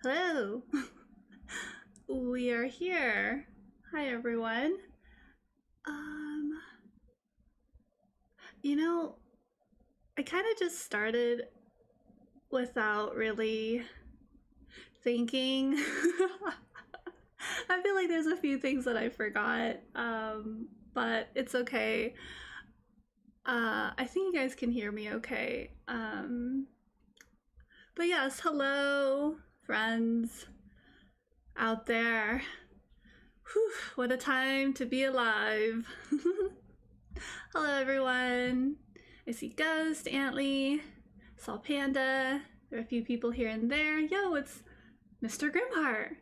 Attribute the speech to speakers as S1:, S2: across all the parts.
S1: Hello. We are here. Hi, everyone. Um, you know, I kind of just started without really thinking. I feel like there's a few things that I forgot, but it's okay. I think you guys can hear me okay. But yes, hello, friends out there. Whew, what a time to be alive. Hello, everyone. I see Ghost, Antley, saw Panda. There are a few people here and there. Yo, it's Mr. Grimheart.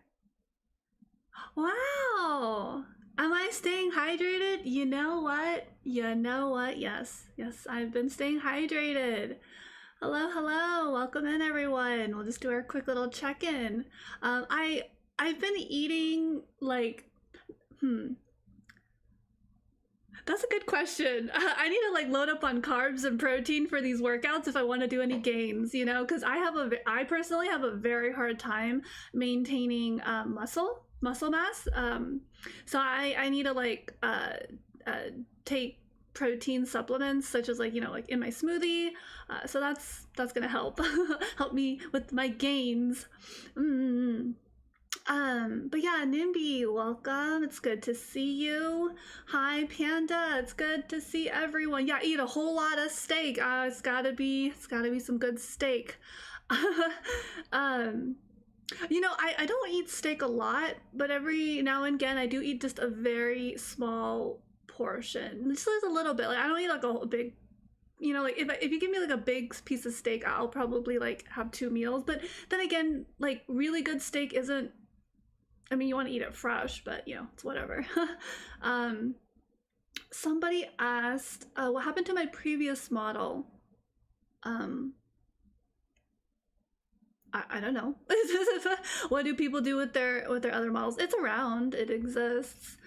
S1: Wow. Am I staying hydrated? You know what? Yes. Yes, I've been staying hydrated. Hello, hello. Welcome in, everyone. We'll just do our quick little check-in. I've been eating like that's a good question. I need to like load up on carbs and protein for these workouts if I want to do any gains, you know, because I personally have a very hard time maintaining muscle mass. So I need to like take protein supplements such as like, you know, like in my smoothie. So that's gonna help help me with my gains. But yeah, Nimby, welcome. It's good to see you. Hi, Panda. It's good to see everyone. Yeah, eat a whole lot of steak. It's gotta be some good steak. You know, I don't eat steak a lot, but every now and again I do eat just a very small portion. Just a little bit. Like I don't eat like a big, you know, like if you give me like a big piece of steak, I'll probably like have 2 meals. But then again, like really good steak isn't, I mean, you want to eat it fresh, but you know, it's whatever. Somebody asked, what happened to my previous model? I don't know. What do people do with their other models? It's around, it exists.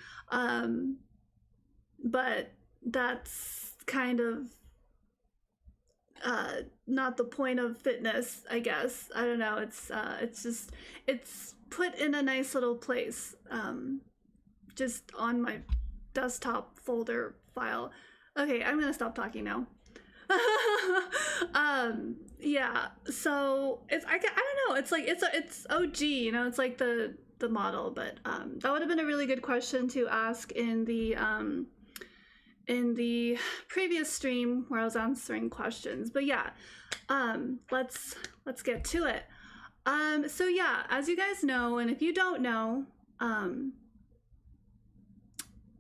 S1: But that's kind of not the point of fitness, I guess. I don't know. It's just put in a nice little place, just on my desktop folder file. Okay, I'm gonna stop talking now. Yeah, so I don't know, it's like it's OG, you know, it's like the model, but that would have been a really good question to ask in the previous stream where I was answering questions. But yeah, let's get to it. So yeah, as you guys know, and if you don't know,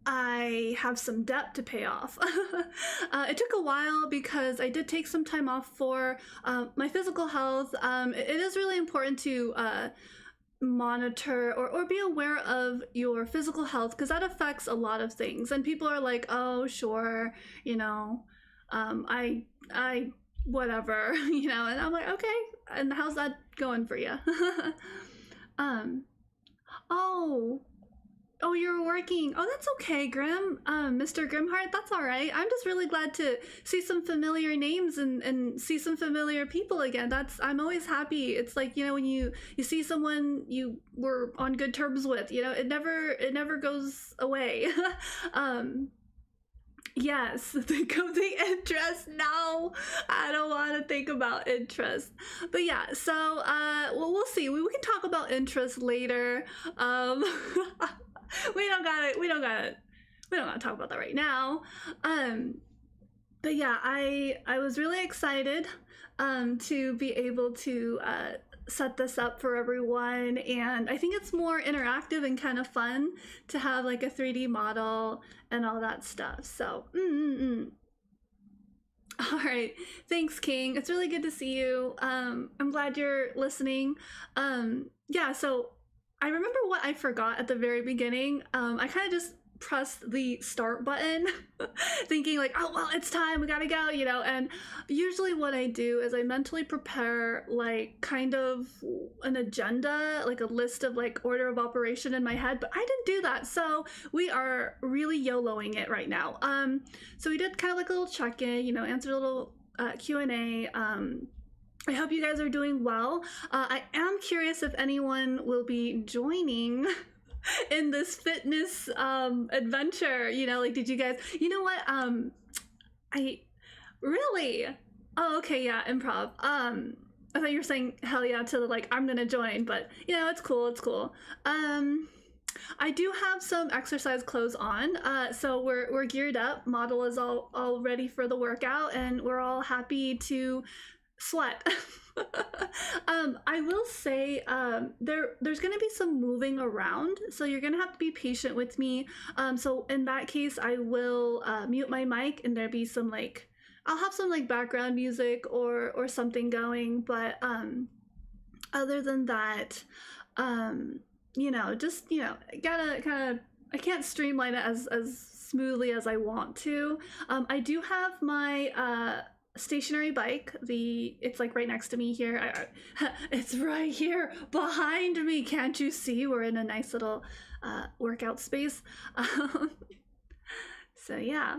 S1: I have some debt to pay off. It took a while because I did take some time off for my physical health. It is really important to monitor or be aware of your physical health because that affects a lot of things. And people are like, oh, sure, you know, I whatever, you know, and I'm like, okay, and how's that going for you? Oh, you're working. Oh, that's okay, Grim. Mr. Grimheart, that's all right. I'm just really glad to see some familiar names and see some familiar people again. I'm always happy. It's like, you know, when you see someone you were on good terms with, you know, it never goes away. Yes, think of the interest. No, I don't want to think about interest. But yeah, so well, we'll see. We can talk about interest later. We don't gotta talk about that right now. But yeah, I was really excited to be able to set this up for everyone, and I think it's more interactive and kind of fun to have like a 3D model and all that stuff. So all right, thanks, King. It's really good to see you. I'm glad you're listening. Yeah, so I remember what I forgot at the very beginning. I kind of just pressed the start button thinking like, oh, well, it's time, we gotta go, you know. And usually what I do is I mentally prepare like kind of an agenda, like a list of like order of operation in my head, but I didn't do that. So we are really YOLOing it right now. So we did kind of like a little check-in, you know, answered a little Q&A. I hope you guys are doing well. I am curious if anyone will be joining in this fitness adventure. You know, like, did you guys, you know what? I really, oh, okay, yeah, improv. I thought you were saying hell yeah to the, like, I'm gonna join, but you know, it's cool, it's cool. I do have some exercise clothes on, so we're geared up. Model is all ready for the workout, and we're all happy to sweat. I will say there's gonna be some moving around, so you're gonna have to be patient with me. So in that case, I will mute my mic, and there'll be some like I'll have some like background music or something going, but other than that, you know, just gotta kind of I can't streamline it as smoothly as I want to. I do have my stationary bike. It's like right next to me here. It's right here behind me. Can't you see? We're in a nice little workout space. So yeah.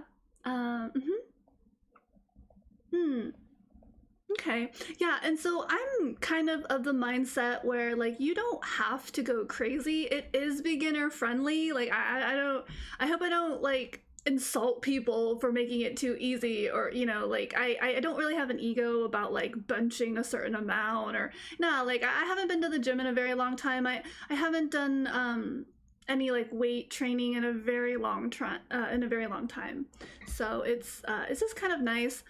S1: Okay. Yeah, and so I'm kind of the mindset where like you don't have to go crazy. It is beginner friendly. Like I hope I don't like insult people for making it too easy, or like I don't really have an ego about like benching a certain amount, or no, like I haven't been to the gym in a very long time. I haven't done any like weight training in a very long time. So it's just kind of nice.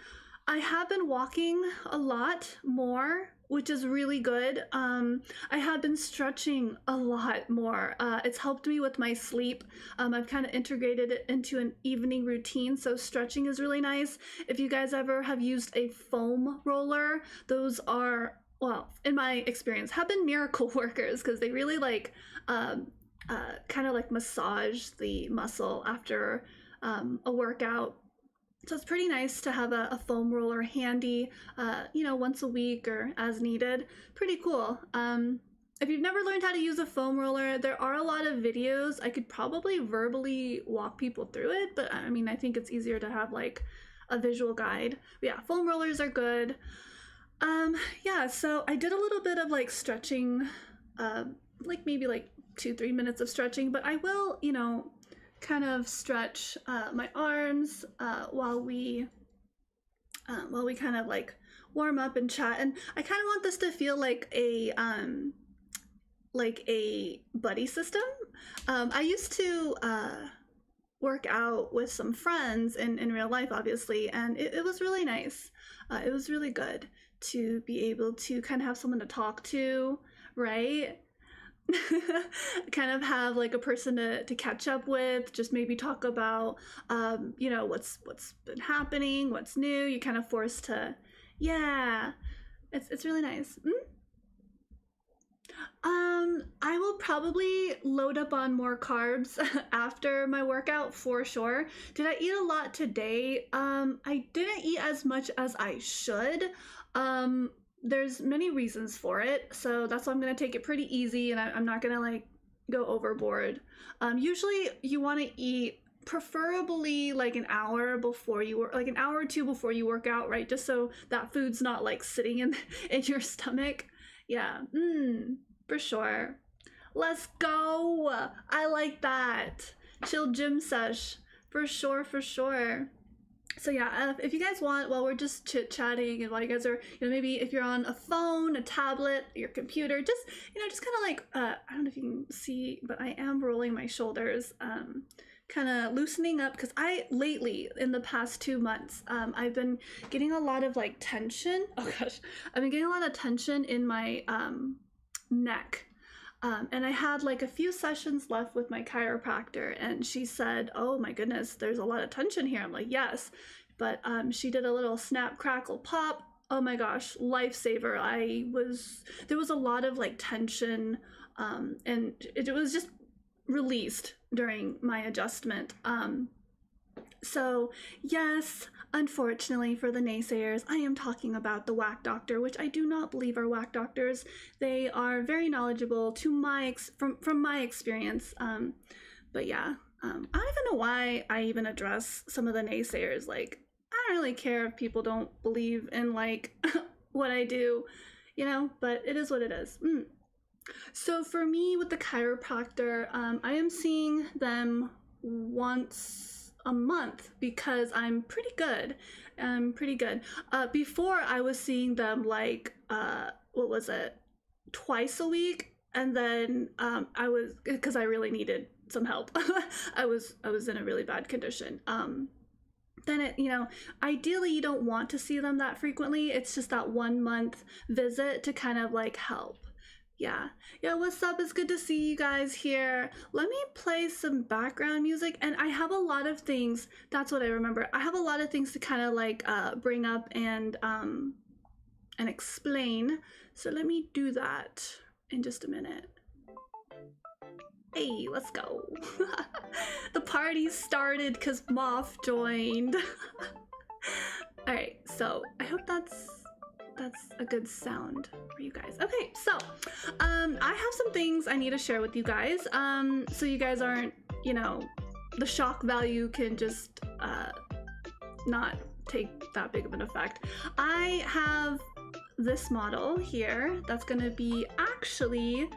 S1: I have been walking a lot more, which is really good. I have been stretching a lot more. It's helped me with my sleep. I've kind of integrated it into an evening routine, so stretching is really nice. If you guys ever have used a foam roller, those are, well, in my experience, have been miracle workers, because they really like kind of like massage the muscle after a workout. So it's pretty nice to have a foam roller handy, once a week or as needed. Pretty cool. If you've never learned how to use a foam roller, there are a lot of videos. I could probably verbally walk people through it, but I mean, I think it's easier to have like a visual guide. But yeah, foam rollers are good. Yeah, so I did a little bit of like stretching, like maybe like 2-3 minutes of stretching, but I will, kind of stretch my arms while we kind of like warm up and chat. And I kind of want this to feel like a buddy system. I used to work out with some friends in real life, obviously, and it was really nice. It was really good to be able to kind of have someone to talk to, right? Kind of have like a person to catch up with, just maybe talk about what's been happening, what's new. You're kind of forced to, yeah, it's really nice. I will probably load up on more carbs after my workout for sure. Did I eat a lot today? I didn't eat as much as I should. There's many reasons for it, so that's why I'm gonna take it pretty easy, and I'm not gonna like go overboard. Usually you want to eat preferably like an hour before you work, like an hour or two before you work out, right? Just so that food's not like sitting in your stomach. Yeah, for sure. Let's go. I like that. Chill gym sesh, for sure, for sure. So yeah, if you guys want, while we're just chit-chatting, and while you guys are, maybe if you're on a phone, a tablet, your computer, just kind of like, I don't know if you can see, but I am rolling my shoulders, kind of loosening up, because lately, in the past 2 months, I've been getting a lot of like tension. Oh gosh, I've been getting a lot of tension in my neck. And I had like a few sessions left with my chiropractor, and she said, oh my goodness, there's a lot of tension here. I'm like, yes. But she did a little snap, crackle, pop. Oh my gosh, lifesaver. There was a lot of like tension, and it was just released during my adjustment. So yes, unfortunately for the naysayers, I am talking about the whack doctor, which I do not believe are whack doctors. They are very knowledgeable from my experience. But yeah, I don't even know why I even address some of the naysayers. Like, I don't really care if people don't believe in like what I do, you know, but it is what it is. So for me with the chiropractor, I am seeing them once a month because I'm pretty good. Before I was seeing them like, what was it? Twice a week. And then I was, because I really needed some help. I was in a really bad condition. Then it, you know, ideally you don't want to see them that frequently. It's just that 1 month visit to kind of like help. Yeah, what's up? It's good to see you guys here. Let me play some background music, and I have a lot of things. That's what I remember. I have a lot of things to kind of like bring up and explain. So let me do that in just a minute. Hey, let's go. The party started because Moth joined. All right, so I hope that's a good sound for you guys. Okay, so I have some things I need to share with you guys, so you guys aren't, you know, the shock value can just not take that big of an effect. I have this model here that's gonna be, actually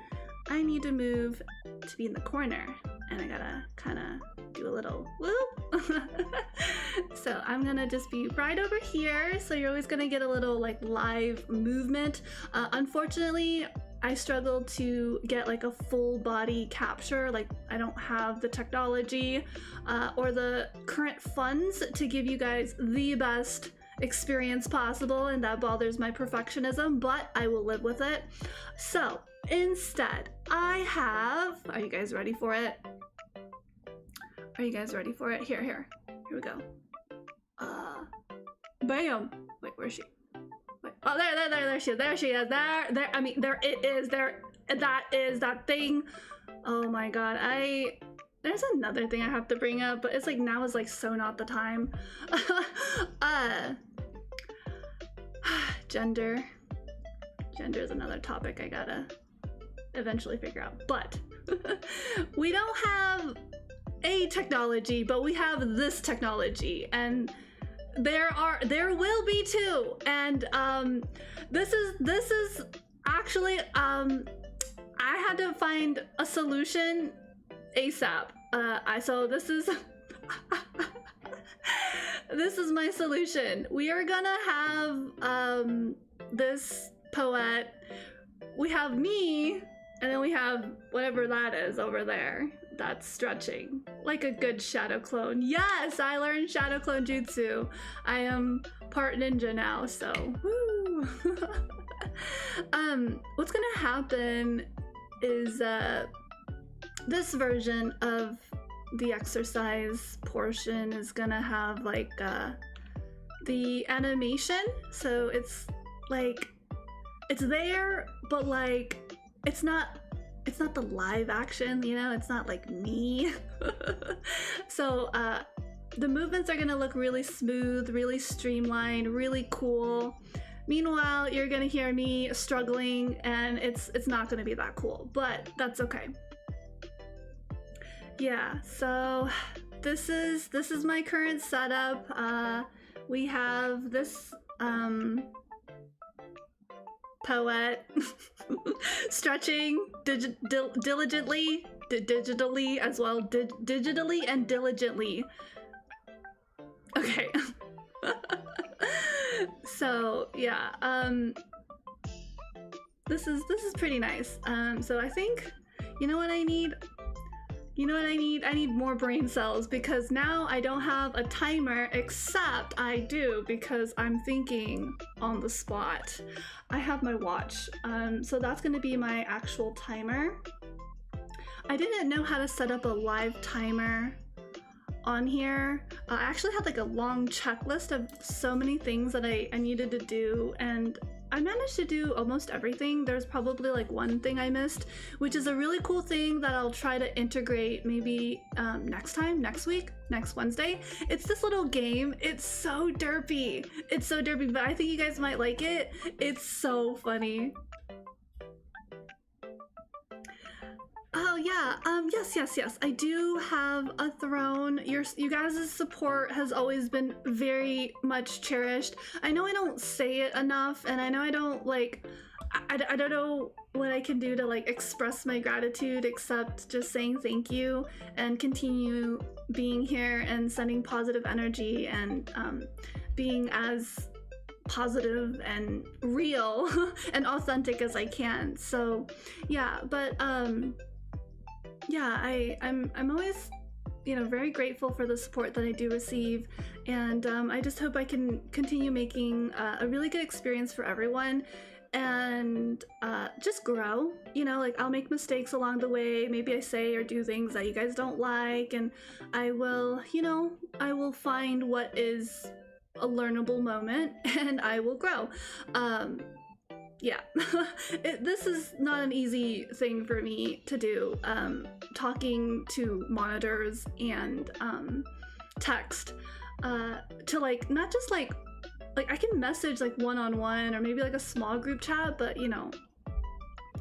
S1: I need to move to be in the corner, and I gotta kind of do a little whoop. So I'm gonna just be right over here, so you're always gonna get a little like live movement. Unfortunately, I struggle to get like a full body capture. Like I don't have the technology or the current funds to give you guys the best experience possible, and that bothers my perfectionism, but I will live with it. So instead I have, are you guys ready for it? Are you guys ready for it? Here we go. Bam. Wait, where's she? Wait. Oh, there she is. There she is. There. I mean, there it is. There. That is that thing. Oh my god. There's another thing I have to bring up, but it's like now is like so not the time. Gender. Gender is another topic I gotta eventually figure out. But we don't have a technology, but we have this technology, and there will be two, and this is actually I had to find a solution ASAP. So this is this is my solution. We are gonna have this Poette, we have me, and then we have whatever that is over there that's stretching like a good shadow clone. Yes, I learned shadow clone jutsu. I am part ninja now, so woo. What's gonna happen is this version of the exercise portion is gonna have like the animation, so it's like it's there, but like it's not the live action, you know, it's not like me. So the movements are gonna look really smooth, really streamlined, really cool. Meanwhile, you're gonna hear me struggling, and it's not gonna be that cool, but that's okay. Yeah, so this is my current setup. We have this Poette stretching digitally as well, digitally and diligently. Okay. So yeah, this is pretty nice. So I think, you know what I need? I need more brain cells, because now I don't have a timer, except I do, because I'm thinking on the spot. I have my watch, so that's gonna be my actual timer. I didn't know how to set up a live timer on here. I actually had like a long checklist of so many things that I needed to do, and I managed to do almost everything. There's probably like one thing I missed, which is a really cool thing that I'll try to integrate maybe next week, next Wednesday. It's this little game. It's so derpy. It's so derpy, but I think you guys might like it. It's so funny. Oh, So yeah, yes. I do have a throne. You guys' support has always been very much cherished. I know I don't say it enough, and I know I don't like. I don't know what I can do to like express my gratitude except just saying thank you and continue being here and sending positive energy and being as positive and real and authentic as I can. So yeah, but yeah, I'm always, you know, very grateful for the support that I do receive, and I just hope I can continue making a really good experience for everyone and just grow. You know, like I'll make mistakes along the way. Maybe I say or do things that you guys don't like, and I will, you know, I will find what is a learnable moment and I will grow. Yeah, this is not an easy thing for me to do, talking to monitors and text to like not just like I can message like one-on-one or maybe like a small group chat, but you know,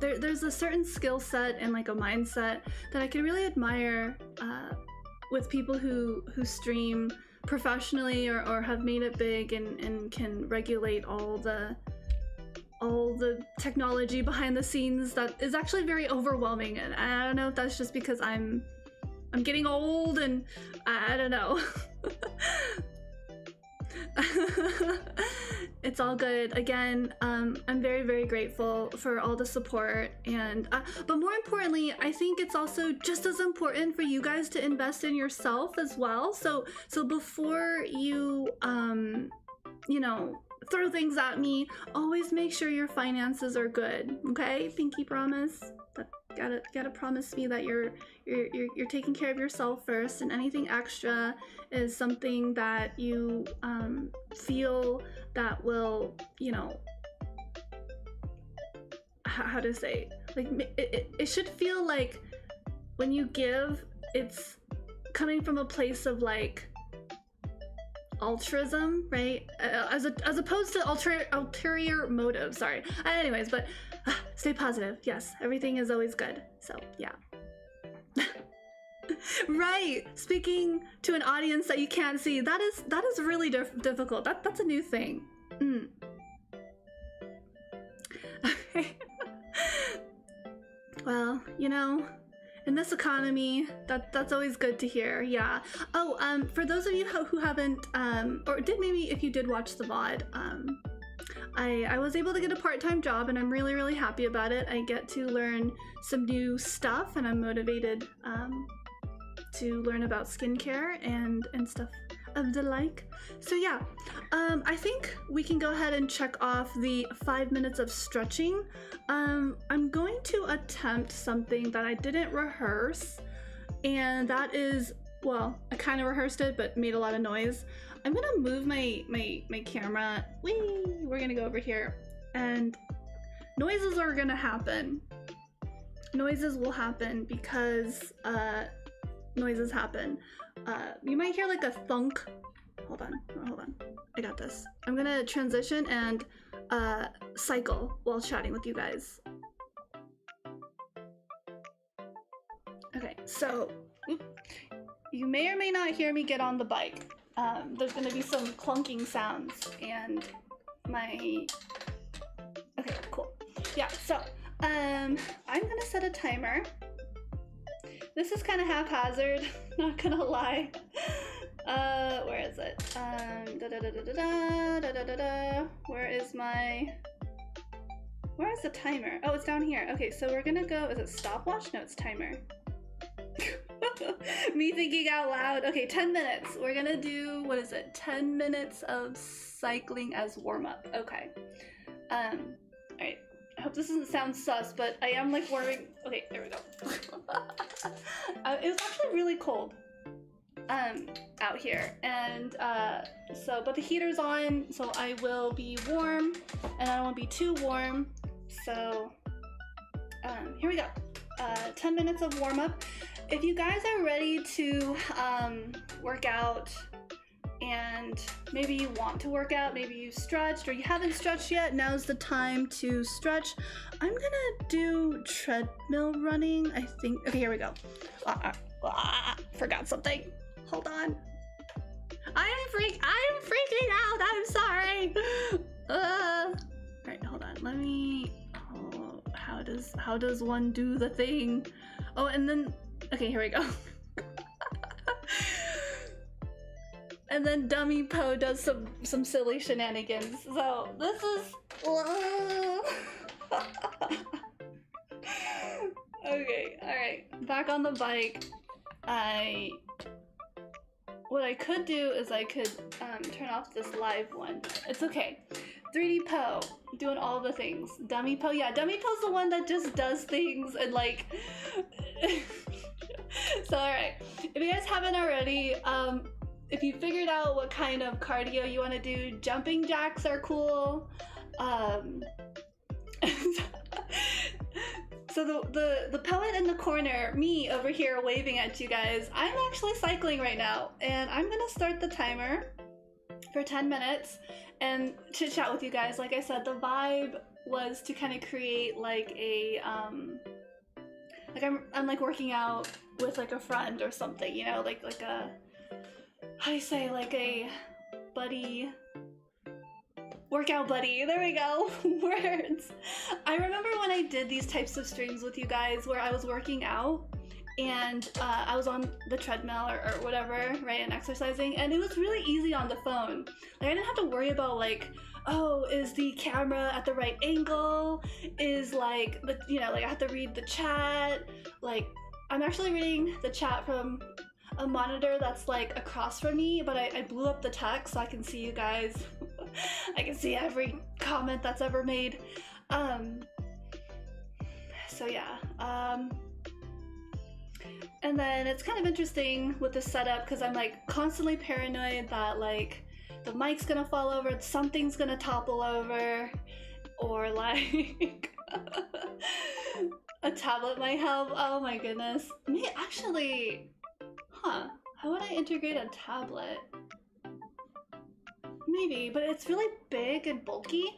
S1: there's a certain skill set and like a mindset that I can really admire with people who stream professionally or have made it big and can regulate all the technology behind the scenes that is actually very overwhelming. And I don't know if that's just because I'm getting old and I don't know. It's all good. Again, I'm very, very grateful for all the support, and but more importantly, I think it's also just as important for you guys to invest in yourself as well. So before you you know, throw things at me, always make sure your finances are good. Okay, pinky promise. But gotta promise me that you're taking care of yourself first, and anything extra is something that you feel that will, you know, how to say, like it should feel like when you give, it's coming from a place of like altruism, right? As opposed to ulterior motive. Sorry. Anyways, but stay positive. Yes, everything is always good. So yeah. Right. Speaking to an audience that you can't see, that is really difficult. That's a new thing. Okay. Well, you know, in this economy, that's always good to hear. Yeah. Oh, for those of you who haven't, or did maybe if you did watch the VOD, I was able to get a part-time job, and I'm really, really happy about it. I get to learn some new stuff, and I'm motivated to learn about skincare and stuff of the like. So yeah, I think we can go ahead and check off the 5 minutes of stretching. I'm going to attempt something that I didn't rehearse, and that is, well, I kind of rehearsed it but made a lot of noise. I'm gonna move my camera. We're gonna go over here, and noises are gonna happen. Noises will happen because noises happen. You might hear like a thunk. Hold on. I got this. I'm gonna transition and cycle while chatting with you guys. Okay, so you may or may not hear me get on the bike. There's gonna be some clunking sounds and my... Okay, cool. Yeah, so I'm gonna set a timer. This is kind of haphazard, not gonna lie. Where is it? Where is the timer? Oh, it's down here. Okay, so we're gonna go, is it stopwatch? No, it's timer. Me thinking out loud. Okay, 10 minutes. We're gonna do, what is it? 10 minutes of cycling as warm-up. Okay. Alright. I hope this doesn't sound sus, but I am like wearing, okay, there we go. It was actually really cold out here, and so, but the heater's on, so I will be warm, and I don't want to be too warm, so here we go. 10 minutes of warm-up. If you guys are ready to work out and maybe you want to work out, maybe you stretched or you haven't stretched yet, now's the time to stretch. I'm gonna do treadmill running, I think. Okay, here we go. Forgot something. Hold on. I'm freaking out. I'm sorry. All right, hold on. Let me. Oh, how does one do the thing? Oh, and then. Okay, here we go. And then Dummy Poe does some silly shenanigans. So this is. Okay, all right. Back on the bike. What I could do is I could turn off this live one. It's okay. 3D Poe, doing all the things. Dummy Poe, yeah, Dummy Poe's the one that just does things and like... So alright, if you guys haven't already, if you figured out what kind of cardio you want to do, jumping jacks are cool. So the poet in the corner, me over here waving at you guys, I'm actually cycling right now, and I'm gonna start the timer for 10 minutes and chit chat with you guys. Like I said, the vibe was to kind of create like a like I'm like working out with like a friend or something, you know, like a, how do you say, like a buddy. Workout buddy, there we go. Words. I remember when I did these types of streams with you guys where I was working out and I was on the treadmill or whatever, right, and exercising, and it was really easy on the phone. Like I didn't have to worry about like, oh, is the camera at the right angle? Is like, you know, like I have to read the chat. Like I'm actually reading the chat from a monitor that's like across from me, but I blew up the text so I can see you guys. I can see every comment that's ever made. So yeah. And then it's kind of interesting with the setup because I'm like constantly paranoid that like the mic's gonna fall over, something's gonna topple over, or like a tablet might help. Oh my goodness. Me actually, huh? How would I integrate a tablet? Maybe, but it's really big and bulky,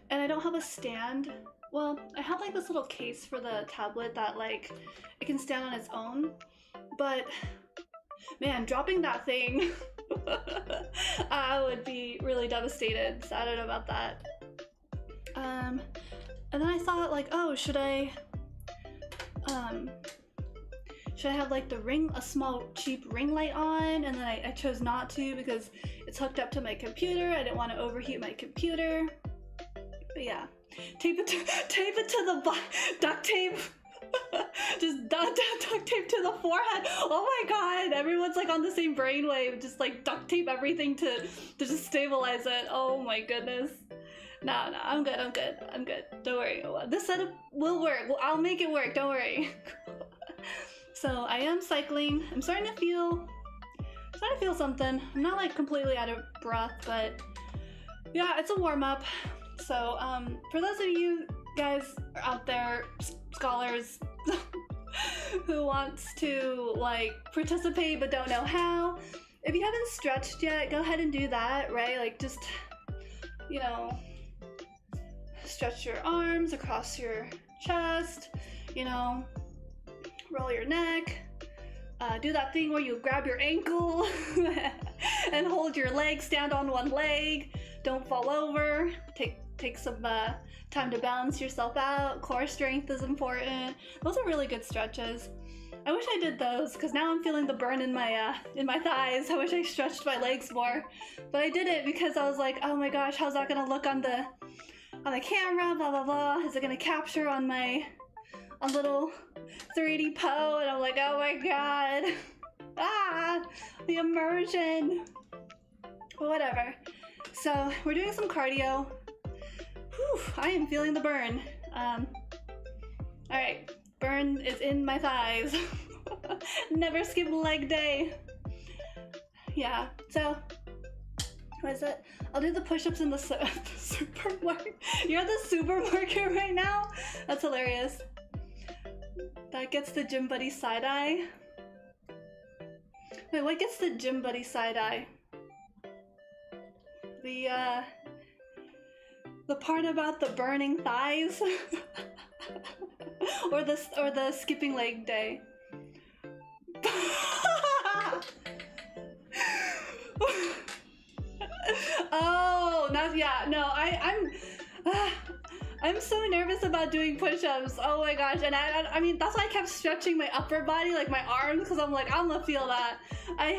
S1: and I don't have a stand. Well, I have like this little case for the tablet that like it can stand on its own, but man, dropping that thing, I would be really devastated. So I don't know about that. And then I thought like, oh, should I have like the ring, a small cheap ring light on? And then I chose not to because it's hooked up to my computer. I didn't want to overheat my computer. But yeah, tape it to the duct tape. Just duct tape to the forehead. Oh my god, everyone's like on the same brainwave. Just like duct tape everything to just stabilize it. Oh my goodness. No, I'm good. Don't worry. This setup will work. I'll make it work. Don't worry. So I am cycling. I'm starting to feel something. I'm not like completely out of breath, but yeah, it's a warm-up. So for those of you guys out there, scholars, who wants to like participate but don't know how, if you haven't stretched yet, go ahead and do that, right? Like just, you know, stretch your arms across your chest, you know, roll your neck, do that thing where you grab your ankle and hold your leg, stand on one leg, don't fall over, take some time to balance yourself out. Core strength is important. Those are really good stretches. I wish I did those because now I'm feeling the burn in my thighs. I wish I stretched my legs more, but I did it because I was like, oh my gosh, how's that gonna look on the camera? Blah blah blah. Is it gonna capture on my little 3D Poe? And I'm like, oh my god, the immersion. But whatever. So we're doing some cardio. Whew, I am feeling the burn. Alright, burn is in my thighs. Never skip leg day. Yeah, so what is it? I'll do the push-ups in the supermarket. You're at the supermarket right now? That's hilarious. That gets the gym buddy side-eye. Wait, what gets the gym buddy side-eye? the part about the burning thighs, or the skipping leg day. Oh, I'm so nervous about doing push-ups. Oh my gosh, and I mean that's why I kept stretching my upper body, like my arms, because I'm like, I'm gonna feel that. I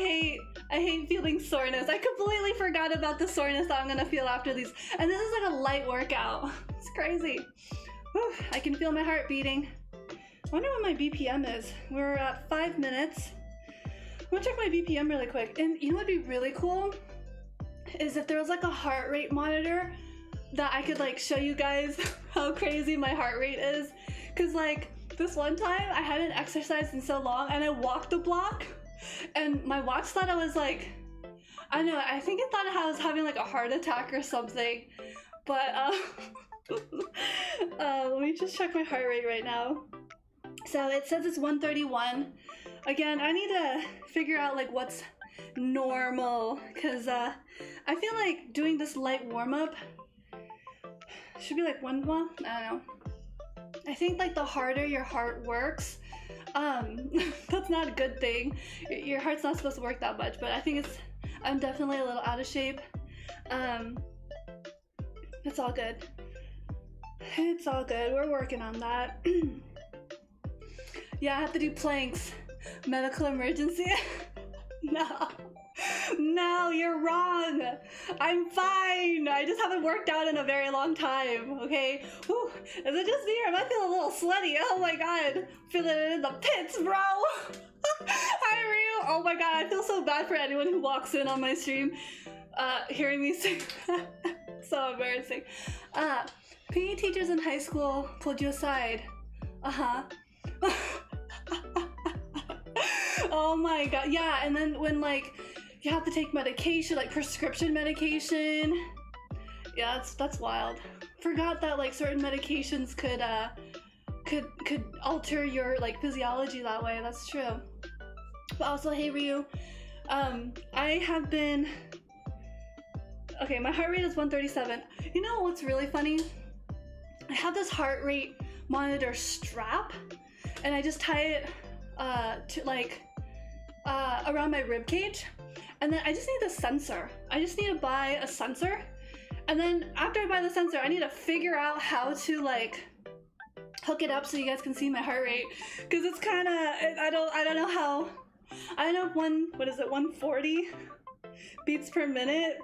S1: hate feeling soreness. I completely forgot about the soreness that I'm gonna feel after these. And this is like a light workout. It's crazy. Whew, I can feel my heart beating. I wonder what my BPM is. We're at 5 minutes. I'm gonna check my BPM really quick. And you know what'd be really cool? Is if there was like a heart rate monitor that I could like show you guys how crazy my heart rate is. Cause like this one time I hadn't exercised in so long and I walked a block and my watch thought I was like, I don't know, I think it thought I was having like a heart attack or something. But let me just check my heart rate right now. So it says it's 131. Again, I need to figure out like what's normal, because I feel like doing this light warm-up should be like well, I don't know. I think like the harder your heart works, that's not a good thing. Your heart's not supposed to work that much, but I think I'm definitely a little out of shape. It's all good. It's all good. We're working on that. Yeah, I have to do planks. Medical emergency? No, you're wrong. I'm fine. I just haven't worked out in a very long time, okay? Whew. Is it just me or am I feeling a little sweaty? Oh my god. Feeling it in the pits, bro. Hi, Ryu. Oh my god, I feel so bad for anyone who walks in on my stream hearing me sing. So embarrassing. PE teachers in high school pulled you aside. Uh-huh. Oh my god, yeah, and then when like you have to take medication, like prescription medication. Yeah, that's wild. Forgot that like certain medications could alter your like physiology that way. That's true. But also, hey Ryu, I have been, okay, my heart rate is 137. You know what's really funny? I have this heart rate monitor strap and I just tie it to like around my rib cage, and then I just need the sensor. I just need to buy a sensor, and then after I buy the sensor I need to figure out how to like hook it up so you guys can see my heart rate, because it's kind of, I don't know how. I don't know if 140 beats per minute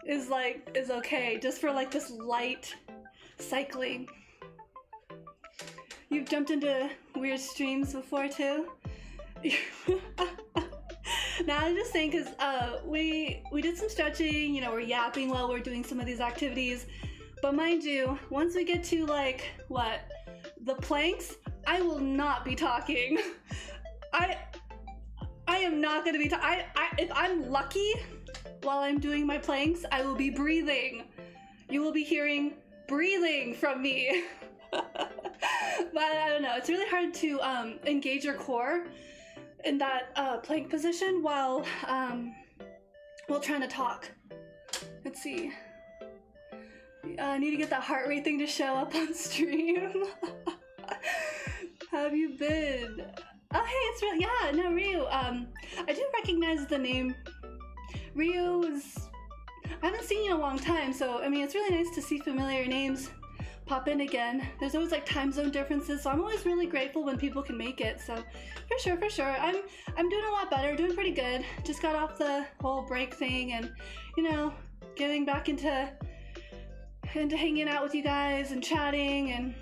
S1: is okay just for like this light cycling. You've jumped into weird streams before too? Now I'm just saying, because we did some stretching, you know, we're yapping while we're doing some of these activities, but mind you, once we get to like the planks, I will not be talking. I am not gonna be if I'm lucky while I'm doing my planks, I will be breathing. You will be hearing breathing from me. But I don't know, it's really hard to engage your core in that plank position while trying to talk. Let's see. I need to get that heart rate thing to show up on stream. How have you been? Oh hey, it's really, yeah, no, Ryu. I do recognize the name. Ryu is, I haven't seen you in a long time, so I mean it's really nice to see familiar names pop in again. There's always like time zone differences, so I'm always really grateful when people can make it. So for sure. I'm doing a lot better, doing pretty good. Just got off the whole break thing and, you know, getting back into hanging out with you guys and chatting and,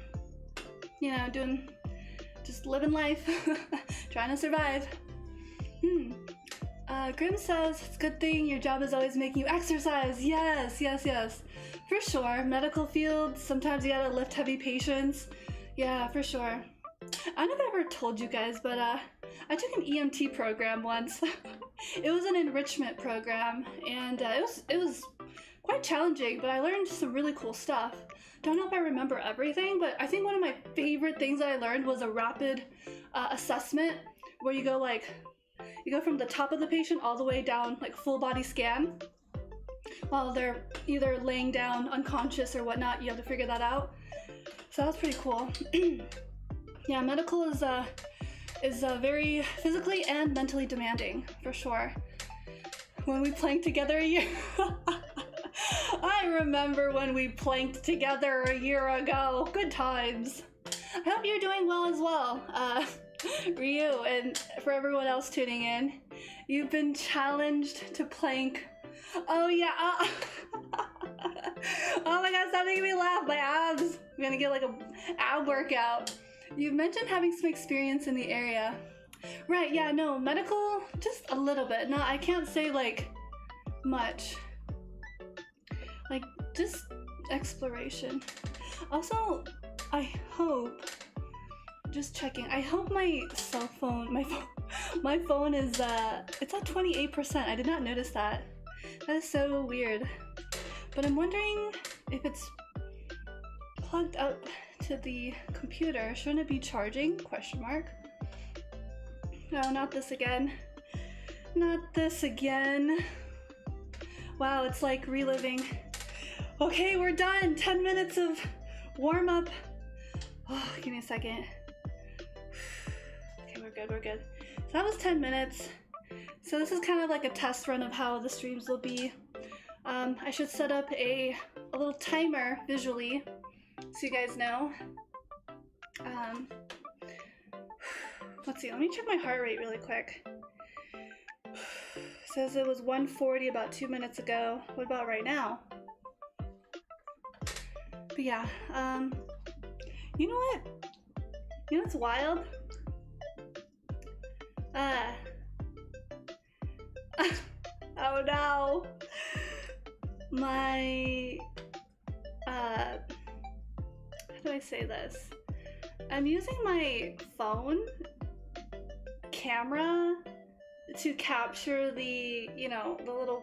S1: you know, just living life, trying to survive. Grim says, it's a good thing your job is always making you exercise. Yes. For sure. Medical field, sometimes you gotta lift heavy patients. Yeah, for sure. I don't know if I ever told you guys, but I took an EMT program once. It was an enrichment program, and it was quite challenging, but I learned some really cool stuff. Don't know if I remember everything, but I think one of my favorite things that I learned was a rapid assessment, where you go from the top of the patient all the way down, like full body scan. while they're either laying down unconscious or whatnot. You have to figure that out. So that's pretty cool. Yeah, medical is very physically and mentally demanding, for sure. When we planked together a year... I remember when we planked together a year ago. Good times. I hope you're doing well as well, Ryu, and for everyone else tuning in. You've been challenged to plank. Oh yeah. Oh my god, stop making me laugh. My abs. I'm gonna get like a ab workout. You mentioned having some experience in the area. Right, yeah, no, medical, just a little bit. No, I can't say like much. Like, just exploration. Also, I hope, just checking, I hope my cell phone, my phone is, it's at 28%. I did not notice that. That is so weird. But I'm wondering if it's plugged up to the computer. Shouldn't it be charging? Question mark. No, not this again. Not this again. Wow, it's like reliving. Okay, we're done. 10 minutes of warm up. Oh, give me a second. Okay, we're good, we're good. So that was 10 minutes. So this is kind of like a test run of how the streams will be. I should set up a little timer visually so you guys know. Let's see, let me check my heart rate really quick. Says it was 140 about 2 minutes ago. What about right now? But yeah, you know what? You know what's wild? Oh no! My, how do I say this? I'm using my phone camera to capture the, you know, the little,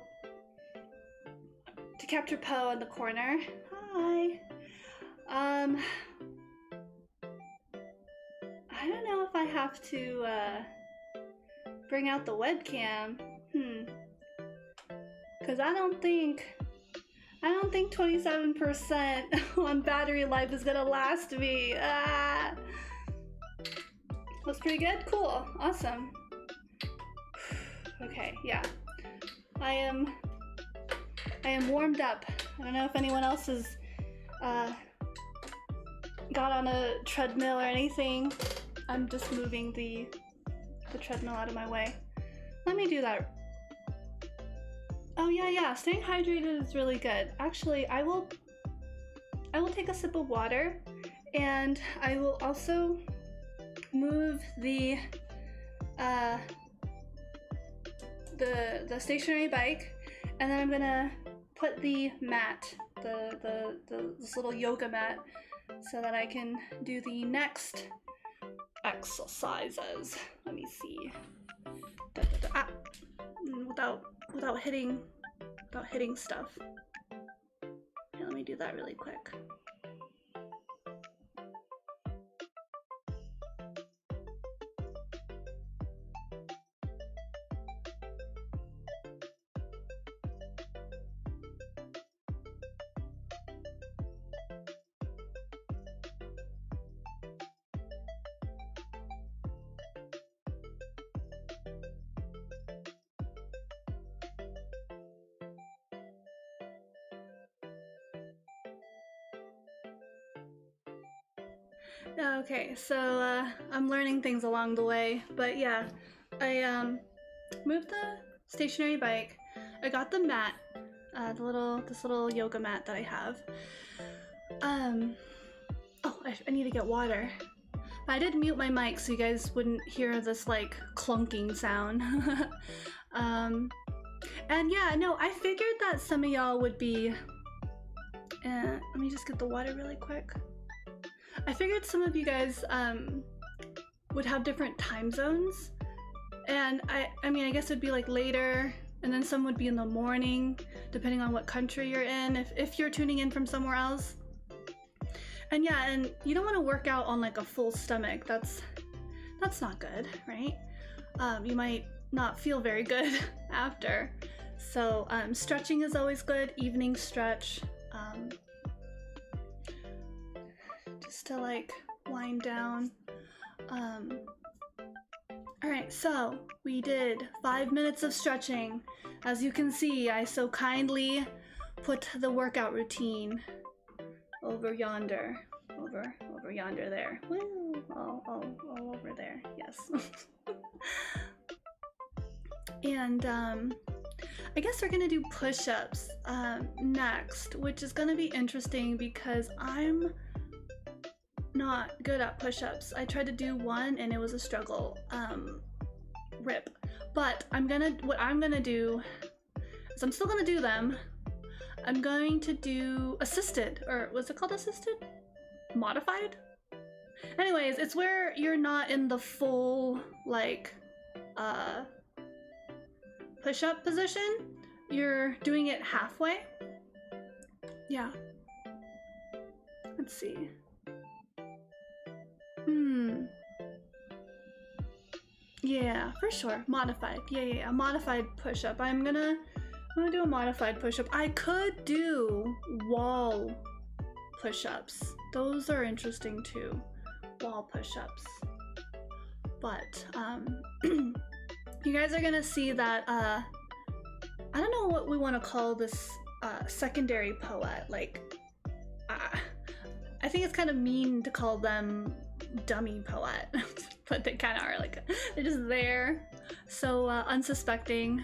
S1: to capture Poe in the corner. Hi. I don't know if I have to, bring out the webcam. Cause I don't think 27% on battery life is gonna last me. That's pretty good? Cool. Awesome. Okay, yeah. I am warmed up. I don't know if anyone else has got on a treadmill or anything. I'm just moving the treadmill out of my way. Let me do that. Oh yeah, staying hydrated is really good. Actually, I will take a sip of water, and I will also move the stationary bike, and then I'm gonna put the mat, this little yoga mat, so that I can do the next exercises. Let me see. Without hitting stuff. Here, let me do that really quick. Okay, so I'm learning things along the way, but yeah, I moved the stationary bike. I got the mat, this little yoga mat that I have. Oh, I need to get water. But I did mute my mic so you guys wouldn't hear this like clunking sound. And yeah, no, I figured that some of y'all would be. Let me just get the water really quick. I figured some of you guys would have different time zones, and I mean, I guess it'd be like later, and then some would be in the morning, depending on what country you're in, if you're tuning in from somewhere else. And yeah, and you don't want to work out on like a full stomach. That's not good, right? You might not feel very good after. So stretching is always good, evening stretch, just to like wind down. All right, so we did 5 minutes of stretching. As you can see, I so kindly put the workout routine over yonder, over yonder there. Woo! All over there, yes. And I guess we're gonna do push-ups next, which is gonna be interesting because I'm not good at push-ups. I tried to do one and it was a struggle. Rip. But what I'm gonna do is I'm still gonna do them. I'm going to do assisted, or was it called assisted? Modified? Anyways, it's where you're not in the full like push-up position. You're doing it halfway. Yeah. Let's see. Yeah, for sure. Modified. Yeah. Modified push-up. I'm gonna do a modified push-up. I could do wall push-ups. Those are interesting too. Wall push-ups. But you guys are gonna see that I don't know what we want to call this secondary poet. Like I think it's kind of mean to call them dummy poet, but they kind of are, like they're just there, so unsuspecting.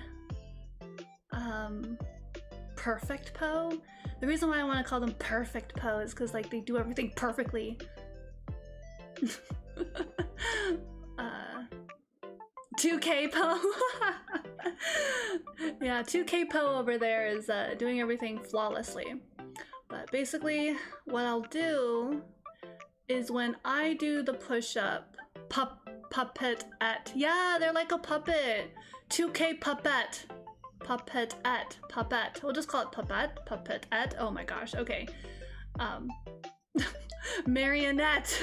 S1: Perfect po. The reason why I want to call them perfect po is because like they do everything perfectly. 2K po. Yeah, 2K po over there is doing everything flawlessly. But basically what I'll do is when I do the push-up, puppet-ette. Yeah, they're like a puppet. 2K puppet. Puppet. We'll just call it puppet-ette. Oh my gosh, okay. Marionette.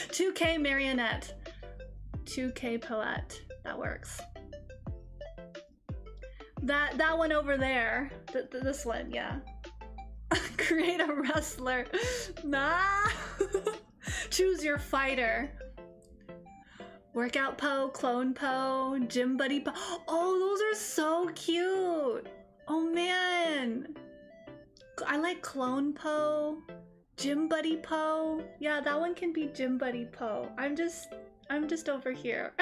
S1: 2K marionette. 2K poet. That works. That one over there. This one, yeah. Create a wrestler. Nah. Choose your fighter. Workout po, clone po, gym buddy po. Oh, those are so cute. Oh man. I like clone po, gym buddy po. Yeah, that one can be gym buddy po. I'm just over here.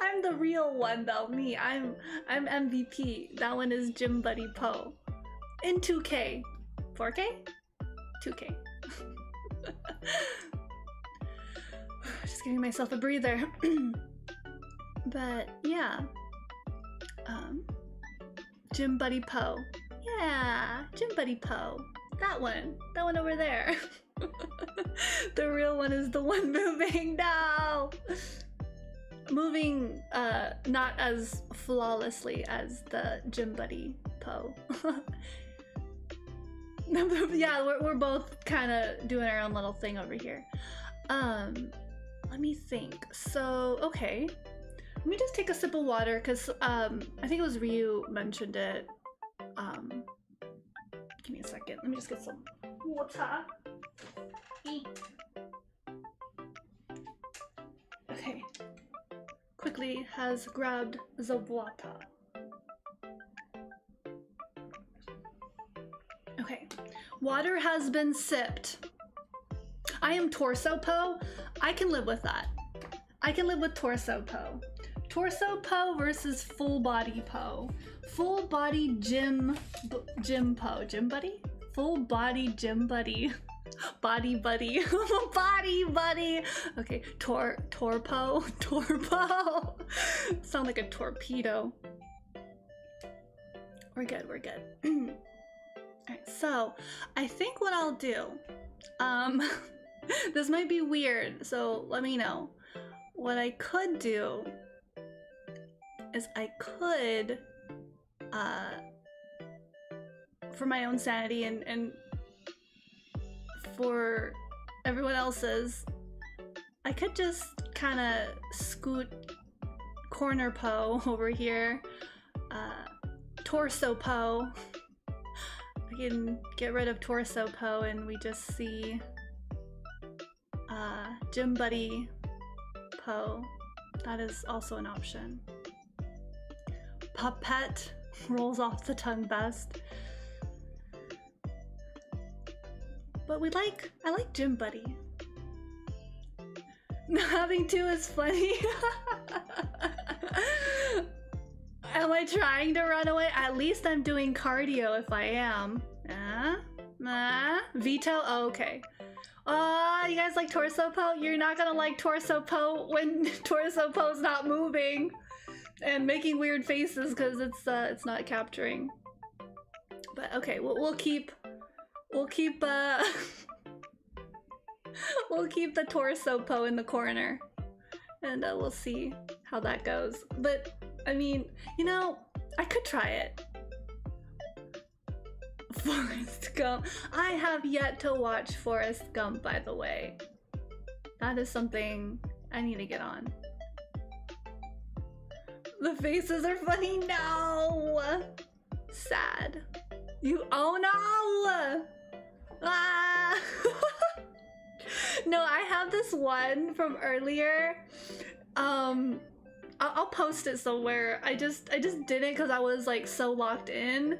S1: I'm the real one though. Me, I'm MVP. That one is gym buddy po. In 2K. 4K? 2K. Just giving myself a breather. But yeah. Gym buddy po. Yeah, gym buddy po. That one over there. The real one is the one moving. No! Moving not as flawlessly as the gym buddy po. Yeah, we're both kind of doing our own little thing over here. Let me think. So, okay. Let me just take a sip of water because I think it was Ryu mentioned it. Give me a second. Let me just get some water. Okay. Quickly has grabbed the water. Okay. Water has been sipped. I am torso po. I can live with that. I can live with torso po. Torso po versus full body po. Full body gym po. Gym buddy? Full body gym buddy. Body buddy. Body buddy. Okay, torpo. Sound like a torpedo. We're good. Alright, so I think what I'll do, this might be weird, so let me know. What I could do is I could, for my own sanity and for everyone else's, I could just kind of scoot corner po over here, torso po. I can get rid of torso po and we just see gym buddy po. That is also an option. Poette rolls off the tongue best. But I like gym buddy. Having two is funny. Am I trying to run away? At least I'm doing cardio if I am. Veto? Oh, okay. You guys like torso po? You're not gonna like torso po when torso po's not moving and making weird faces because it's not capturing. But okay, we'll keep we'll keep the torso po in the corner, and we'll see how that goes. But I mean, you know, I could try it. Forrest Gump. I have yet to watch Forrest Gump, by the way. That is something I need to get on. The faces are funny. No! Sad. Oh no! Ah! No, I have this one from earlier. I'll post it somewhere. I just did it because I was like so locked in.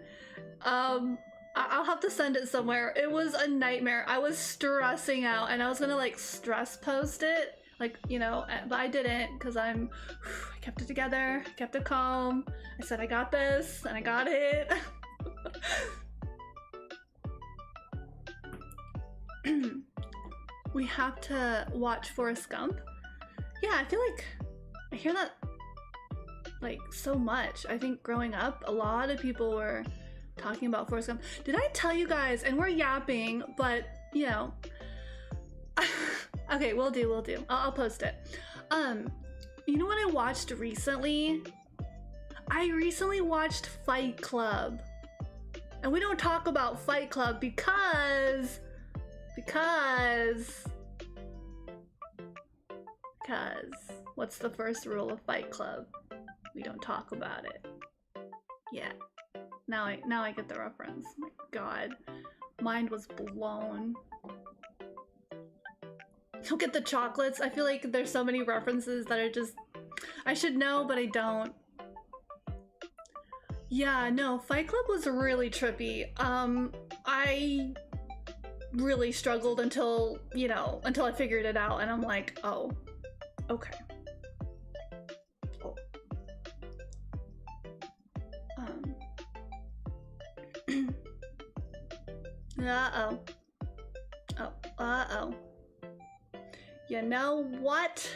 S1: I'll have to send it somewhere. It was a nightmare. I was stressing out and I was gonna like stress post it, like, you know, but I didn't because I kept it together, kept it calm. I said I got this and I got it. We have to watch Forrest Gump. Yeah, I feel like I hear that like so much. I think growing up, a lot of people were talking about Forrest Gump. Did I tell you guys? And we're yapping, but you know. Okay, we'll do. I'll post it. You know what I watched recently? I recently watched Fight Club. And we don't talk about Fight Club because what's the first rule of Fight Club? We don't talk about it. Yeah. Now I get the reference. Oh my god. Mind was blown. Look at the chocolates. I feel like there's so many references that are just I should know, but I don't. Yeah, no, Fight Club was really trippy. I really struggled until I figured it out, and I'm like, oh, okay. Uh-oh. Oh, uh-oh. You know what?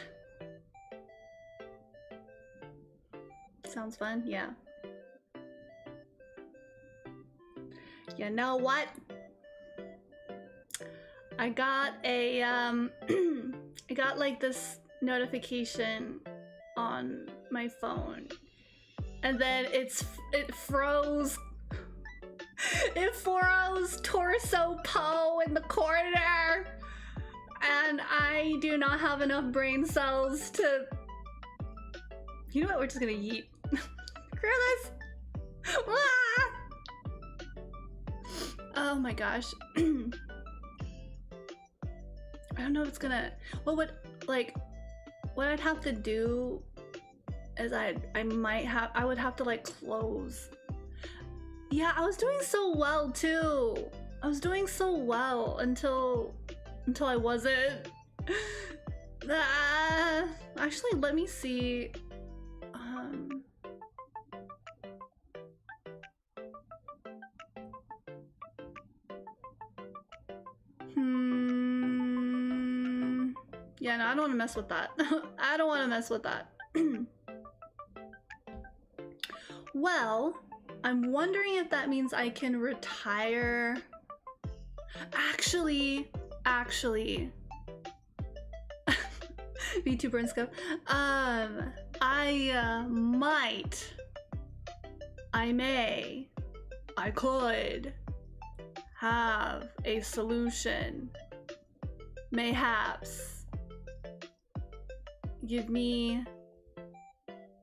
S1: Sounds fun, yeah. You know what? I got a, I got like this notification on my phone, and then it froze. It froze Torso Po in the corner, and I do not have enough brain cells to. You know what? We're just gonna yeet. Screw this. Ah! Oh my gosh. I don't know if it's gonna. What I'd have to do is I would have to like close. Yeah, I was doing so well too. I was doing so well until I wasn't. Actually, let me see. Yeah, no, I don't want to mess with that. I don't want to mess with that. Well, I'm wondering if that means I can retire. Actually, Vtuber and stuff. I could have a solution. Mayhaps. Give me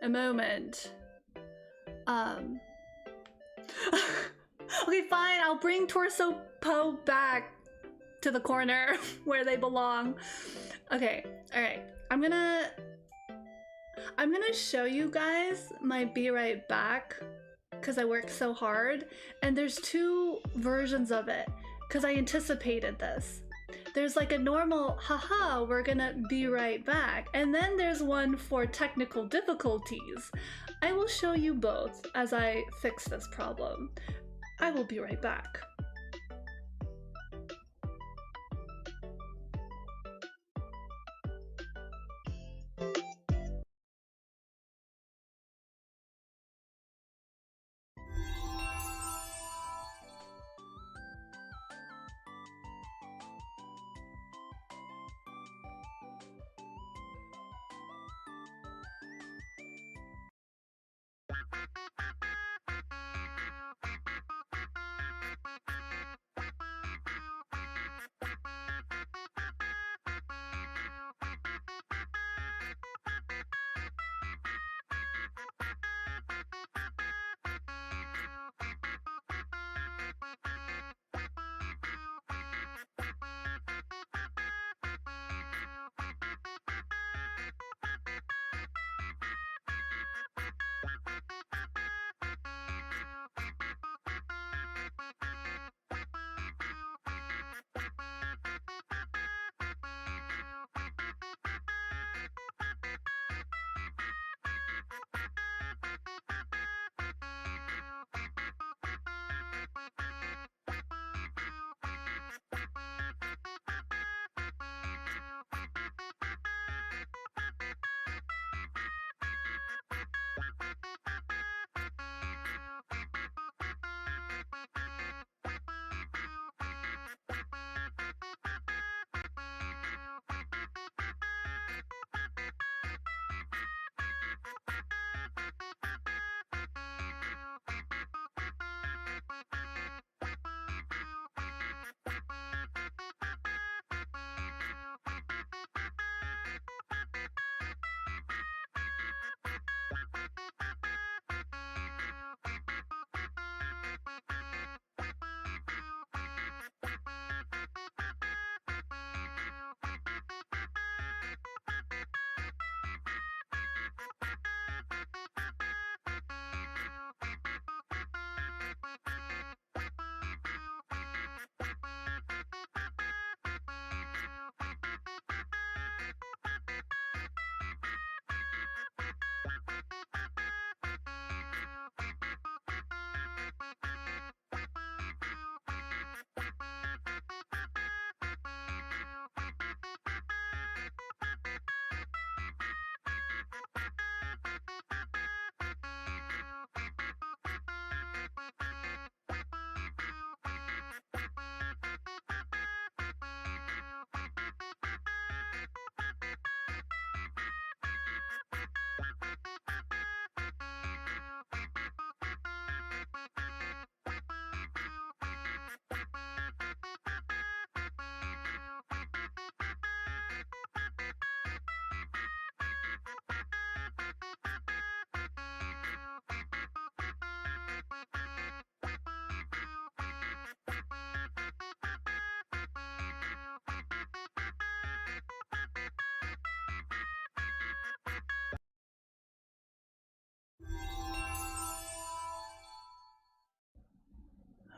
S1: a moment. Okay, fine, I'll bring Torso Poe back to the corner where they belong. Okay, alright. I'm gonna show you guys my Be Right Back because I worked so hard, and there's two versions of it because I anticipated this. There's like a normal, haha, we're gonna be right back, and then there's one for technical difficulties. I will show you both as I fix this problem. I will be right back.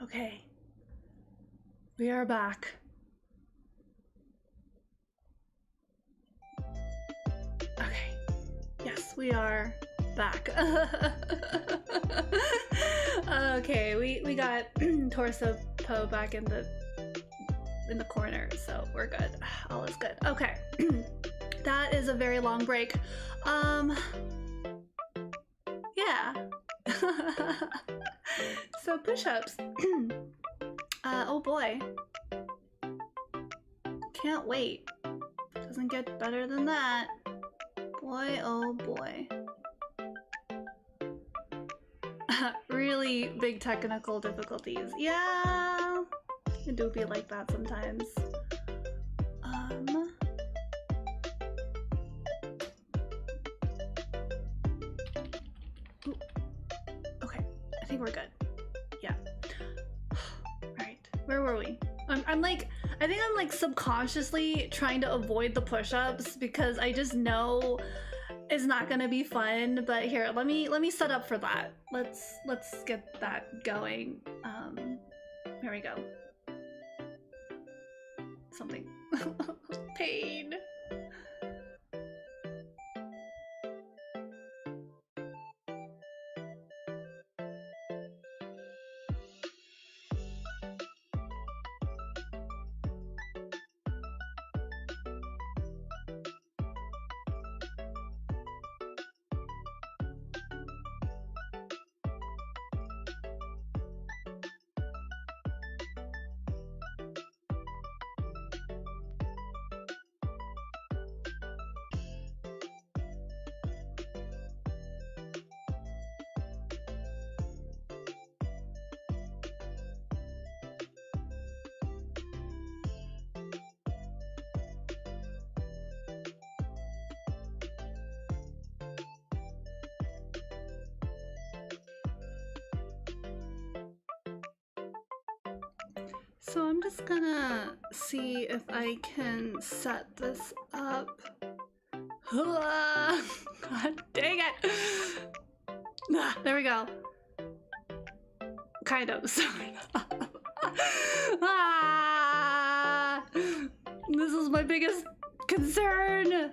S1: Okay, we are back. Okay, yes, we are back. Okay, we got Torso Poe back in the corner, so we're good. All is good. Okay, that is a very long break. Yeah. So push-ups. Oh boy. Can't wait. Doesn't get better than that. Boy, oh boy. Really big technical difficulties. Yeah, it do be like that sometimes. Ooh. Okay, I think we're good. Where were we? I'm like, I think I'm like subconsciously trying to avoid the push-ups because I just know it's not gonna be fun. But here, let me set up for that. Let's get that going. Here we go. Something. Pain. So I'm just gonna see if I can set this up. God dang it! There we go. Kind of, sorry. This is my biggest concern.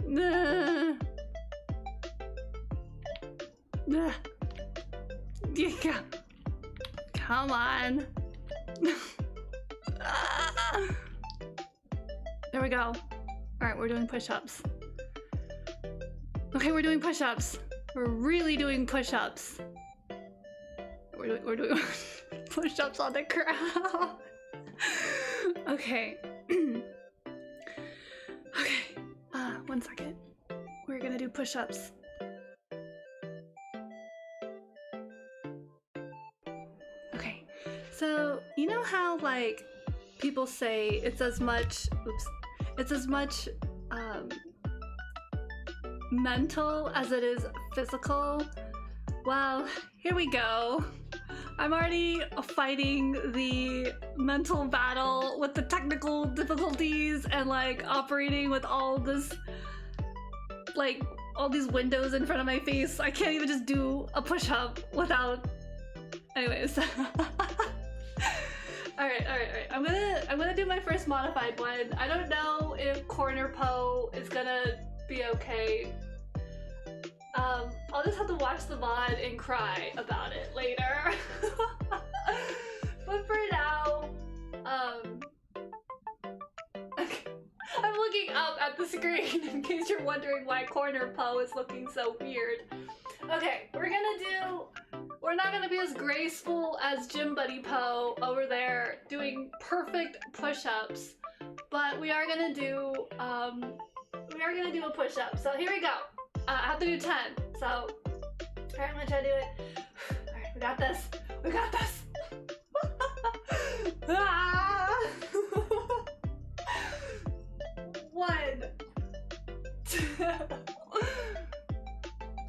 S1: Yeah. Come on. There we go. All right, we're doing push-ups. Okay, we're doing push-ups. We're really doing push-ups. We're doing push-ups on the ground. Okay. Okay. 1 second. We're gonna do push-ups. Okay. So, you know how like people say it's as much mental as it is physical? Well, here we go. I'm already fighting the mental battle with the technical difficulties and like operating with all this, like all these windows in front of my face. I can't even just do a push-up without. Anyways. All right. I'm gonna do my first modified one. I don't know if corner po is gonna be okay. I'll just have to watch the VOD and cry about it later. But for now, okay. I'm looking up at the screen in case you're wondering why corner po is looking so weird. Okay, we're not gonna be as graceful as Gym Buddy Po over there doing perfect push-ups, but we are gonna do a push-up. So here we go. I have to do 10. So, alright, I'm gonna try to do it. Alright, we got this. We got this. One, 2,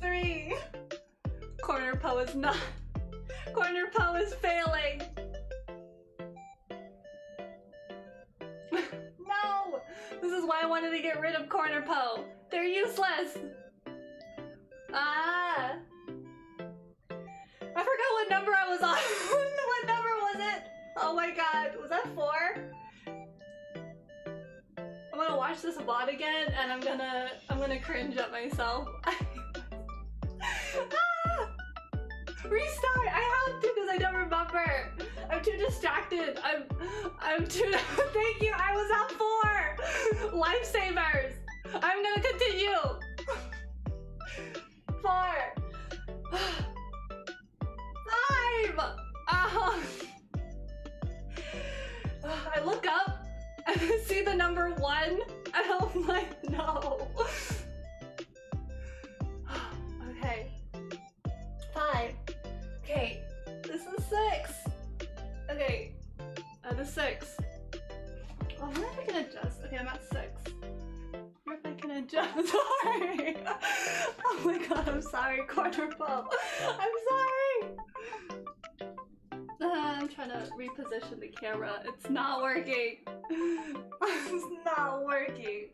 S1: 3. Corner po is not. Corner po is failing. No! This is why I wanted to get rid of corner po. They're useless. I forgot what number I was on. What number was it? Oh my god, was that 4? I'm gonna watch this VOD again and I'm gonna cringe at myself. Restart! I have to because I don't remember. I'm too distracted. I'm too. Thank you. I was at 4. Lifesavers. I'm gonna continue. 4. 5. I look up and see the number 1 and I'm like, no. Okay. 5. Okay. This is 6. Okay. The 6. Oh, what if I can adjust? Okay, I'm at 6. What if I can adjust? Sorry. Oh my god, I'm sorry, corner po. I'm sorry. I'm trying to reposition the camera. It's not working. It's not working.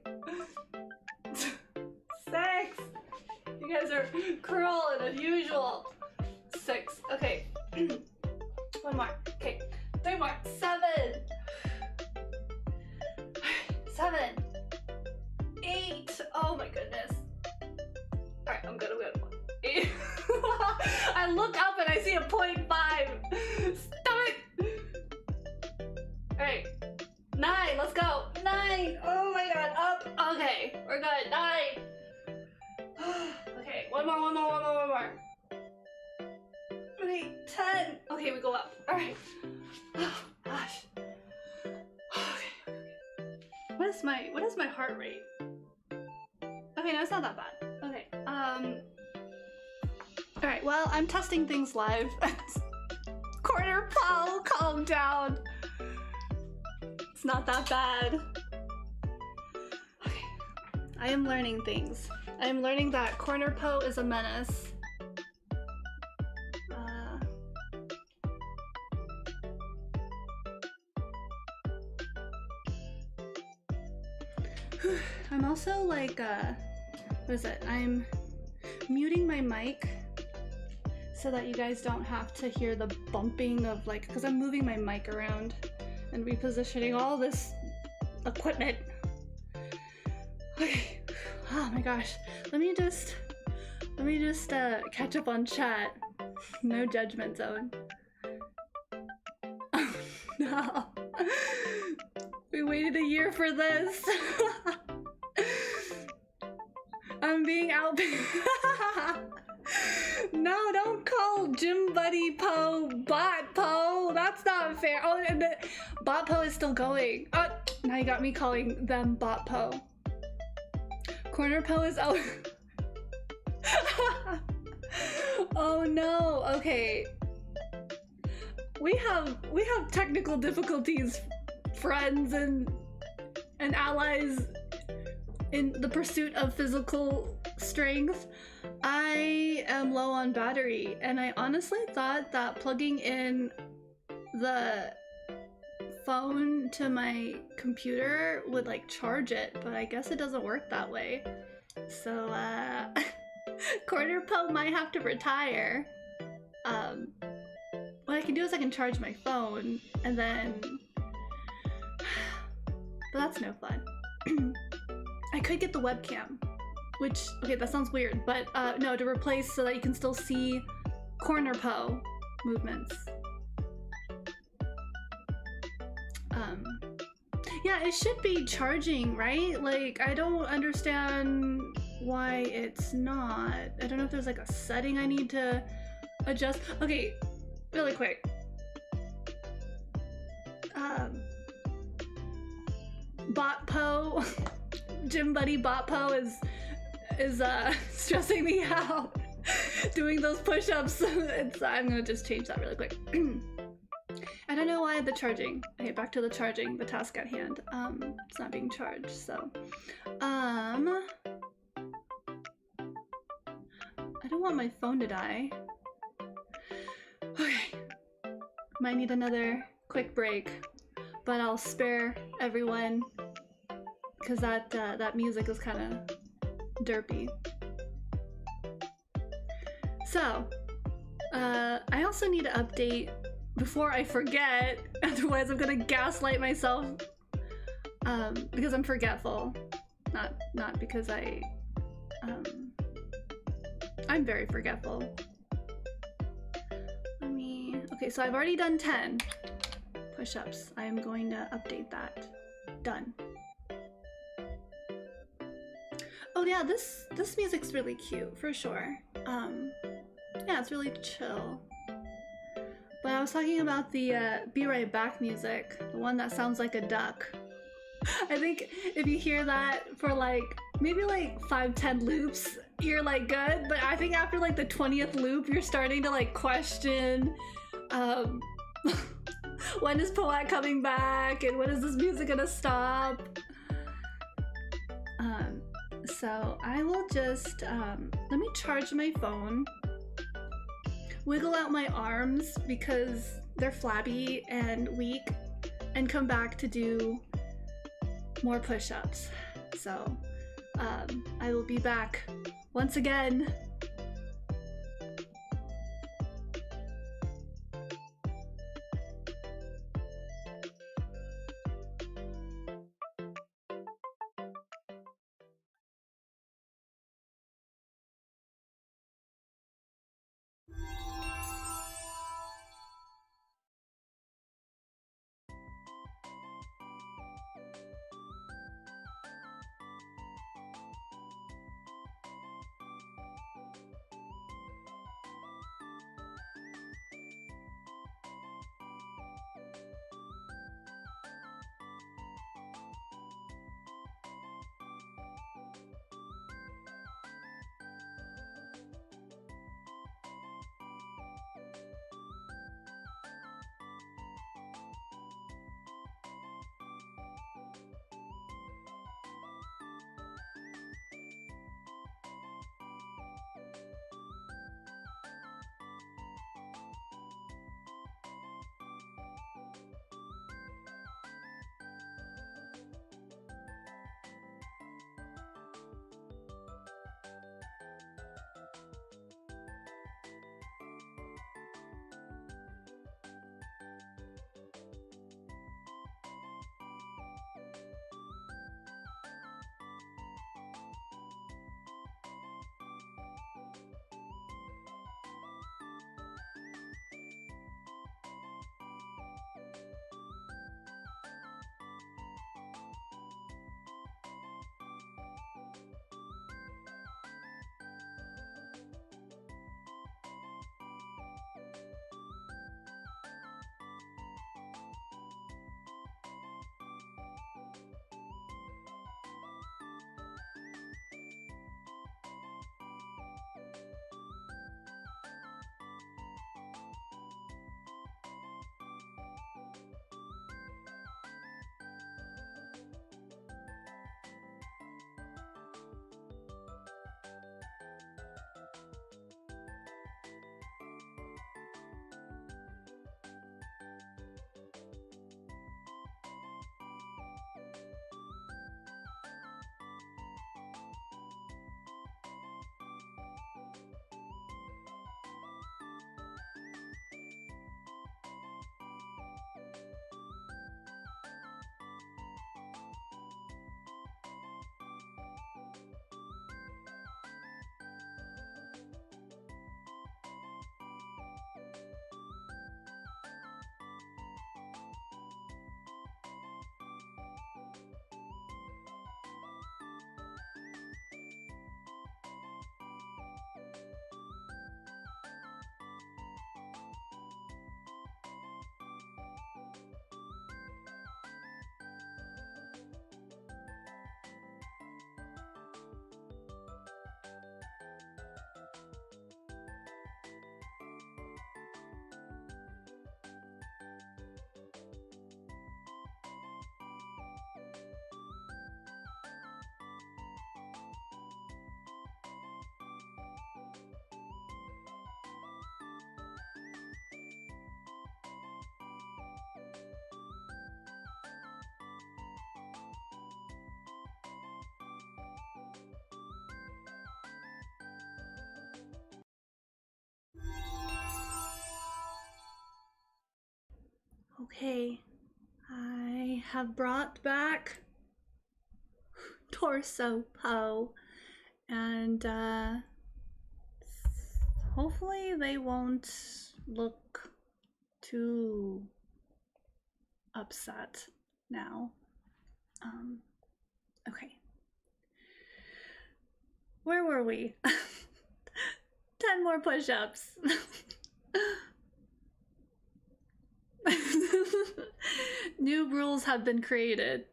S1: 6. You guys are cruel and unusual. 6. Okay. 1 more. Okay. 3 more. 7. 7. 8. Oh my goodness. Alright, I'm good. 8. I look up and I see a 0.5. Stop it. Alright. 9. Let's go. 9. Oh my god. Up. Okay. We're good. 9. Okay. One more. Okay. 10. Okay, we go up. Alright. Oh gosh. Okay. What is my heart rate? Okay, no, it's not that bad. Okay. Alright, well, I'm testing things live. Corner Paul, calm down. It's not that bad. Okay. I am learning things. I am learning that Corner Poe is a menace. I'm also like, what is it? I'm muting my mic so that you guys don't have to hear the bumping of like, because I'm moving my mic around and repositioning all this equipment. Okay. Oh my gosh. Let me just catch up on chat. No judgment zone. Oh no. We waited a year for this. I'm being out. No, don't call Gym Buddy Poe Bot Poe. That's not fair. Oh, and the Bot Poe is still going. Oh, now you got me calling them Bot Poe. Corner Poe is out. Oh no. Okay. We have technical difficulties, friends and allies in the pursuit of physical strength. I am low on battery, and I honestly thought that plugging in the phone to my computer would like charge it, but I guess it doesn't work that way. So Corner Poe might have to retire. What I can do is I can charge my phone and then, but that's no fun. I could get the webcam, which, okay, that sounds weird, but no, to replace so that you can still see Corner Poe movements. Yeah, it should be charging, right? Like, I don't understand why it's not. I don't know if there's like a setting I need to adjust. Okay, really quick. Bot Poe, Gym Buddy Bot Poe is stressing me out. Doing those push-ups. I'm gonna just change that really quick. I don't know why the charging. Okay, back to the charging, the task at hand. It's not being charged, so. I don't want my phone to die. Okay. Might need another quick break, but I'll spare everyone because that music is kind of derpy. So, I also need to update before I forget, otherwise I'm gonna gaslight myself, because I'm forgetful, not because I'm very forgetful. Okay, so I've already done 10 push-ups. I am going to update that. Done. Oh yeah, this music's really cute, for sure. Yeah, it's really chill. But I was talking about the Be Right Back music, the one that sounds like a duck. I think if you hear that for like, maybe like 5-10 loops, you're like good, but I think after like the 20th loop, you're starting to like question, when is Poette coming back and when is this music gonna stop? So I will just, let me charge my phone. wiggle out my arms because they're flabby and weak, and come back to do more push-ups. So I will be back once again. Okay, I have brought back Torso Poe, and hopefully they won't look too upset now. Okay. Where were we? 10 more push-ups. New rules have been created.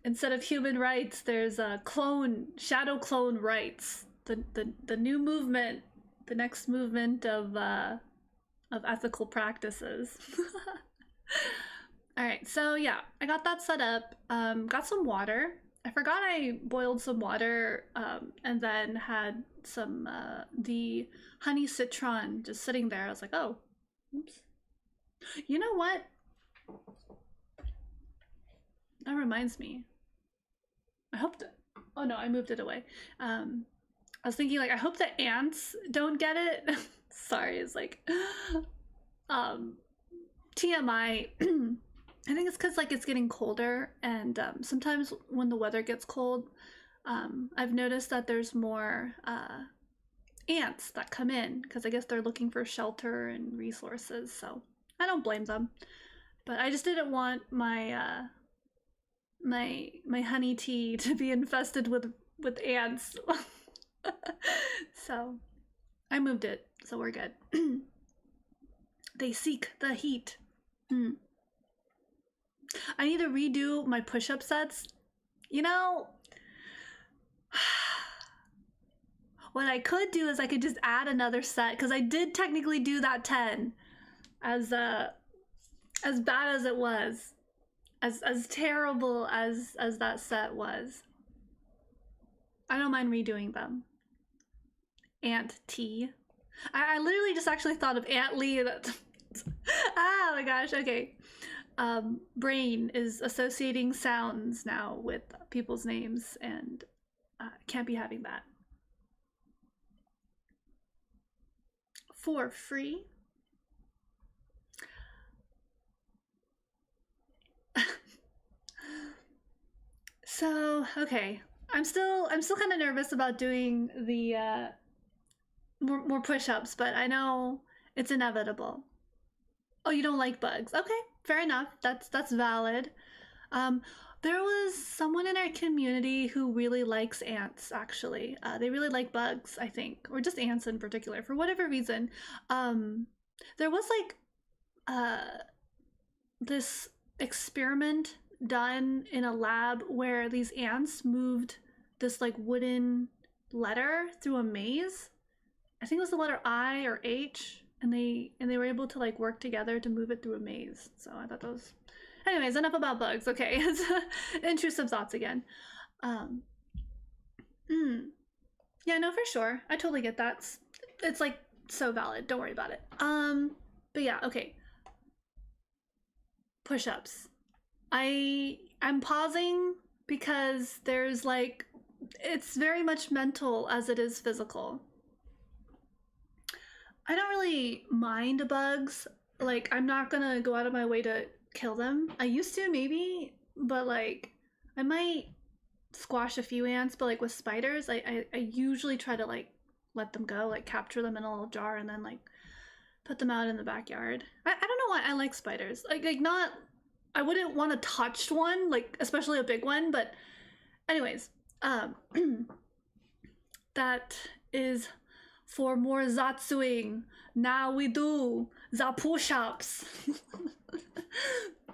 S1: Instead of human rights, there's a shadow clone rights. The new movement, the next movement of ethical practices. All right, so yeah, I got that set up. Got some water. I forgot I boiled some water and then had the honey citron just sitting there. I was like, oh, oops. You know what? That reminds me. I hope that. Oh no, I moved it away. I was thinking like I hope the ants don't get it. Sorry, it's like TMI. I think it's because like it's getting colder, and sometimes when the weather gets cold, I've noticed that there's more ants that come in because I guess they're looking for shelter and resources. So I don't blame them, but I just didn't want my my honey tea to be infested with ants. So I moved it, so we're good. They seek the heat. I need to redo my push-up sets. You know, what I could do is I could just add another set, because I did technically do that 10. As bad as it was, as terrible as that set was, I don't mind redoing them. Ant tea. I literally just actually thought of Aunt Lee. Ah, my gosh. Okay. Brain is associating sounds now with people's names, and can't be having that. For free. So, okay. I'm still kind of nervous about doing the more push-ups, but I know it's inevitable. Oh, you don't like bugs? Okay, fair enough. That's valid. There was someone in our community who really likes ants, actually. They really like bugs, I think, or just ants in particular, for whatever reason. There was like this experiment done in a lab where these ants moved this like wooden letter through a maze. I think it was the letter I or H, and they were able to like work together to move it through a maze. So I thought that was, anyways, enough about bugs. Okay. It's intrusive thoughts again. Yeah, no, for sure. I totally get that. It's like so valid. Don't worry about it. But yeah, okay. Push-ups. I'm pausing because there's like, it's very much mental as it is physical. I don't really mind bugs. Like, I'm not gonna go out of my way to kill them. I used to, maybe, but like, I might squash a few ants, but like with spiders, I usually try to like let them go, like capture them in a little jar and then like put them out in the backyard. I don't know why I like spiders. Like not, I wouldn't want to touch one, like especially a big one, but anyways, that is for more Zatsuing. Now we do the push-ups.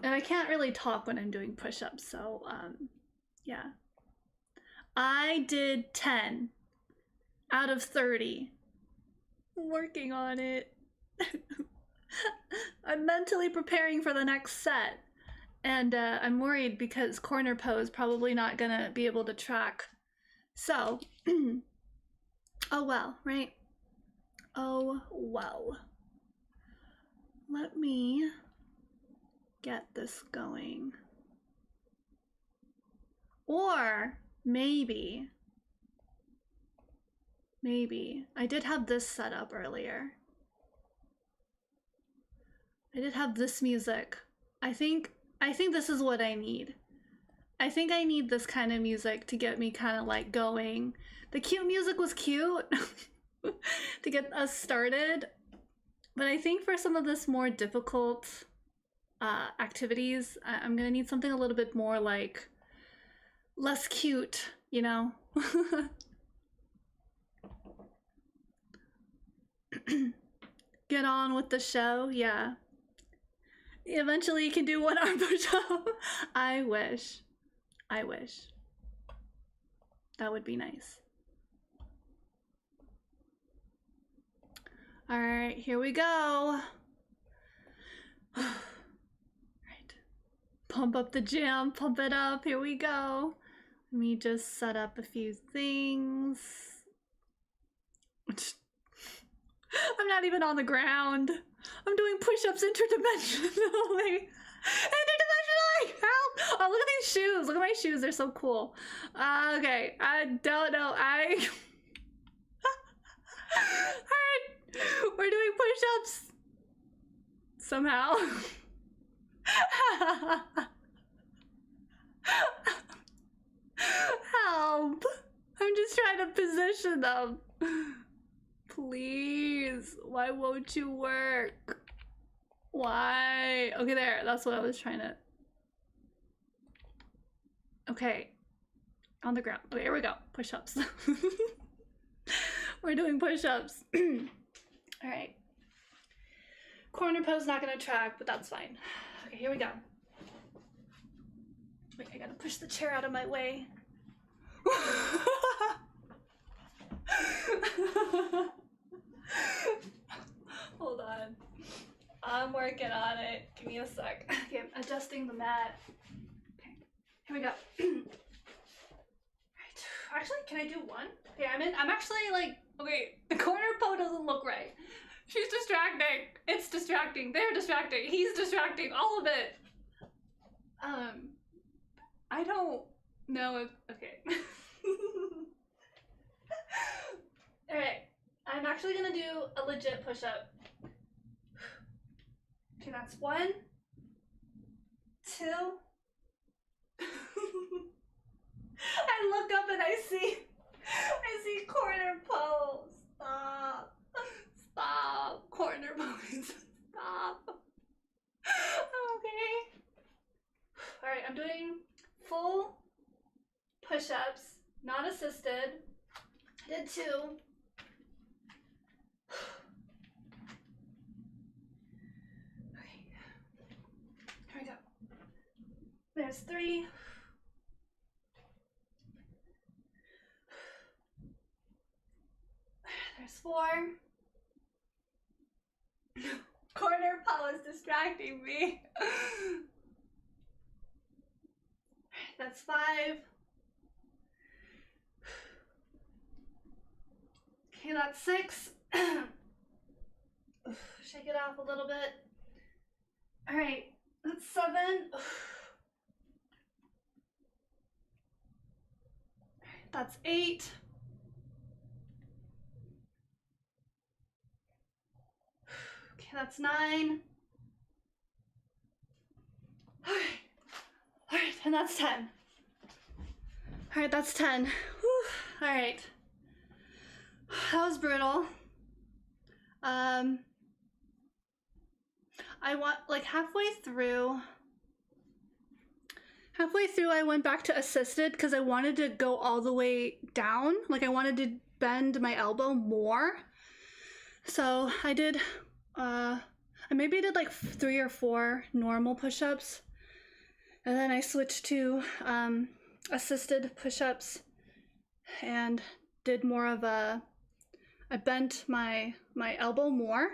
S1: And I can't really talk when I'm doing push-ups, so yeah. I did 10 out of 30. I'm working on it. I'm mentally preparing for the next set. And I'm worried because corner pose probably not gonna be able to track. So, oh well, right? Oh well. Let me get this going. Or maybe I did have this set up earlier. I did have this music. I think this is what I need. I think I need this kind of music to get me kind of like going. The cute music was cute to get us started, but I think for some of this more difficult activities, I'm gonna need something a little bit more like less cute, you know? Get on with the show, yeah. Eventually you can do one arm push-up. I wish. I wish. That would be nice. All right, here we go. Right. Pump up the jam, pump it up. Here we go. Let me just set up a few things. I'm not even on the ground. I'm doing push-ups interdimensionally. Interdimensionally! Help! Oh, look at these shoes. Look at my shoes. They're so cool. Okay. I don't know. Alright. We're doing push-ups. Somehow. Help. I'm just trying to position them. Please. Why won't you work? Why? Okay, there. That's what I was trying to... Okay. On the ground. Okay, here we go. Push-ups. We're doing push-ups. All right. Corner pose not gonna track, but that's fine. Okay, here we go. Wait, I gotta push the chair out of my way. Hold on. I'm working on it. Give me a sec. Okay, I'm adjusting the mat. Okay, here we go. Right. Actually, can I do one? Okay, I'm actually like, okay, the corner pose doesn't look right. She's distracting. It's distracting. They're distracting. He's distracting. All of it. I don't know if, okay. All right, I'm actually gonna do a legit push-up. Okay, that's 1, 2. I look up and I see corner pose. Stop. Stop. Corner pose. Stop. Okay. All right, I'm doing full push-ups, not assisted. I did 2. Okay. Here we go. There's 3. There's 4. Corner pose distracting me. That's 5. Okay, that's 6. Shake it off a little bit. All right, that's 7. That's 8. Okay, that's 9. All right, and that's 10. All right, that's 10. Whew. All right. That was brutal. I want, like, halfway through I went back to assisted because I wanted to go all the way down. Like, I wanted to bend my elbow more. So I did, maybe I did like 3 or 4 normal push-ups. And then I switched to assisted push-ups and did more of I bent my elbow more.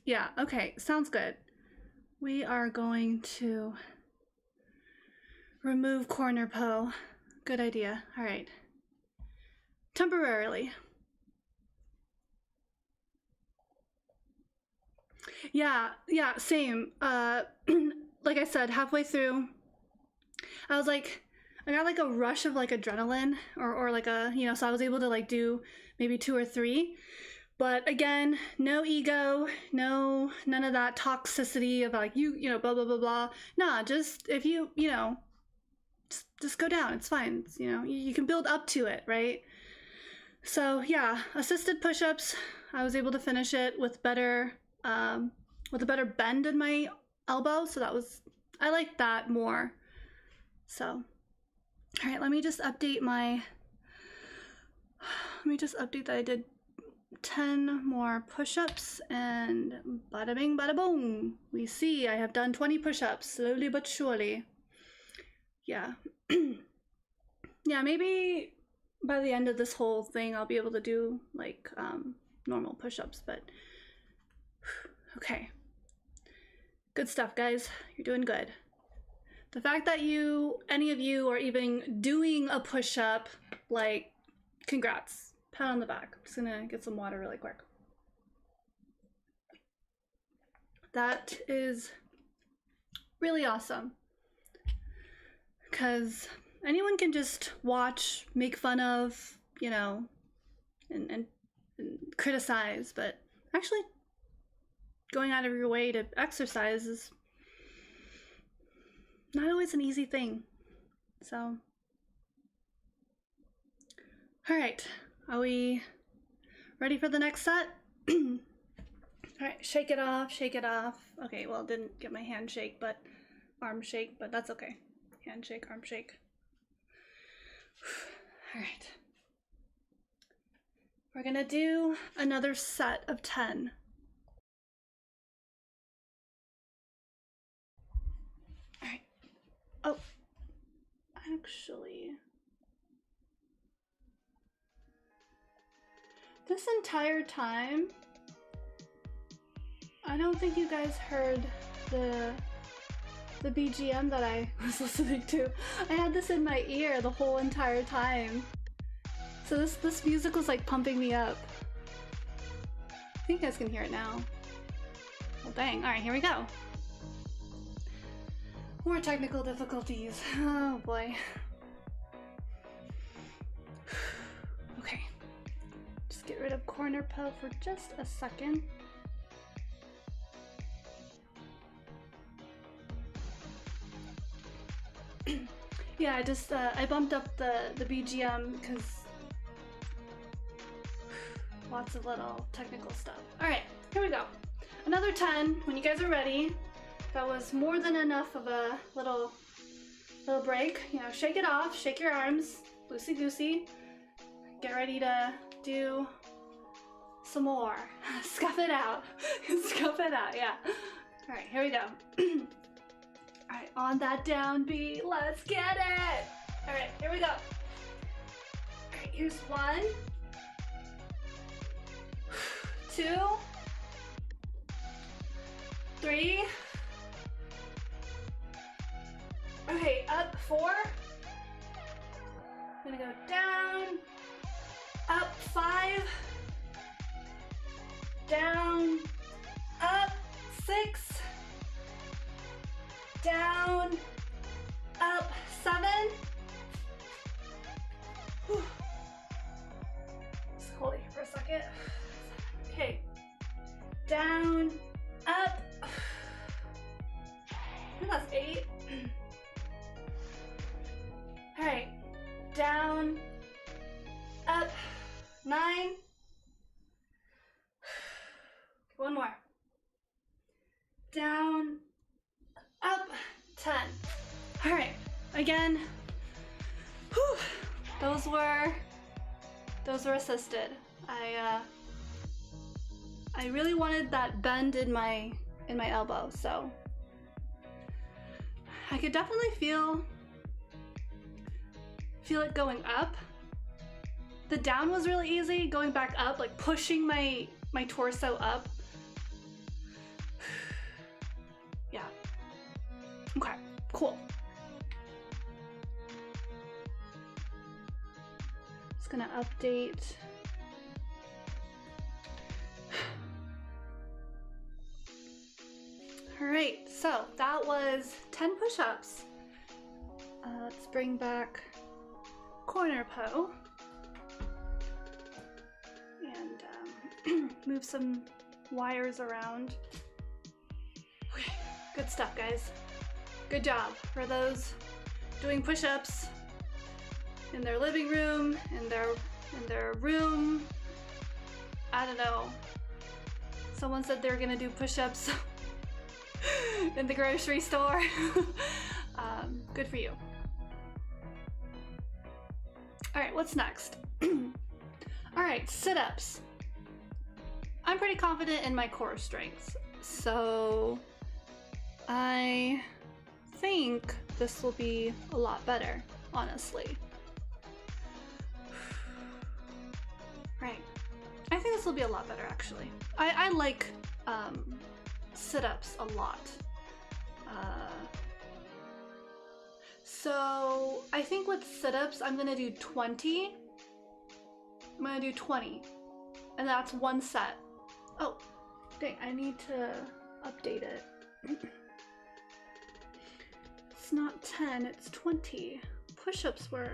S1: Yeah, okay, sounds good. We are going to remove corner pose. Good idea. All right. Temporarily. Yeah, same. Like I said, halfway through, I was like, I got like a rush of like adrenaline or like a, you know, so I was able to like do maybe 2 or 3. But again, no ego, none of that toxicity of like, you know, blah, blah, blah, blah. Nah, just if you know, just go down. It's fine. It's, you know, you can build up to it, right? So yeah, assisted push-ups. I was able to finish it with better, with a better bend in my elbow. So that was, I liked that more. So, all right, let me just update that I did 10 more push-ups and bada bing, bada boom. We see I have done 20 push-ups, slowly but surely. Yeah. Yeah, maybe by the end of this whole thing, I'll be able to do like normal push-ups, but okay. Good stuff, guys. You're doing good. The fact that any of you are even doing a push-up, like, congrats. pat on the back. I'm just gonna get some water really quick. That is really awesome. Because anyone can just watch, make fun of, you know, and criticize, but actually going out of your way to exercise is not always an easy thing. So, all right, are we ready for the next set? All right, shake it off, shake it off. Okay, well, didn't get my hand shake, but arm shake, but that's okay. Hand shake, arm shake. All right. We're gonna do another set of 10. All right. Oh, actually, this entire time, I don't think you guys heard the BGM that I was listening to. I had this in my ear the whole entire time. So this music was like pumping me up. I think you guys can hear it now. Well, dang. All right, here we go. More technical difficulties. Oh boy. Okay. Just get rid of corner po for just a second. Yeah, I bumped up the BGM because lots of little technical stuff. All right, here we go. Another 10 when you guys are ready. That was more than enough of a little break. You know, shake it off, shake your arms, loosey-goosey. Get ready to do some more. Scuff it out. Scuff it out, yeah. All right, here we go. All right, on that downbeat, let's get it. All right, here we go. All right, here's 1, 2, 3. Okay, up 4. I'm gonna go down, up 5, down, up 6, down, up 7. Whew. Just hold it here for a second. Okay, down, up. I think that's 8. All right, down, up 9. One more. Down, up 10. All right, again. Whew, those were assisted. I really wanted that bend in my elbow, so I could definitely feel it going up. The down was really easy. Going back up, like pushing my torso up. Yeah. Okay, cool. Just gonna update. All right, so that was 10 push-ups. Let's bring back corner po and move some wires around. Okay, good stuff, guys. Good job for those doing push-ups in their living room, in their room. I don't know. Someone said they were gonna do push-ups in the grocery store. Good for you. All right, what's next? All right, sit-ups. I'm pretty confident in my core strengths, so I think this will be a lot better, honestly. Right. I think this will be a lot better, actually. I like sit-ups a lot. So I think with sit-ups, I'm gonna do 20. I'm gonna do 20. And that's one set. Oh, dang, I need to update it. It's not 10, it's 20. Push-ups were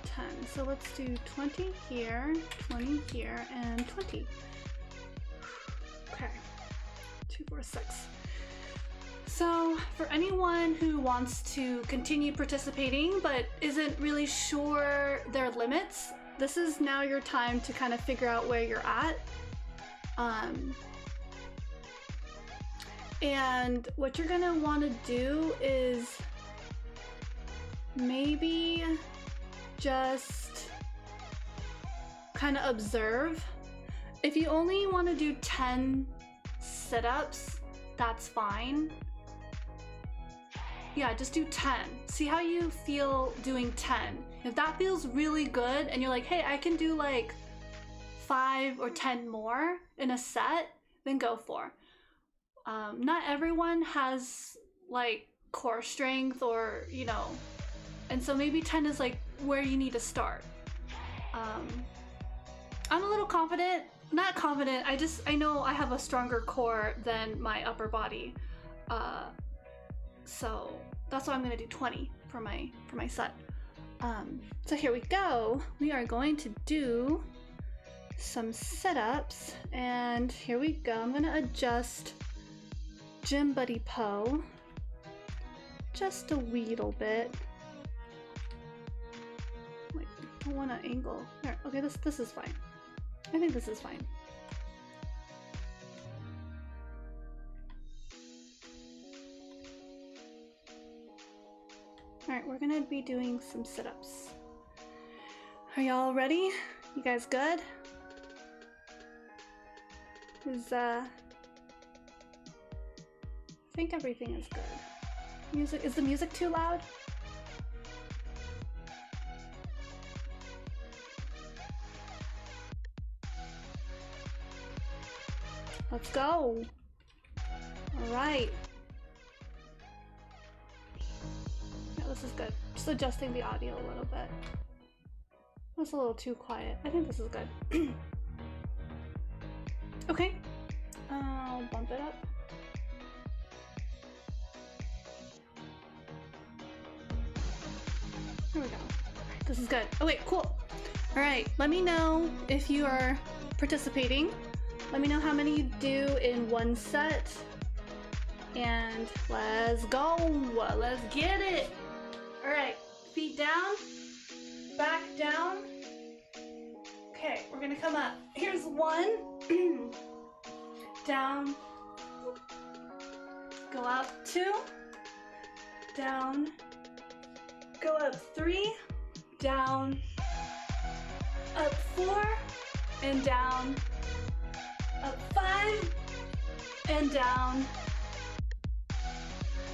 S1: 10. So let's do 20 here, and 20. Okay, 2, 4, 6. So for anyone who wants to continue participating but isn't really sure their limits, this is now your time to kind of figure out where you're at. And what you're gonna want to do is maybe just kind of observe. If you only want to do 10 sit-ups, that's fine. Yeah, just do 10. See how you feel doing 10. If that feels really good and you're like, hey, I can do like 5 or 10 more in a set, then go for. Not everyone has like core strength or, you know, and so maybe 10 is like where you need to start. I'm a little confident, not confident, I know I have a stronger core than my upper body. So that's why I'm gonna do 20 for my set. So here we go. We are going to do some sit-ups, and here we go. I'm gonna adjust Gym Buddy Poe just a little bit. Wait, I want to angle. There, okay, this is fine. I think this is fine. Alright, we're gonna be doing some sit-ups. Are y'all ready? You guys good? I think everything is good. Is the music too loud? Let's go. All right. Yeah, this is good. Just adjusting the audio a little bit. That's a little too quiet. I think this is good. Okay. I'll bump it up. Here we go. This is good. Oh wait, cool. All right, let me know if you are participating. Let me know how many you do in one set. And let's go. Let's get it. All right, feet down, back down. Okay, we're gonna come up. Here's 1. Down. Go up 2. Down. Go up 3. Down. Up 4. And down. Up 5. And down.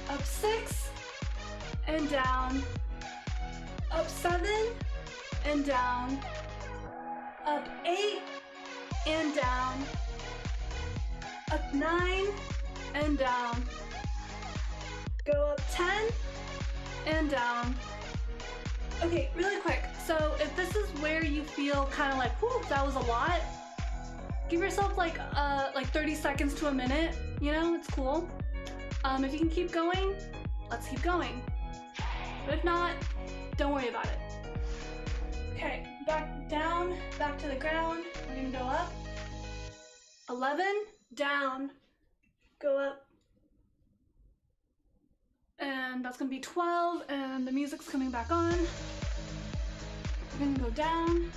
S1: Up 6. And down. Up 7. And down. Up 8. And down. Up 9. And down. Go up 10. And down. Okay, really quick. So if this is where you feel kind of like, whew, that was a lot, give yourself like 30 seconds to a minute. You know, it's cool. If you can keep going, let's keep going. But if not, don't worry about it. Okay, back down, back to the ground. We're gonna go up. 11, down, go up. And that's gonna be 12, and the music's coming back on. We're gonna go down.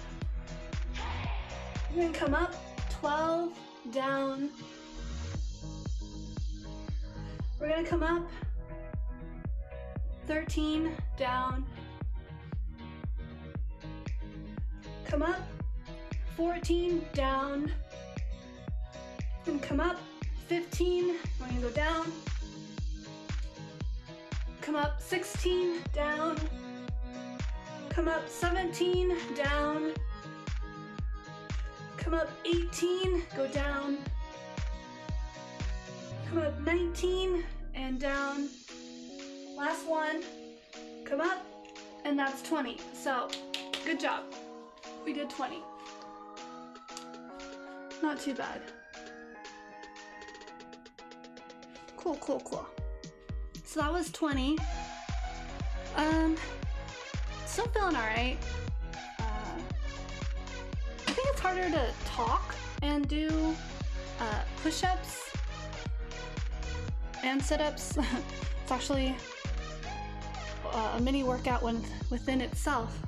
S1: We're gonna come up. 12, down. We're gonna come up. 13, down. Come up. 14, down. And come up. 15, we're gonna go down. Come up. 16, down. Come up. 17, down. Come up. 18, go down. Come up. 19 and down. Last one. Come up, and that's 20. So, good job. We did 20. Not too bad. Cool, cool, cool. So that was 20. Still feeling alright. I think it's harder to talk and do push-ups and sit-ups. It's actually a mini workout within itself.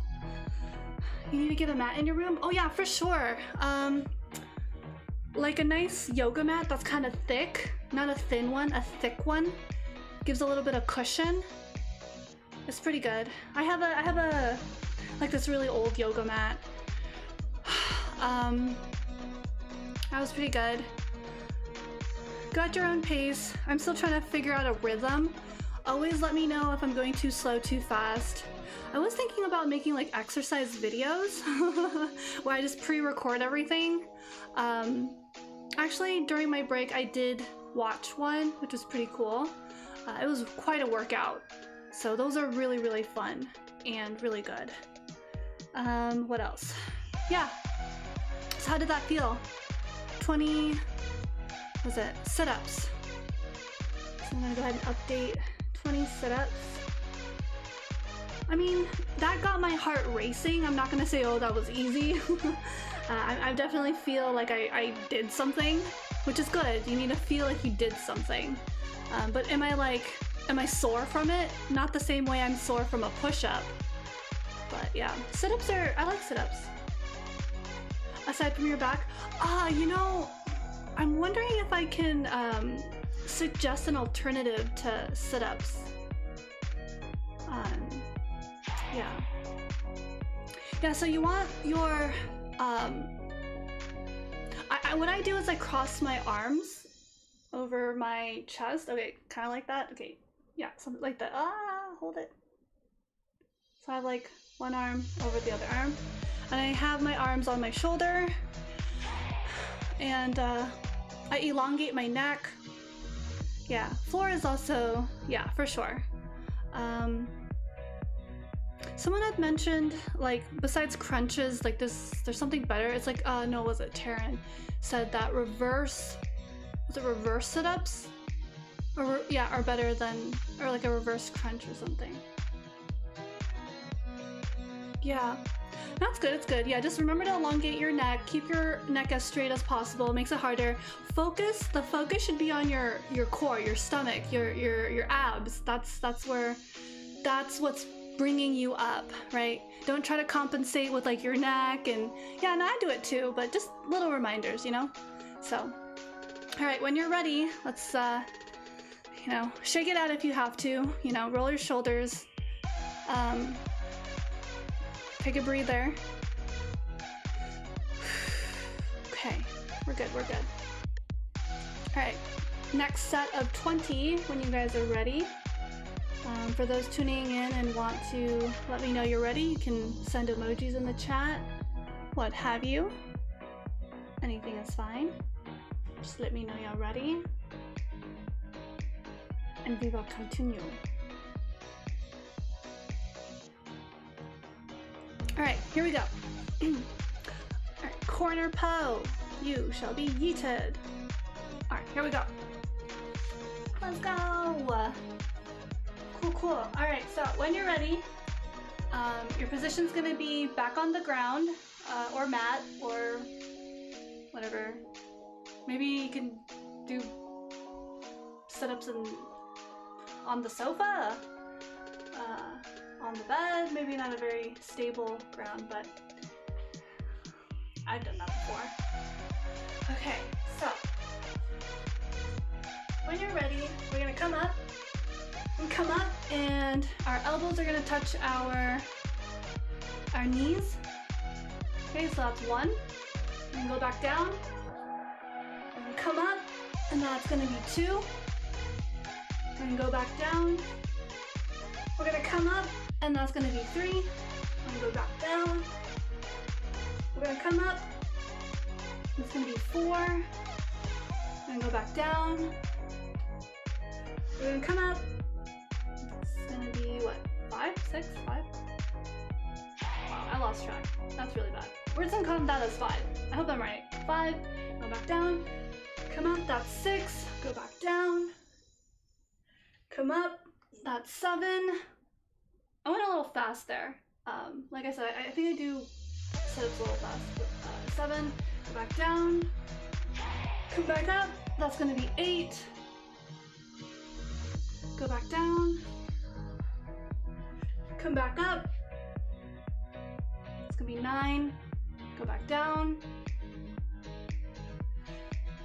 S1: You need to get a mat in your room? Oh yeah, for sure. Like a nice yoga mat that's kind of thick, not a thin one, a thick one. Gives a little bit of cushion. It's pretty good. I have a like this really old yoga mat. That was pretty good. Go at your own pace. I'm still trying to figure out a rhythm. Always let me know if I'm going too slow, too fast. I was thinking about making like exercise videos where I just pre-record everything. Actually, during my break, I did watch one, which was pretty cool. It was quite a workout. So those are really, really fun and really good. What else? Yeah. So how did that feel? 20, was it sit-ups? So I'm gonna go ahead and update 20 sit-ups. I mean, that got my heart racing. I'm not gonna say, oh, that was easy. I definitely feel like I did something, which is good. You need to feel like you did something. But am I sore from it? Not the same way I'm sore from a push-up. But yeah, sit-ups I like sit-ups. Aside from your back, you know, I'm wondering if I can suggest an alternative to sit-ups. Yeah. Yeah, so you want your, what I do is I cross my arms over my chest. Okay, kind of like that. Okay, yeah, something like that. Hold it. So I have like one arm over the other arm. And I have my arms on my shoulder. And I elongate my neck. Yeah, floor is also, yeah, for sure. Someone had mentioned, like, besides crunches, like there's something better. It's like, no, was it Taryn said that reverse sit-ups? Or yeah, are better than, or like a reverse crunch or something. Yeah, that's good, it's good. Yeah, just remember to elongate your neck, keep your neck as straight as possible, it makes it harder. The focus should be on your core, your stomach, your abs. That's what's bringing you up, right? Don't try to compensate with like your neck, and yeah, and I do it too, but just little reminders, you know? So, all right, when you're ready, let's, you know, shake it out if you have to, you know, roll your shoulders, take a breather. Okay, we're good, we're good. All right, next set of 20 when you guys are ready. For those tuning in and want to let me know you're ready, you can send emojis in the chat, what have you. Anything is fine. Just let me know you're ready. And we will continue. Alright, here we go. Alright, corner pose. You shall be yeeted. Alright, here we go. Let's go. Cool, cool. Alright, so when you're ready, your position's gonna be back on the ground, or mat, or whatever. Maybe you can do sit-ups on the sofa, on the bed, maybe not a very stable ground, but I've done that before. Okay, so when you're ready, we're gonna come up and our elbows are gonna touch our knees. Okay, so that's one. And go back down. And come up, and that's gonna be two. And go back down. We're gonna come up, and that's gonna be three. And go back down. We're gonna come up. It's gonna be four. And go back down. We're gonna come up. It's gonna be what? 5, 6, 5? Wow, I lost track. That's really bad. We're just gonna count that as 5. I hope I'm right. 5, go back down, come up, that's 6, go back down, come up, that's 7. I went a little fast there. Like I said, I think I do sit-ups a little fast. 7, go back down, come back up, that's gonna be 8, go back down, come back up, it's gonna be 9, go back down,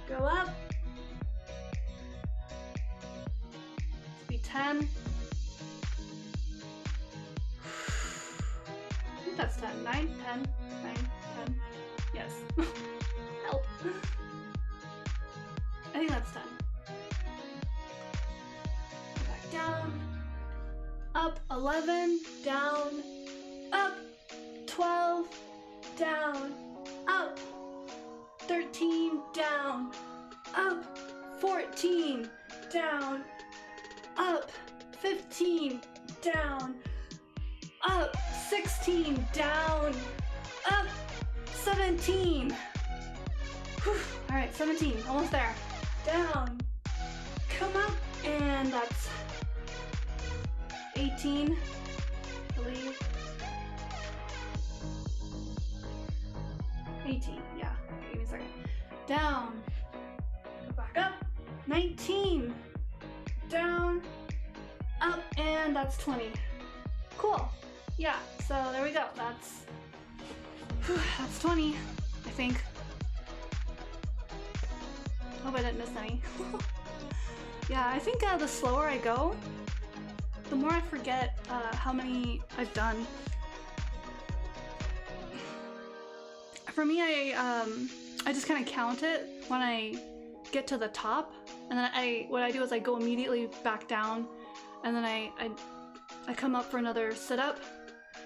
S1: go up, it's be 10, I think that's 10, 9, 10, 9, 10, yes, help, I think that's 10, go back down, up, 11, down, up, 12, down, up, 13, down, up, 14, down, up, 15, down, up, 16, down, up, 17. Whew. All right, 17, almost there. Down, come up, and that's 18, I believe. 18, yeah, okay, give me a second. Down, go back up, 19, down, up, and that's 20. Cool, yeah, so there we go, that's 20, I think. Hope I didn't miss any. Yeah, I think the slower I go, the more I forget how many I've done. For me, I just kind of count it when I get to the top, and then what I do is I go immediately back down, and then I come up for another sit-up,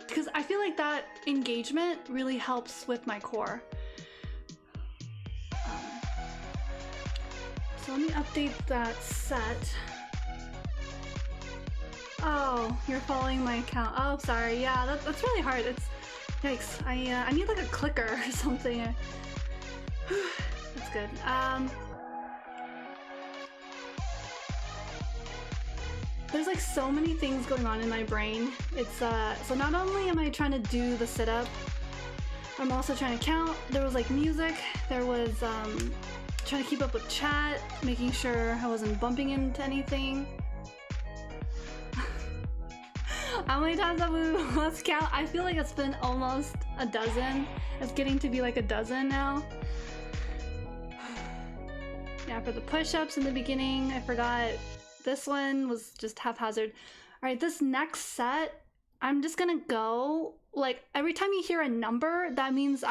S1: because I feel like that engagement really helps with my core. So let me update that set. Oh, you're following my account. Oh, sorry. Yeah, that's really hard. It's yikes. I need like a clicker or something. That's good. There's like so many things going on in my brain. It's so not only am I trying to do the sit-up, I'm also trying to count. There was like music. There was trying to keep up with chat, making sure I wasn't bumping into anything. How many times have we lost count? I feel like it's been almost a dozen. It's getting to be like a dozen now. Yeah, for the push-ups in the beginning, I forgot. This one was just haphazard. All right, this next set, I'm just gonna go, like, every time you hear a number, that means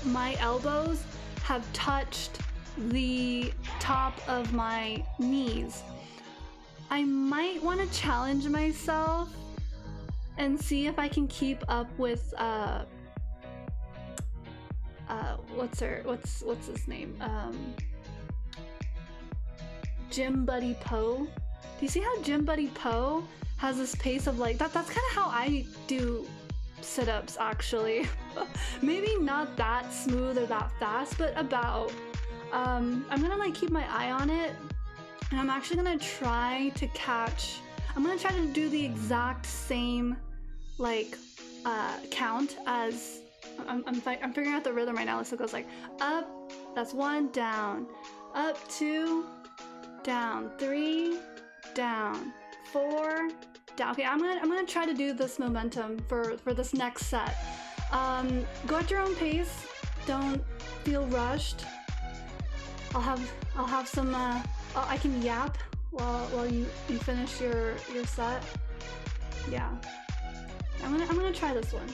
S1: my elbows have touched the top of my knees. I might want to challenge myself and see if I can keep up with what's his name? Gym Buddy Poe. Do you see how Gym Buddy Poe has this pace of like that's kind of how I do sit-ups actually. Maybe not that smooth or that fast, but about. I'm gonna like keep my eye on it, and I'm actually gonna try to catch. I'm gonna try to do the exact same like count as I'm figuring out the rhythm right now. So it goes like up, that's 1, down, up, 2, down, 3, down, 4, down. Okay, I'm gonna try to do this momentum for this next set. Go at your own pace. Don't feel rushed. I'll have some. I can yap while you finish your set. Yeah, I'm gonna try this one.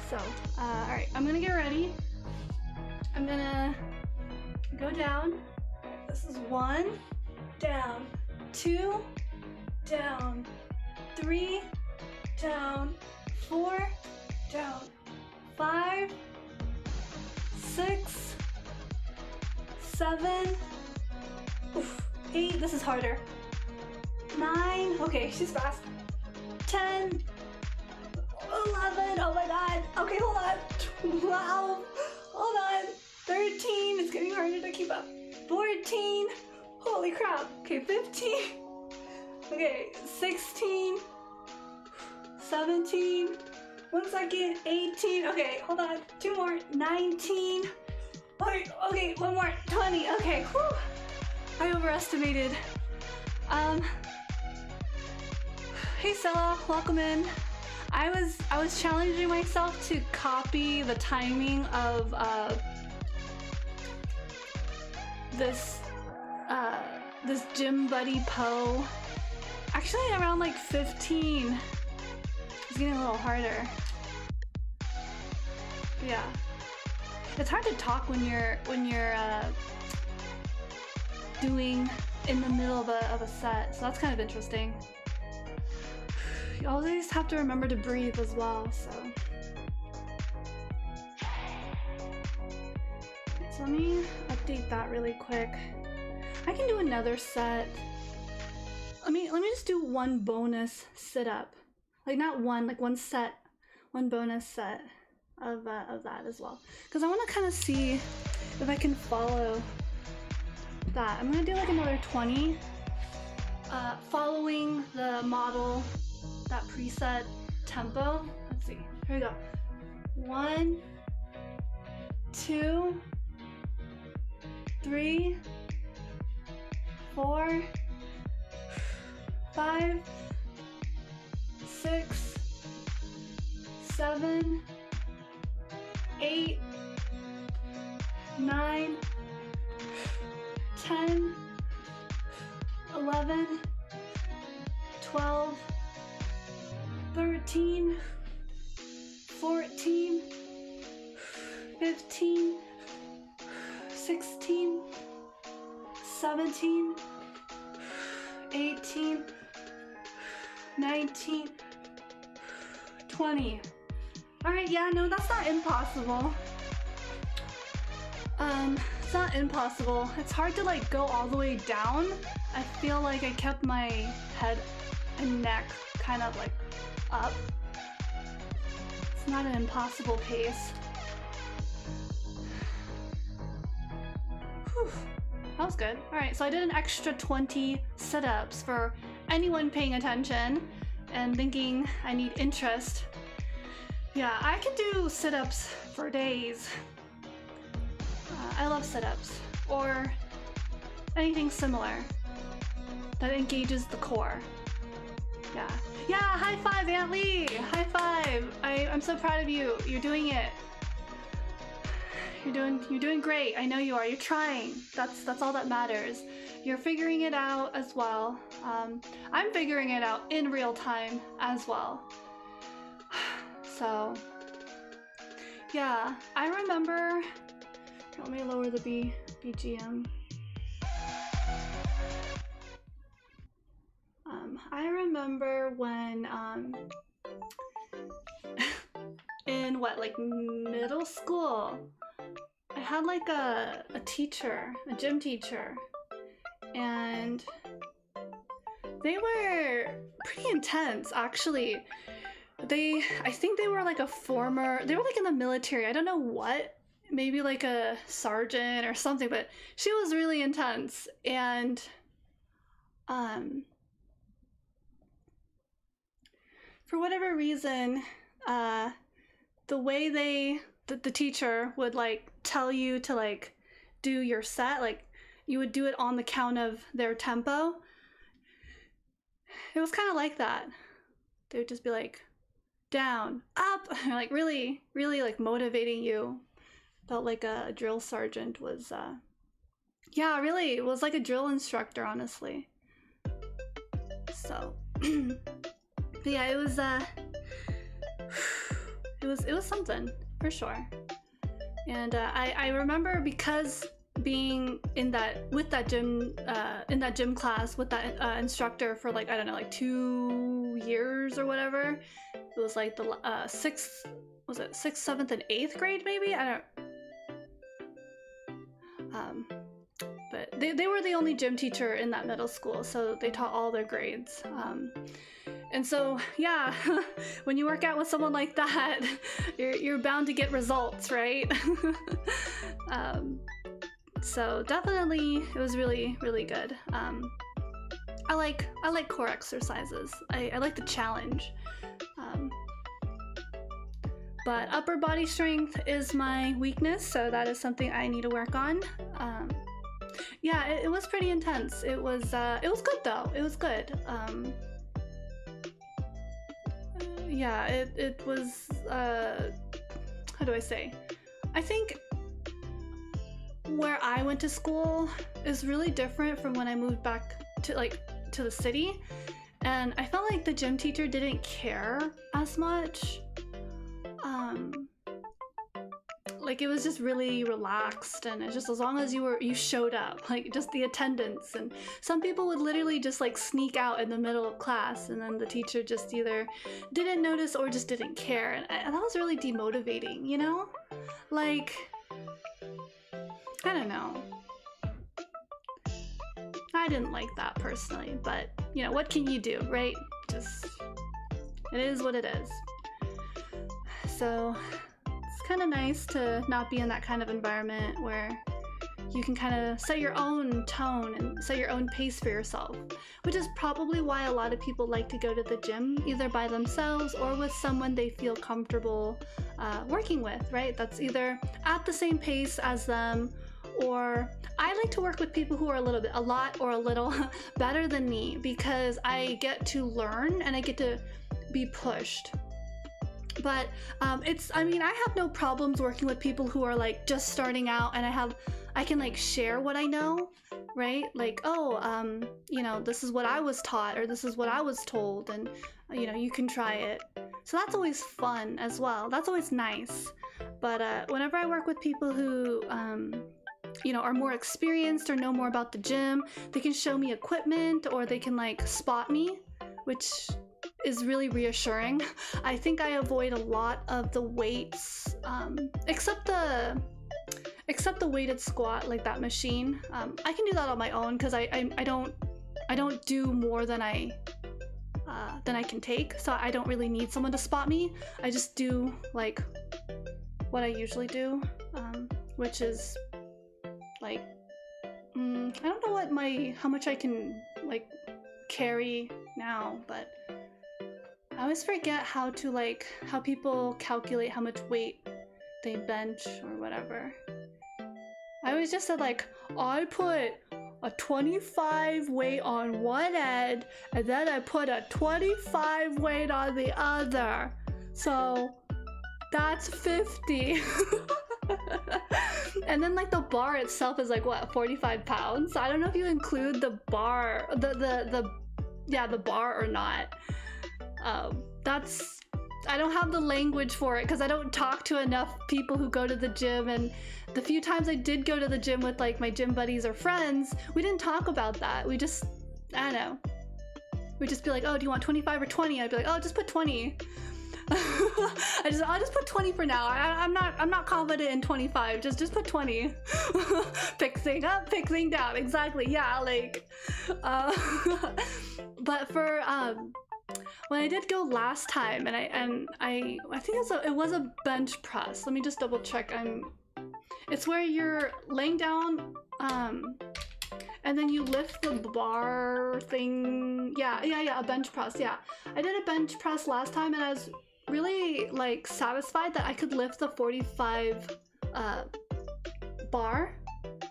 S1: So, all right, I'm gonna get ready. I'm gonna go down. This is 1, down, 2, down, 3, down, 4, down, 5, 6, 7, oof, 8, this is harder, 9, okay, she's fast, 10, 11. Oh my god. Okay, hold on. 12. Hold on. 13. It's getting harder to keep up. 14. Holy crap. Okay, 15. Okay, 16. 17. 1 second. 18. Okay, hold on. 2 more. 19. Okay, 1 more. 20. Okay, whew. I overestimated. Hey Stella, welcome in. I was challenging myself to copy the timing of this gym buddy Poe. Actually around like 15. It's getting a little harder. Yeah. It's hard to talk when you're doing in the middle of a set, so that's kind of interesting. You always have to remember to breathe as well, so. So let me update that really quick. I can do another set. Let me just do 1 bonus sit-up. Like not one, like 1 set, 1 bonus set of that as well. Because I want to kind of see if I can follow that. I'm gonna do like another 20, following the model, that preset tempo. Let's see, here we go. 1, 2, 3, 4, 5, 6, 7, 8, 9, 10, 11, 12, 13, 14, 15, 16, 17, 18, 19, 20. Alright, yeah, no, that's not impossible. It's not impossible. It's hard to like go all the way down. I feel like I kept my head and neck kind of like up. It's not an impossible pace. Whew. That was good. Alright, so I did an extra 20 sit-ups for anyone paying attention and thinking I need interest. Yeah, I can do sit-ups for days. I love sit-ups, or anything similar that engages the core. Yeah. Yeah, high five, Aunt Lee! High five! I'm so proud of you. You're doing it. You're doing great. I know you are. You're trying. That's all that matters. You're figuring it out as well. I'm figuring it out in real time as well. So, yeah, I remember. Let me lower the BGM. I remember when in like middle school, I had like a teacher, a gym teacher, and they were pretty intense actually. I think they were like they were like in the military, I don't know what, maybe like a sergeant or something, but she was really intense. And for whatever reason, the way the teacher would like tell you to like do your set, like you would do it on the count of their tempo. It was kind of like that. They would just be like, down, up, like really like motivating you. Felt like a drill sergeant was yeah, really, it was like a drill instructor, honestly. So but yeah, it was something for sure. And I remember, because being in that gym class with that instructor for like, I don't know, like 2 years or whatever. It was like the 6th, 7th, and 8th grade maybe? I don't. But they were the only gym teacher in that middle school, so they taught all their grades. And so, yeah, when you work out with someone like that, you're bound to get results, right? So definitely, it was really, really good. I like core exercises. I like the challenge. But upper body strength is my weakness, so that is something I need to work on. Yeah, it was pretty intense. It was good though. It was good. Yeah, it was, how do I say? I think where I went to school is really different from when I moved back to the city, and I felt like the gym teacher didn't care as much. Like it was just really relaxed, and it's just as long as you showed up, like just the attendance. And some people would literally just like sneak out in the middle of class, and then the teacher just either didn't notice or just didn't care, and that was really demotivating, you know? Like, I don't know. I didn't like that personally, but you know, what can you do, right? Just, it is what it is. So it's kind of nice to not be in that kind of environment where you can kind of set your own tone and set your own pace for yourself, which is probably why a lot of people like to go to the gym either by themselves or with someone they feel comfortable working with, right? That's either at the same pace as them, or I like to work with people who are a lot or a little better than me, because I get to learn and I get to be pushed. But I mean, I have no problems working with people who are like just starting out, and I can like share what I know, right? Like, oh, you know, this is what I was taught, or this is what I was told, and you know, you can try it. So that's always fun as well. That's always nice. But whenever I work with people who you know, are more experienced or know more about the gym, they can show me equipment, or they can like spot me, which is really reassuring. I think I avoid a lot of the weights, except the weighted squat, like that machine. I can do that on my own because I don't do more than I can take, so I don't really need someone to spot me. I just do like what I usually do, which is like, I don't know how much I can like carry now, but I always forget how people calculate how much weight they bench or whatever. I always just said like, I put a 25 weight on one end, and then I put a 25 weight on the other. So that's 50. And then like the bar itself is like what, 45 pounds? So I don't know if you include the bar, the bar or not. I don't have the language for it because I don't talk to enough people who go to the gym, and the few times I did go to the gym with like my gym buddies or friends, we didn't talk about that. We just, I don't know. We'd just be like, oh, do you want 25 or 20? I'd be like, oh, just put 20. I'll just put 20 for now. I'm not confident in 25. Just put 20. Pick thing up, pick thing down. Exactly. Yeah, like but for when I did go last time, and I think it was a bench press. Let me just double check. It's where you're laying down and then you lift the bar thing. Yeah, a bench press. Yeah, I did a bench press last time, and I was really like satisfied that I could lift the 45 bar.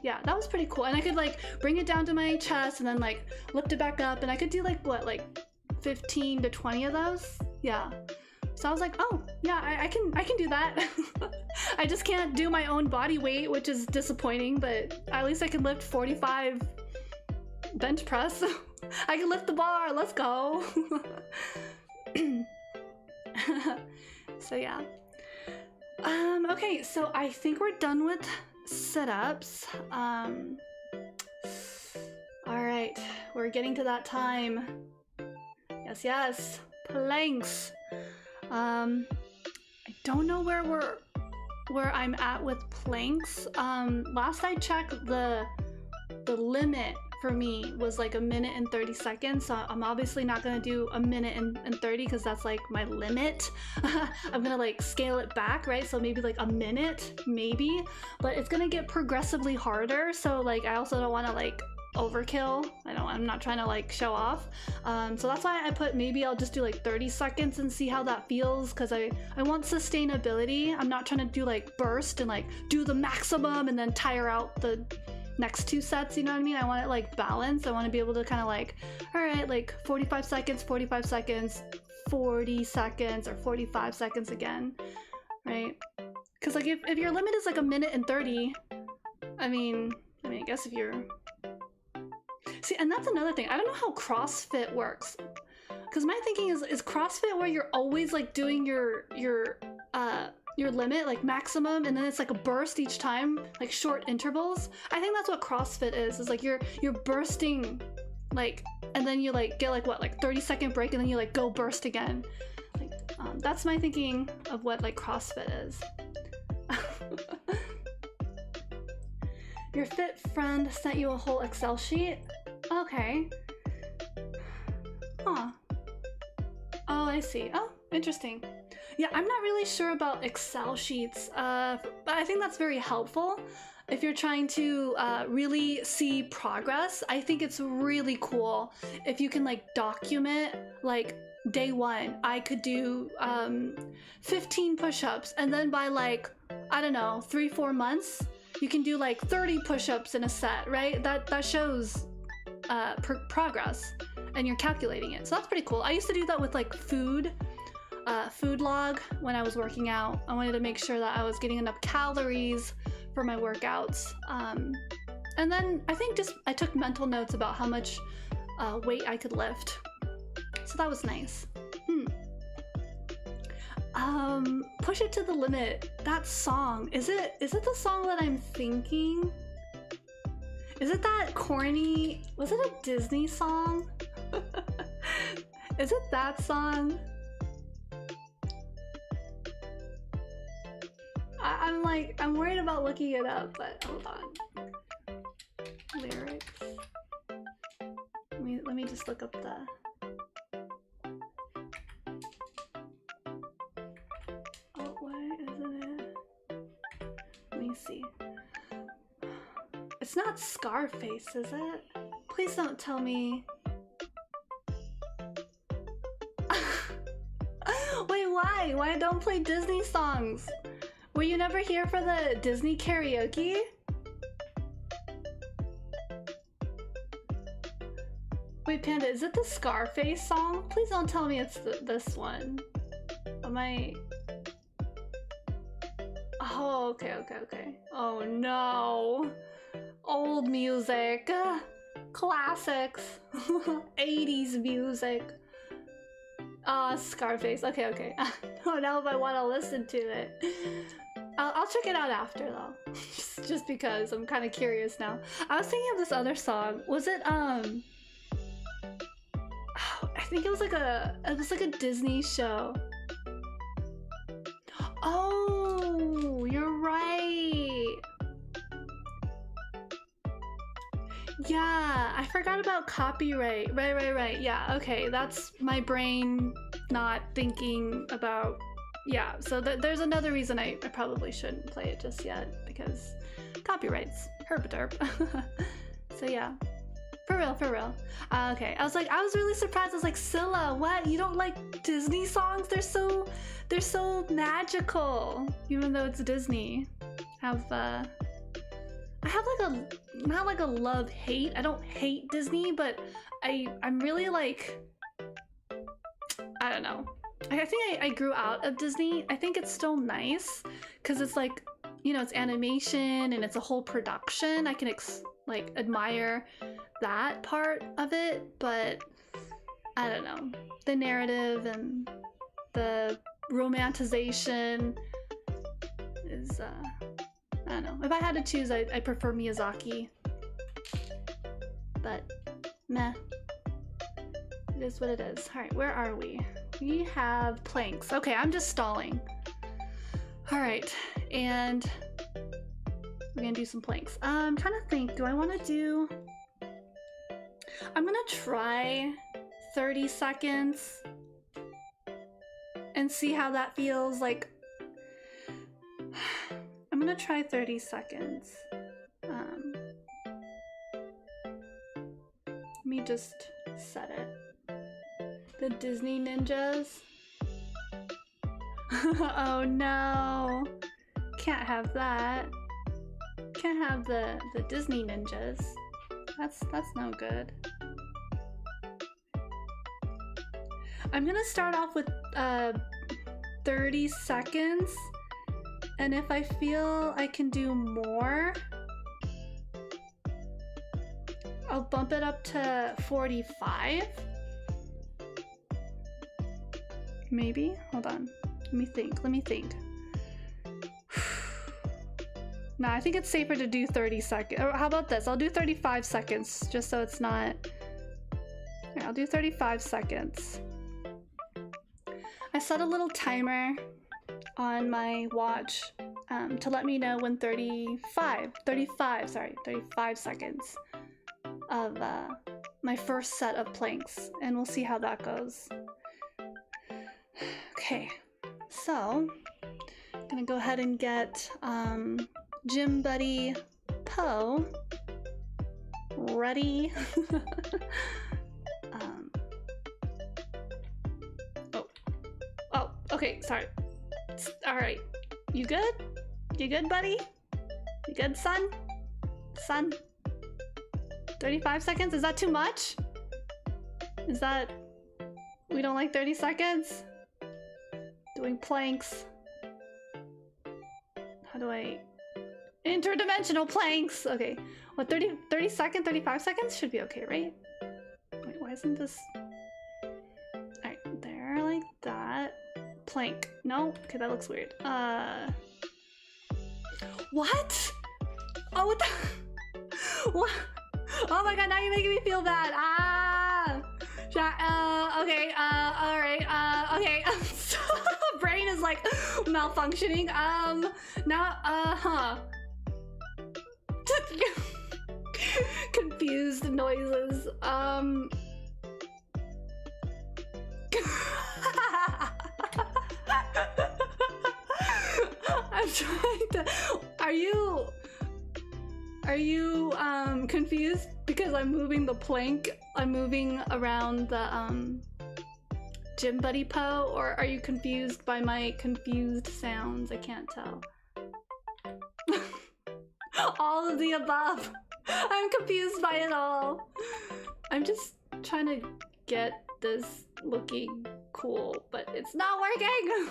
S1: Yeah, that was pretty cool. And I could like bring it down to my chest and then like lift it back up, and I could do like 15 to 20 of those. Yeah, so I was like, oh yeah, I can do that. I just can't do my own body weight, which is disappointing, but at least I can lift 45 bench press. I can lift the bar. Let's go. So yeah. Okay, so I think we're done with sit-ups. All right, we're getting to that time. Yes, planks. I don't know where I'm at with planks. Last I checked, the limit for me was like 1 minute and 30 seconds. So I'm obviously not gonna do 1 minute and 30 because that's like my limit. I'm gonna like scale it back, right? So maybe like 1 minute, maybe, but it's gonna get progressively harder. So like I also don't want to like overkill. I'm not trying to like show off. So that's why I put maybe I'll just do like 30 seconds and see how that feels, because I want sustainability. I'm not trying to do like burst and like do the maximum and then tire out the next 2 sets, you know what I mean? I want it like balanced. I want to be able to kind of like, all right, like 45 seconds, 45 seconds, 40 seconds, or 45 seconds again, right? Because like if your limit is like 1 minute and 30, I mean, I guess if you're... See, and that's another thing. I don't know how CrossFit works. Because my thinking is CrossFit where you're always like doing your limit, like maximum, and then it's like a burst each time, like short intervals. I think that's what CrossFit is like you're bursting, like, and then you like get like what, like 30-second break, and then you like go burst again. Like, that's my thinking of what like CrossFit is. Your fit friend sent you a whole Excel sheet? Okay. Huh. Oh, I see. Oh, interesting. Yeah, I'm not really sure about Excel sheets, but I think that's very helpful if you're trying to really see progress. I think it's really cool if you can like document, like, day 1, I could do 15 push-ups, and then by like, I don't know, 3-4 months, you can do like 30 push-ups in a set, right? That shows progress, and you're calculating it. So that's pretty cool. I used to do that with like food log when I was working out. I wanted to make sure that I was getting enough calories for my workouts. And then I think I took mental notes about how much weight I could lift. So that was nice. Push It to the Limit. That song, is it the song that I'm thinking? Is it that corny, was it a Disney song? Is it that song? I'm worried about looking it up, but hold on. Lyrics. Let me just look up the... Oh, why isn't it? Let me see. It's not Scarface, is it? Please don't tell me. Wait, why? Why don't play Disney songs? Were you never here for the Disney karaoke? Wait, Panda, is it the Scarface song? Please don't tell me it's this one. Am I... Oh, okay. Oh no. Old music. Classics. 80s music. Scarface. Okay. I don't know if I want to listen to it. I'll check it out after though. just because I'm kind of curious now. I was thinking of this other song. Was it I think it was like a Disney show. Oh, you're right. Yeah, I forgot about copyright. Right. Yeah, okay, that's my brain not thinking about... Yeah, so there's another reason I probably shouldn't play it just yet, because copyrights. Herpaderp. So yeah, for real. Okay, I was really surprised. I was like, Scylla, what? You don't like Disney songs? They're so magical, even though it's Disney. I have like not like a love-hate. I don't hate Disney, but I'm really like, I don't know. I think I grew out of Disney. I think it's still nice because it's like, you know, it's animation and it's a whole production. I can like admire that part of it, but I don't know. The narrative and the romanticization is, I don't know. If I had to choose, I prefer Miyazaki. But, meh. It is what it is. Alright, where are we? We have planks. Okay, I'm just stalling. Alright, and we're gonna do some planks. I'm trying to think, do I want to do I'm gonna try 30 seconds and see how that feels. Like, I'm gonna try 30 seconds. Let me just set it. The Disney ninjas. Oh no. Can't have that. Can't have the Disney ninjas. That's no good. I'm gonna start off with 30 seconds, and if I feel I can do more, I'll bump it up to 45. Maybe? Hold on. Let me think. No, I think it's safer to do 30 seconds. Or how about this? I'll do 35 seconds, just so it's not... Here, I'll do 35 seconds. I set a little timer on my watch to let me know when 35 seconds of my first set of planks, and we'll see how that goes. Okay, so I'm gonna go ahead and get Gym Buddy Poe ready. Oh, okay, sorry. All right, you good? You good, buddy? You good, son? Son? 35 seconds? Is that too much? Is that... We don't like 30 seconds? Doing planks. How do I... Interdimensional planks! Okay. What, 30 seconds? 35 seconds? Should be okay, right? Wait, why isn't this... Alright, there, like that. Plank. No? Okay, that looks weird. What? Oh, what the... What? Oh my god, now you're making me feel bad. Ah! Okay, alright, okay. Brain is like malfunctioning. Now, confused noises. I'm trying to... Are you confused because I'm moving the plank? I'm moving around the Gym Buddy Poe, or are you confused by my confused sounds? I can't tell. All of the above. I'm confused by it all. I'm just trying to get this looking cool, but it's not working.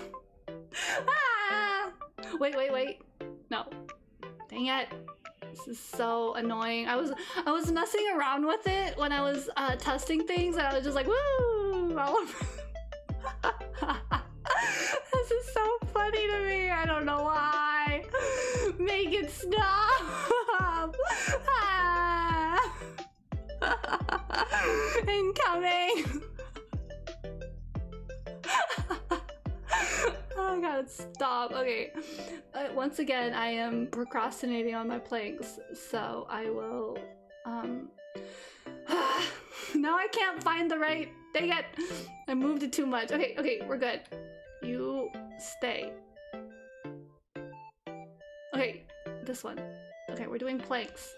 S1: Ah! Wait. No. Dang it. This is so annoying. I was messing around with it when I was testing things, and I was just like, woo! All over. This is so funny to me. I don't know why. Make it stop. Ah. Incoming. Oh god, stop. Okay. Once again, I am procrastinating on my planks, so I will now I can't find the right... Dang it! I moved it too much. Okay, we're good. You stay. Okay, this one. Okay, we're doing planks.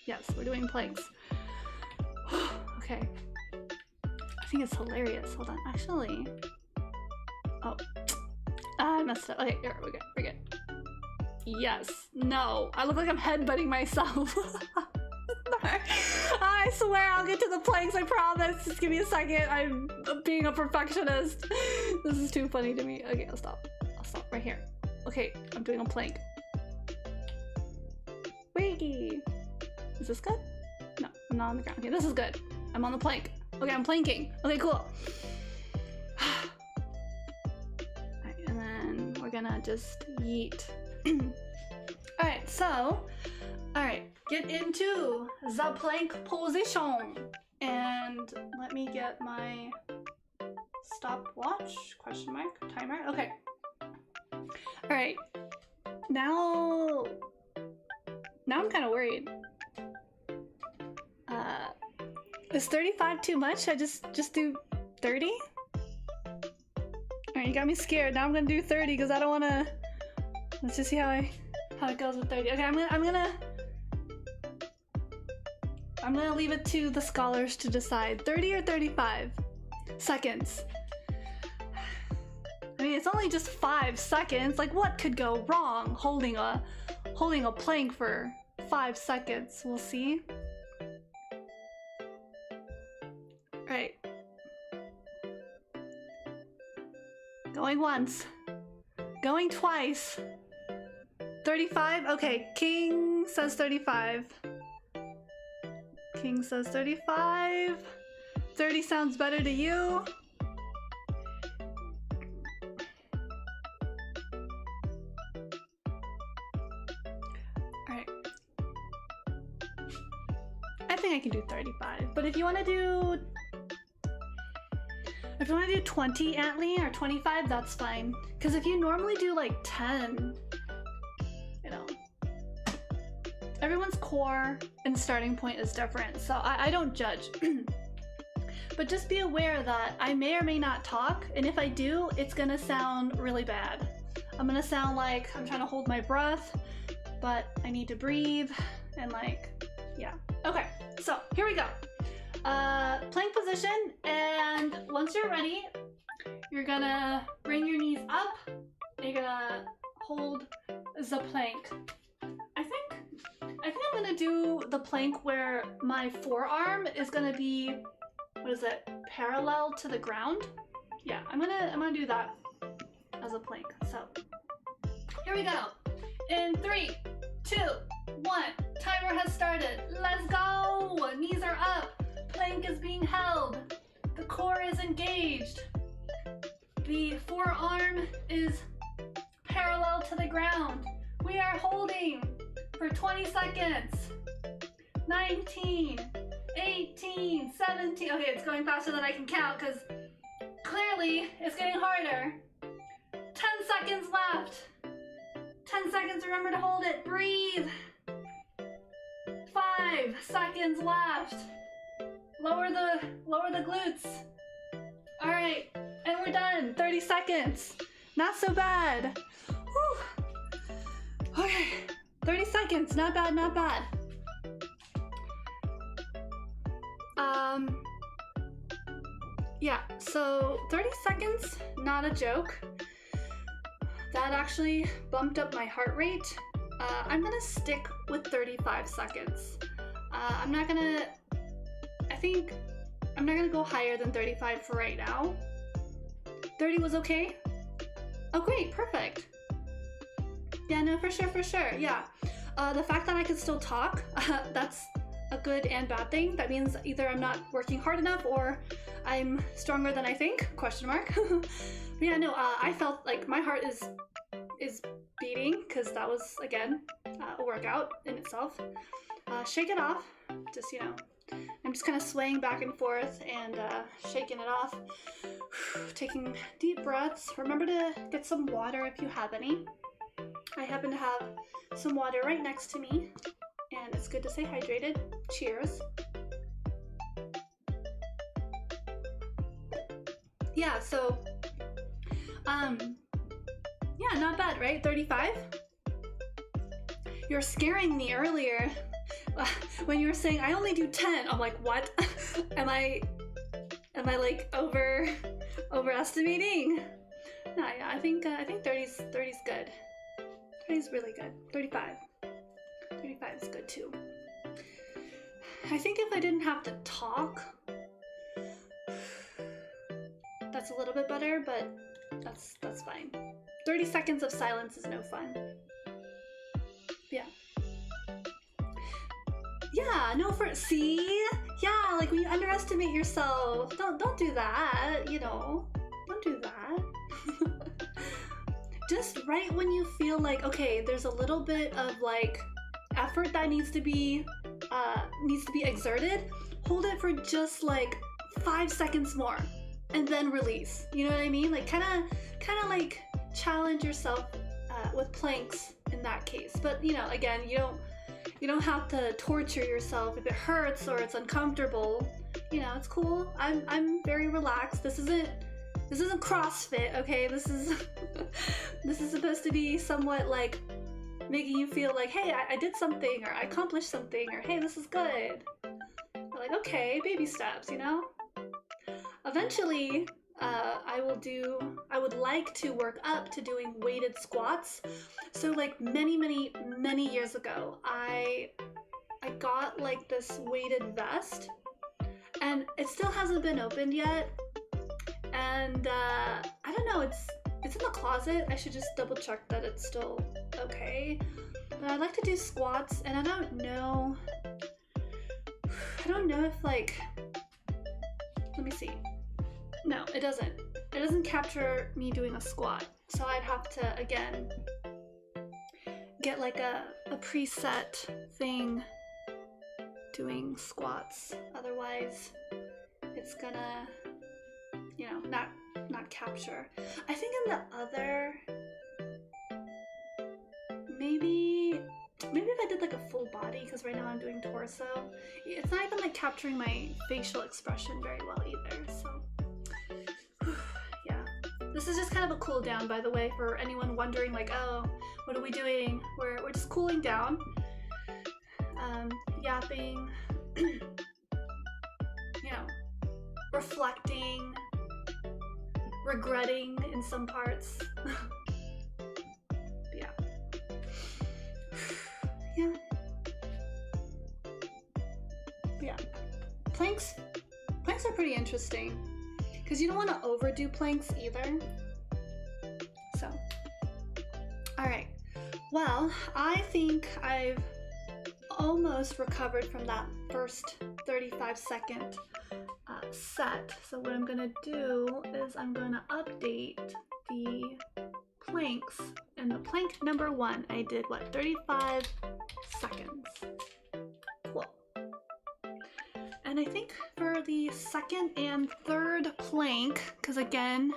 S1: Yes, we're doing planks. Okay. I think it's hilarious. Hold on. Actually... Oh. I messed up. Okay, here, we're good. Yes. No. I look like I'm headbutting myself. I swear I'll get to the planks, I promise. Just give me a second. I'm being a perfectionist. This is too funny to me. Okay, I'll stop right here. Okay, I'm doing a plank. Wiggy. Is this good? No, I'm not on the ground. Okay, this is good. I'm on the plank. Okay, I'm planking. Okay, cool. Alright, and then we're gonna just yeet. Alright, so, alright, get into the plank position. And let me get my stopwatch, question mark, timer. Okay. Alright, now I'm kind of worried. Is 35 too much? I just do 30? Alright, you got me scared. Now I'm gonna do 30 because I don't wanna. Let's just see how it goes with 30. Okay, I'm gonna leave it to the scholars to decide. 30 or 35 seconds. I mean, it's only just 5 seconds. Like, what could go wrong holding a plank for 5 seconds? We'll see. Right. Going once. Going twice. 35? Okay, King says 35. King says 35. 30 sounds better to you. Alright. I think I can do 35, but if you want to do 20 Antly or 25, that's fine. Because if you normally do like 10, you know, everyone's core and starting point is different, so I don't judge. But just be aware that I may or may not talk, and if I do, it's gonna sound really bad. I'm gonna sound like I'm trying to hold my breath, but I need to breathe, and like, yeah. Okay, so here we go. Plank position, and once you're ready, you're gonna bring your knees up, and you're gonna hold the plank. I think I'm gonna do the plank where my forearm is gonna be, what is it, parallel to the ground? Yeah, I'm gonna do that as a plank. So here we go. In 3, 2, 1. Timer has started. Let's go. Knees are up. Plank is being held. The core is engaged. The forearm is parallel to the ground. We are holding for 20 seconds. 19, 18, 17. Okay, it's going faster than I can count because clearly it's getting harder. 10 seconds left. 10 seconds, remember to hold it. Breathe. 5 seconds left. Lower the glutes. All right, and we're done. 30 seconds. Not so bad. Whew. Okay, 30 seconds. Not bad, not bad. Yeah, so 30 seconds, not a joke. That actually bumped up my heart rate. I'm gonna stick with 35 seconds. I'm not gonna go higher than 35 for right now. 30 was okay? Oh great, perfect. Yeah, no, for sure, yeah. The fact that I can still talk, that's a good and bad thing. That means either I'm not working hard enough or I'm stronger than I think, question mark. But yeah, no, I felt like my heart is beating because that was, again, a workout in itself. Shake it off, just, you know, I'm just kind of swaying back and forth and shaking it off. Taking deep breaths. Remember to get some water if you have any. I happen to have some water right next to me, and it's good to stay hydrated. Cheers. Yeah, so, yeah, not bad, right? 35? You're scaring me earlier when you were saying I only do 10. I'm like, what? Am I like overestimating? No, yeah, I think 30's good. 30's really good. 35 is good too. I think if I didn't have to talk, that's a little bit better, but that's fine. 30 seconds of silence is no fun. Yeah. Yeah, no, see? Yeah, like when you underestimate yourself, don't do that, you know. Don't do that. Just right when you feel like, okay, there's a little bit of like effort that needs to be exerted, hold it for just like 5 seconds more and then release. You know what I mean? Like kind of like challenge yourself with planks in that case. But you know, again, you don't have to torture yourself. If it hurts or it's uncomfortable, you know, it's cool. I'm very relaxed. This isn't CrossFit, okay? This is this is supposed to be somewhat like making you feel like, hey, I did something, or I accomplished something, or hey, this is good. You're like, okay, baby steps, you know? Eventually, I would like to work up to doing weighted squats. So like many years ago, I got like this weighted vest, and it still hasn't been opened yet. And I don't know, it's in the closet. I should just double check that it's still okay. But I'd like to do squats, and I don't know if like, let me see. No, it doesn't. It doesn't capture me doing a squat. So I'd have to, again, get like a preset thing doing squats. Otherwise, it's gonna, you know, not capture. I think in the other, maybe if I did like a full body, because right now I'm doing torso, it's not even like capturing my facial expression very well either, so. Yeah, this is just kind of a cool down, by the way, for anyone wondering like, oh, what are we doing? We're just cooling down, yapping, you know, reflecting, regretting in some parts. Yeah. Yeah. Yeah. Planks are pretty interesting, because you don't want to overdo planks either. So, all right. Well, I think I've almost recovered from that first 35-second set. So what I'm gonna do is I'm gonna update the planks. And the plank number 1, I did what, 35 seconds. Cool. And I think for the second and third plank, because again,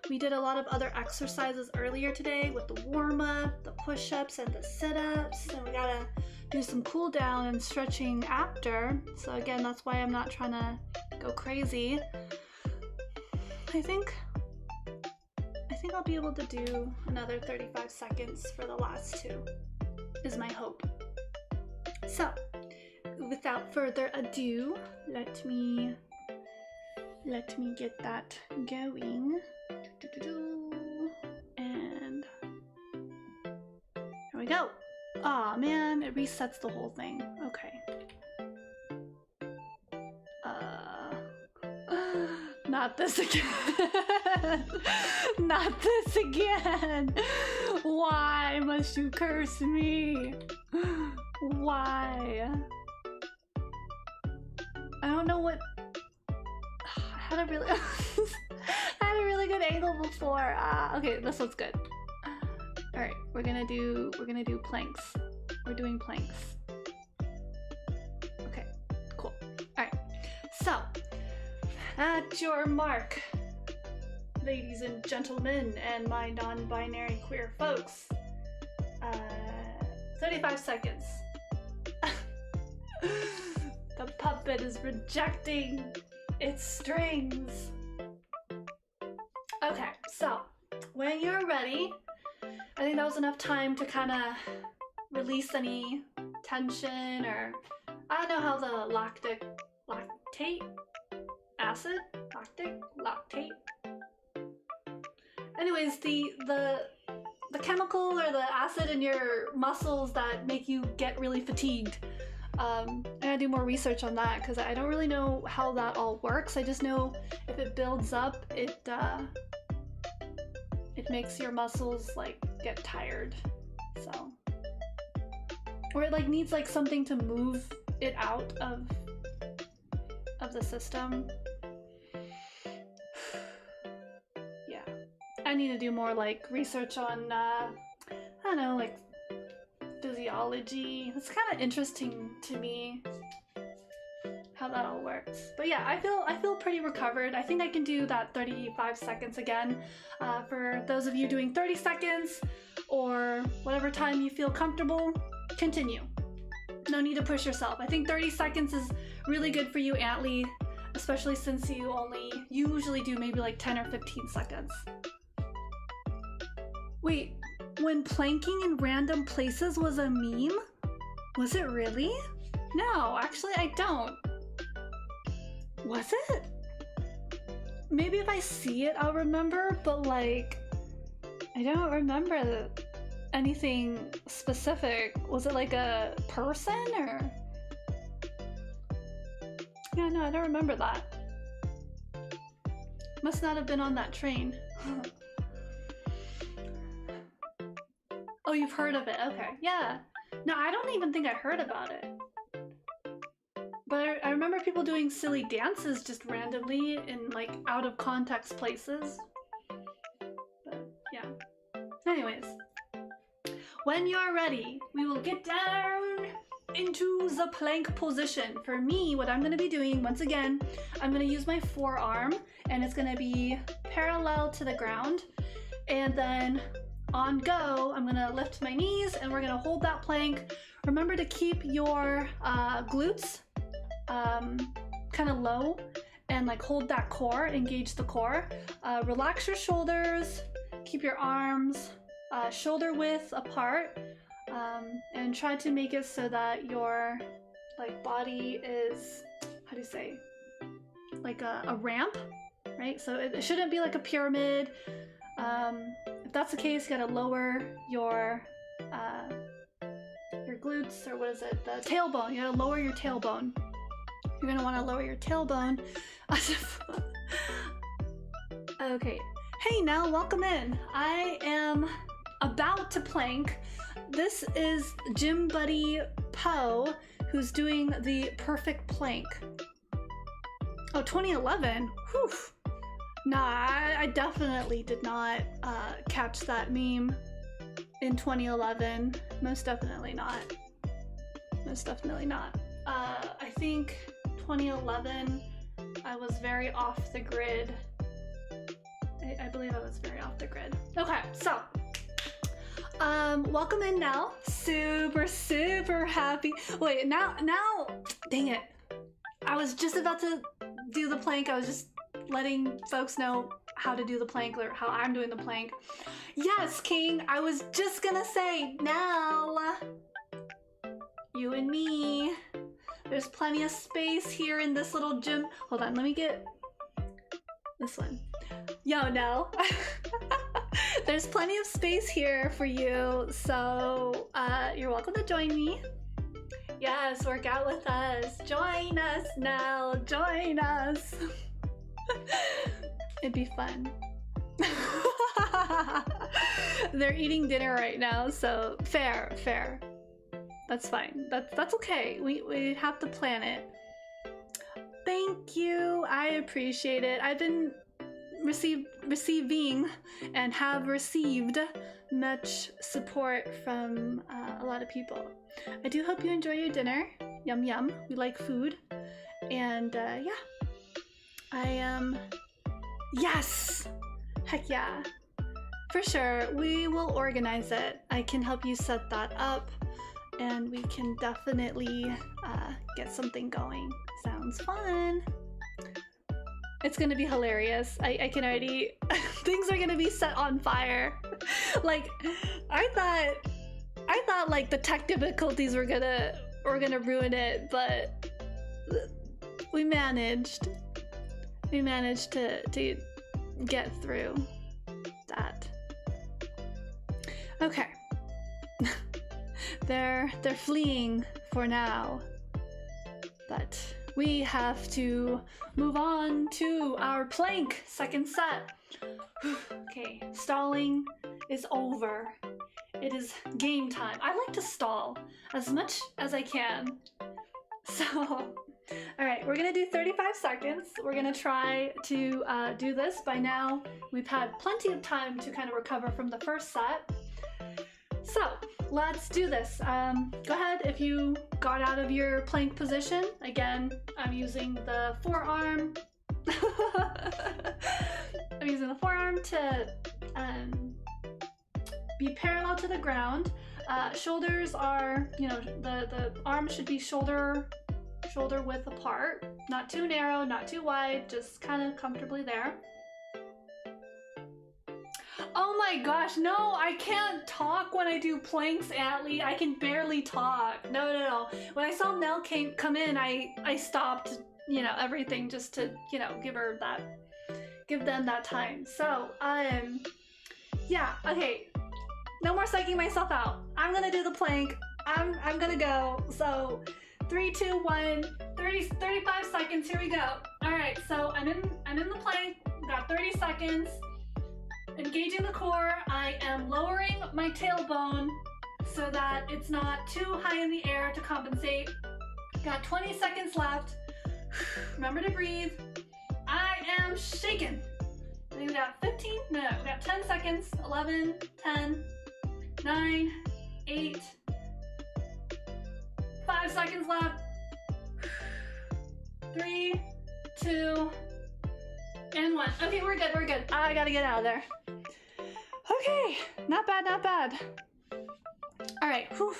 S1: we did a lot of other exercises earlier today with the warm-up, the push-ups, and the sit-ups, and we gotta do some cool down and stretching after. So again, that's why I'm not trying to go crazy. I think I'll be able to do another 35 seconds for the last 2, is my hope. So, without further ado, let me get that going. And here we go. Aw, man, it resets the whole thing. Okay. Not this again. Not this again. Why must you curse me? Why? I don't know what. I had a really good angle before. Okay, this one's good. All right, we're gonna do planks. We're doing planks. Okay, cool. All right, so at your mark, ladies and gentlemen, and my non-binary queer folks. 35 seconds. The puppet is rejecting its strings. Okay, so when you're ready, I think that was enough time to kind of release any tension, or I don't know how the lactate acid, lactate. Anyways, the chemical or the acid in your muscles that make you get really fatigued. I gotta do more research on that, because I don't really know how that all works. I just know if it builds up, it makes your muscles like get tired. So, or it like needs like something to move it out of the system. Yeah, I need to do more like research on I don't know, like physiology. It's kind of interesting to me how that all works. But yeah, I feel pretty recovered. I think I can do that 35 seconds again. For those of you doing 30 seconds or whatever time you feel comfortable, continue. No need to push yourself. I think 30 seconds is really good for you, Antly. especially since you only usually do maybe like 10 or 15 seconds. Wait, when planking in random places was a meme? Was it really? No, actually I don't. Was it? Maybe if I see it I'll remember, but like I don't remember anything specific. Was it like a person or? Yeah, no, I don't remember that. Must not have been on that train. Oh, you've heard of it. Okay, yeah. No, I don't even think I heard about it. But I remember people doing silly dances just randomly in like out of context places. But yeah. Anyways, when you're ready, we will get down into the plank position. For me, what I'm going to be doing, once again, I'm going to use my forearm and it's going to be parallel to the ground. And then on go, I'm going to lift my knees and we're going to hold that plank. Remember to keep your glutes kind of low and like hold that core, engage the core. Relax your shoulders, keep your arms shoulder width apart, and try to make it so that your like body is, how do you say, like a ramp, right? So it shouldn't be like a pyramid. If that's the case, you gotta lower your glutes, or what is it, the tailbone. You gotta lower your tailbone. You're gonna want to lower your tailbone. Okay. Hey, now welcome in. I am about to plank. This is gym buddy Poe, who's doing the perfect plank. Oh, 2011? Whew. Nah, I definitely did not catch that meme in 2011. Most definitely not. Most definitely not. I think 2011, I was very off the grid. I believe I was very off the grid. Okay, so welcome in now. Super happy. Wait, now, dang it. I was just about to do the plank. I was just letting folks know how to do the plank, or how I'm doing the plank. Yes, King, I was just gonna say, now, you and me. There's plenty of space here in this little gym. Hold on, let me get this one. Yo, no. There's plenty of space here for you, so you're welcome to join me. Yes, work out with us. Join us now, join us. It'd be fun. They're eating dinner right now, so fair. That's fine. That's okay. We have to plan it. Thank you. I appreciate it. I've been receiving and have received much support from a lot of people. I do hope you enjoy your dinner. Yum yum. We like food. And yeah. I am yes. Heck yeah. For sure. We will organize it. I can help you set that up. And we can definitely get something going. Sounds fun. It's gonna be hilarious. I can already, things are gonna be set on fire. Like, I thought like the tech difficulties were gonna ruin it, but we managed. We managed to get through that. Okay. They're fleeing for now, but we have to move on to our plank second set. Okay, stalling is over. It is game time. I like to stall as much as I can. So, all right, we're gonna do 35 seconds. We're gonna try to do this. By now, we've had plenty of time to kind of recover from the first set. So, let's do this. Go ahead if you got out of your plank position. Again, I'm using the forearm. I'm using the forearm to be parallel to the ground. Shoulders are, you know, the arm should be shoulder shoulder width apart. Not too narrow, not too wide, just kind of comfortably there. Oh my gosh, no, I can't talk when I do planks, Atlee. I can barely talk. No. When I saw Mel come in, I stopped, you know, everything just to, you know, give them that time. So, yeah, okay. No more psyching myself out. I'm gonna do the plank. I'm gonna go. So 3, 2, 1, 35 seconds. Here we go. All right, so I'm in the plank. Got 30 seconds. Engaging the core. I am lowering my tailbone so that it's not too high in the air to compensate. Got 20 seconds left. Remember to breathe. I am shaking. We got 15, no, we got 10 seconds. 11, 10, 9, 8, 5 seconds left. 3, 2, and 1. Okay, we're good. I gotta get out of there. Okay, not bad. All right, whew.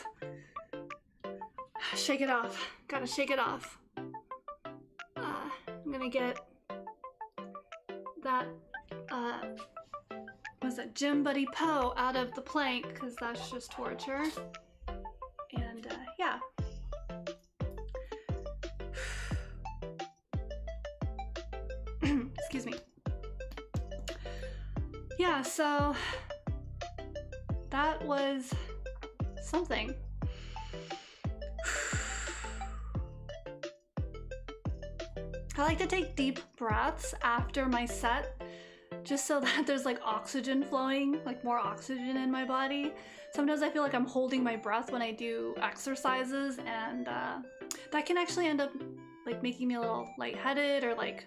S1: Shake it off. Gotta shake it off. I'm gonna get that, what's that, Gym Buddy Poe out of the plank, because that's just torture. And, yeah. Excuse me. Yeah, so that was something. I like to take deep breaths after my set, just so that there's like oxygen flowing, like more oxygen in my body. Sometimes I feel like I'm holding my breath when I do exercises, and that can actually end up like making me a little lightheaded or like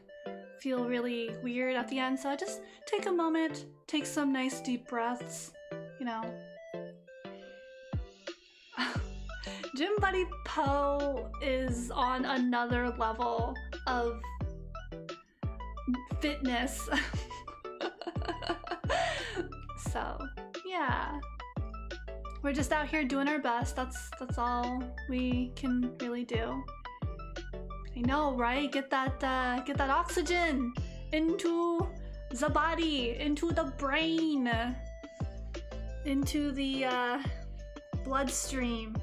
S1: feel really weird at the end. So I just take a moment, take some nice deep breaths, you know. Gym Buddy Poe is on another level of fitness. So yeah, we're just out here doing our best. That's all we can really do. I know, right? Get that oxygen into the body, into the brain, into the bloodstream.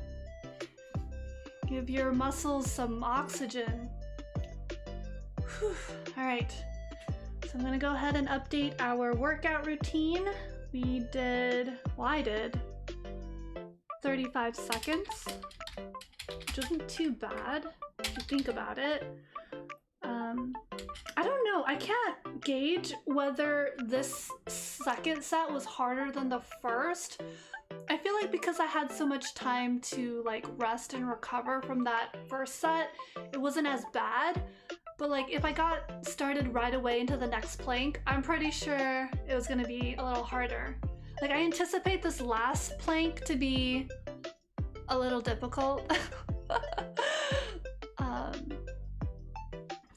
S1: Give your muscles some oxygen. Whew. All right, so I'm gonna go ahead and update our workout routine. I did 35 seconds, which isn't too bad if you think about it. I don't know, I can't gauge whether this second set was harder than the first. I feel like because I had so much time to like rest and recover from that first set, it wasn't as bad. But like if I got started right away into the next plank, I'm pretty sure it was gonna be a little harder. Like I anticipate this last plank to be a little difficult.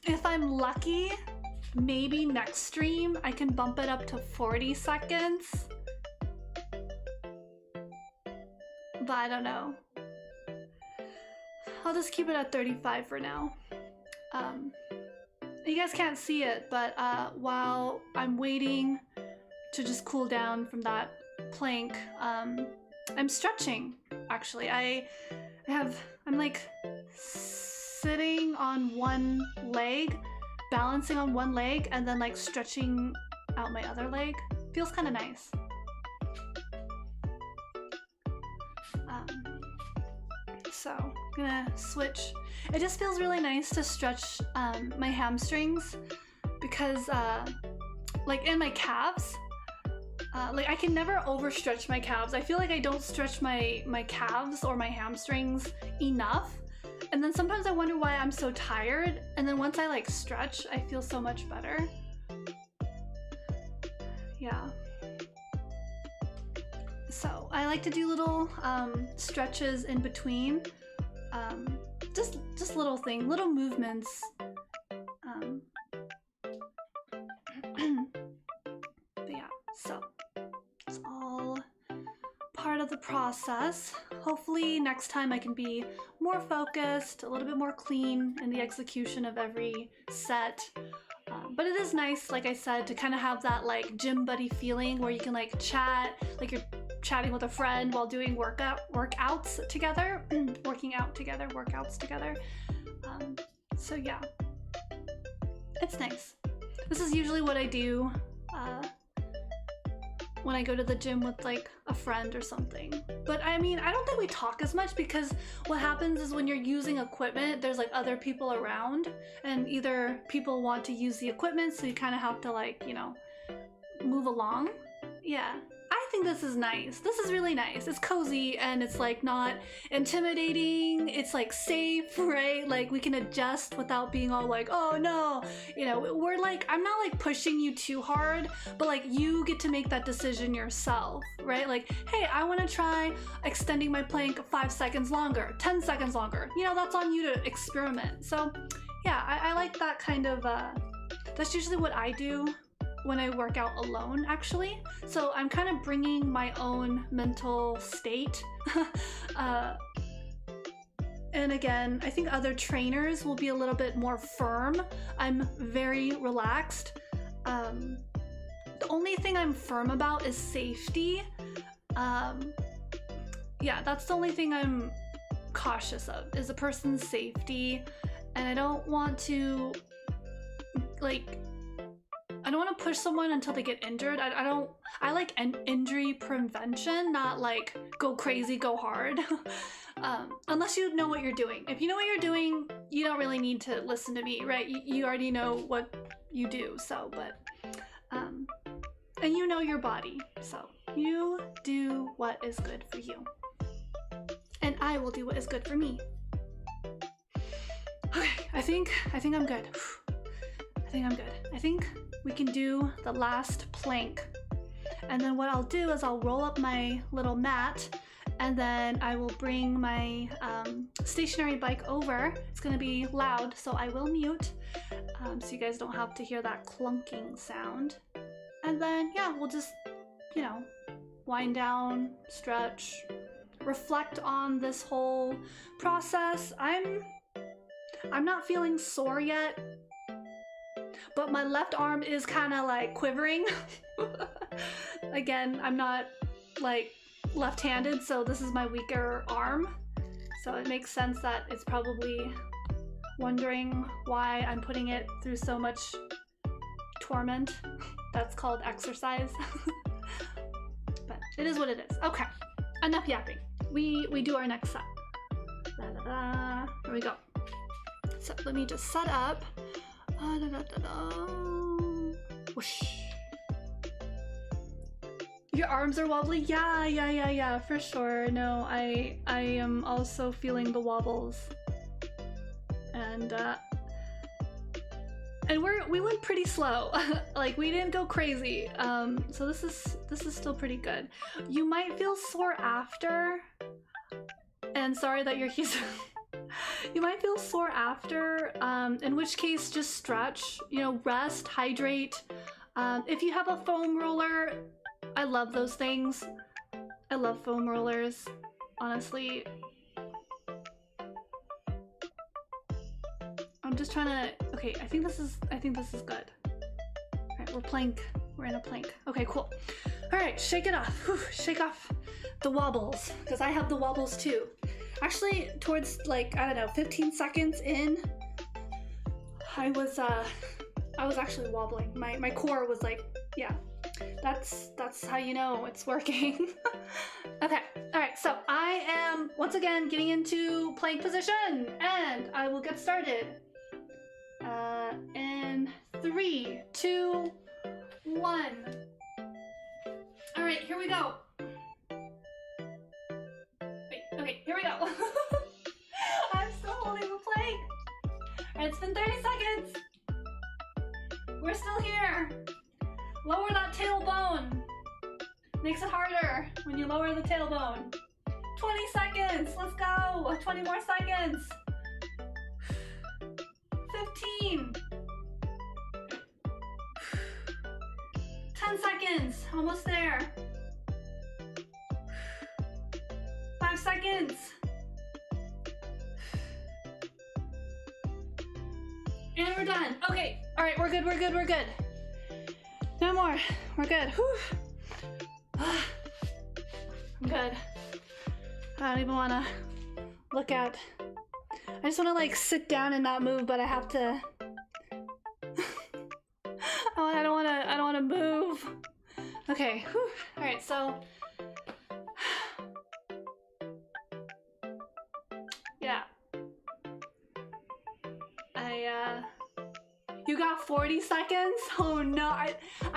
S1: If I'm lucky, maybe next stream I can bump it up to 40 seconds. But I don't know. I'll just keep it at 35 for now. You guys can't see it, but while I'm waiting to just cool down from that plank, I'm stretching, actually. I'm like sitting on one leg, balancing on one leg, and then like stretching out my other leg. Feels kind of nice. So I'm gonna switch. It just feels really nice to stretch my hamstrings because like in my calves, like I can never overstretch my calves. I feel like I don't stretch my calves or my hamstrings enough. And then sometimes I wonder why I'm so tired. And then once I like stretch, I feel so much better. Yeah. So I like to do little stretches in between. Just little things, little movements. But yeah, so it's all part of the process. Hopefully next time I can be more focused, a little bit more clean in the execution of every set. But it is nice, like I said, to kind of have that like gym buddy feeling where you can like chat, like you're chatting with a friend while doing workouts together, workouts together. So yeah, it's nice. This is usually what I do when I go to the gym with like a friend or something. But I mean, I don't think we talk as much because what happens is when you're using equipment, there's like other people around and either people want to use the equipment, so you kind of have to like, you know, move along. Yeah. I think this is nice. This is really nice. It's cozy and it's like not intimidating. It's like safe, right? Like we can adjust without being all like, oh no, you know, we're like, I'm not like pushing you too hard, but like you get to make that decision yourself, right? Like, hey, I want to try extending my plank 5 seconds longer, 10 seconds longer. You know, that's on you to experiment. So yeah, I like that kind of, that's usually what I do when I work out alone, actually. So I'm kind of bringing my own mental state. And again, I think other trainers will be a little bit more firm. I'm very relaxed. The only thing I'm firm about is safety. Yeah, that's the only thing I'm cautious of, is a person's safety. And I don't want to, like, I don't want to push someone until they get injured. I like an injury prevention, not like go crazy, go hard. Unless you know what you're doing. If you know what you're doing, you don't really need to listen to me, right? You already know what you do, so, but, and you know your body, so you do what is good for you. And I will do what is good for me. Okay, I think I'm good. I think I'm good. I think we can do the last plank. And then what I'll do is I'll roll up my little mat and then I will bring my stationary bike over. It's gonna be loud, so I will mute so you guys don't have to hear that clunking sound. And then, yeah, we'll just, you know, wind down, stretch, reflect on this whole process. I'm not feeling sore yet, but my left arm is kind of like quivering. Again, I'm not like left-handed, so this is my weaker arm. So it makes sense that it's probably wondering why I'm putting it through so much torment. That's called exercise. But it is what it is. Okay, enough yapping. We do our next set. Da, da, da. Here we go. So let me just set up. Da, da, da, da. Whoosh. Your arms are wobbly? Yeah, for sure. No, I am also feeling the wobbles. And we went pretty slow. Like we didn't go crazy. So this is still pretty good. You might feel sore after. And sorry that you're here. You might feel sore after, in which case just stretch, you know, rest, hydrate. If you have a foam roller, I love those things. I love foam rollers, honestly. I'm just trying to, okay, I think this is good. All right, we're in a plank. Okay, cool. All right, shake it off. Whew, shake off the wobbles, because I have the wobbles too. Actually, towards like, I don't know, 15 seconds in, I was actually wobbling. My core was like, yeah, that's how you know it's working. Okay, all right, so I am once again getting into plank position and I will get started. In 3, 2, 1. All right, here we go. Okay, here we go. I'm still holding the plank. All right, it's been 30 seconds. We're still here. Lower that tailbone. Makes it harder when you lower the tailbone. 20 seconds, let's go. 20 more seconds. 15. 10 seconds, almost there. 5 seconds. we're done. Okay, all right, we're good, we're good, we're good. No more, we're good. Whew. I'm good. I don't even wanna look at. I just wanna like sit down and not move, but I have to. I don't wanna move. Okay, whew. All right, so. Yeah. You got 40 seconds? Oh no, I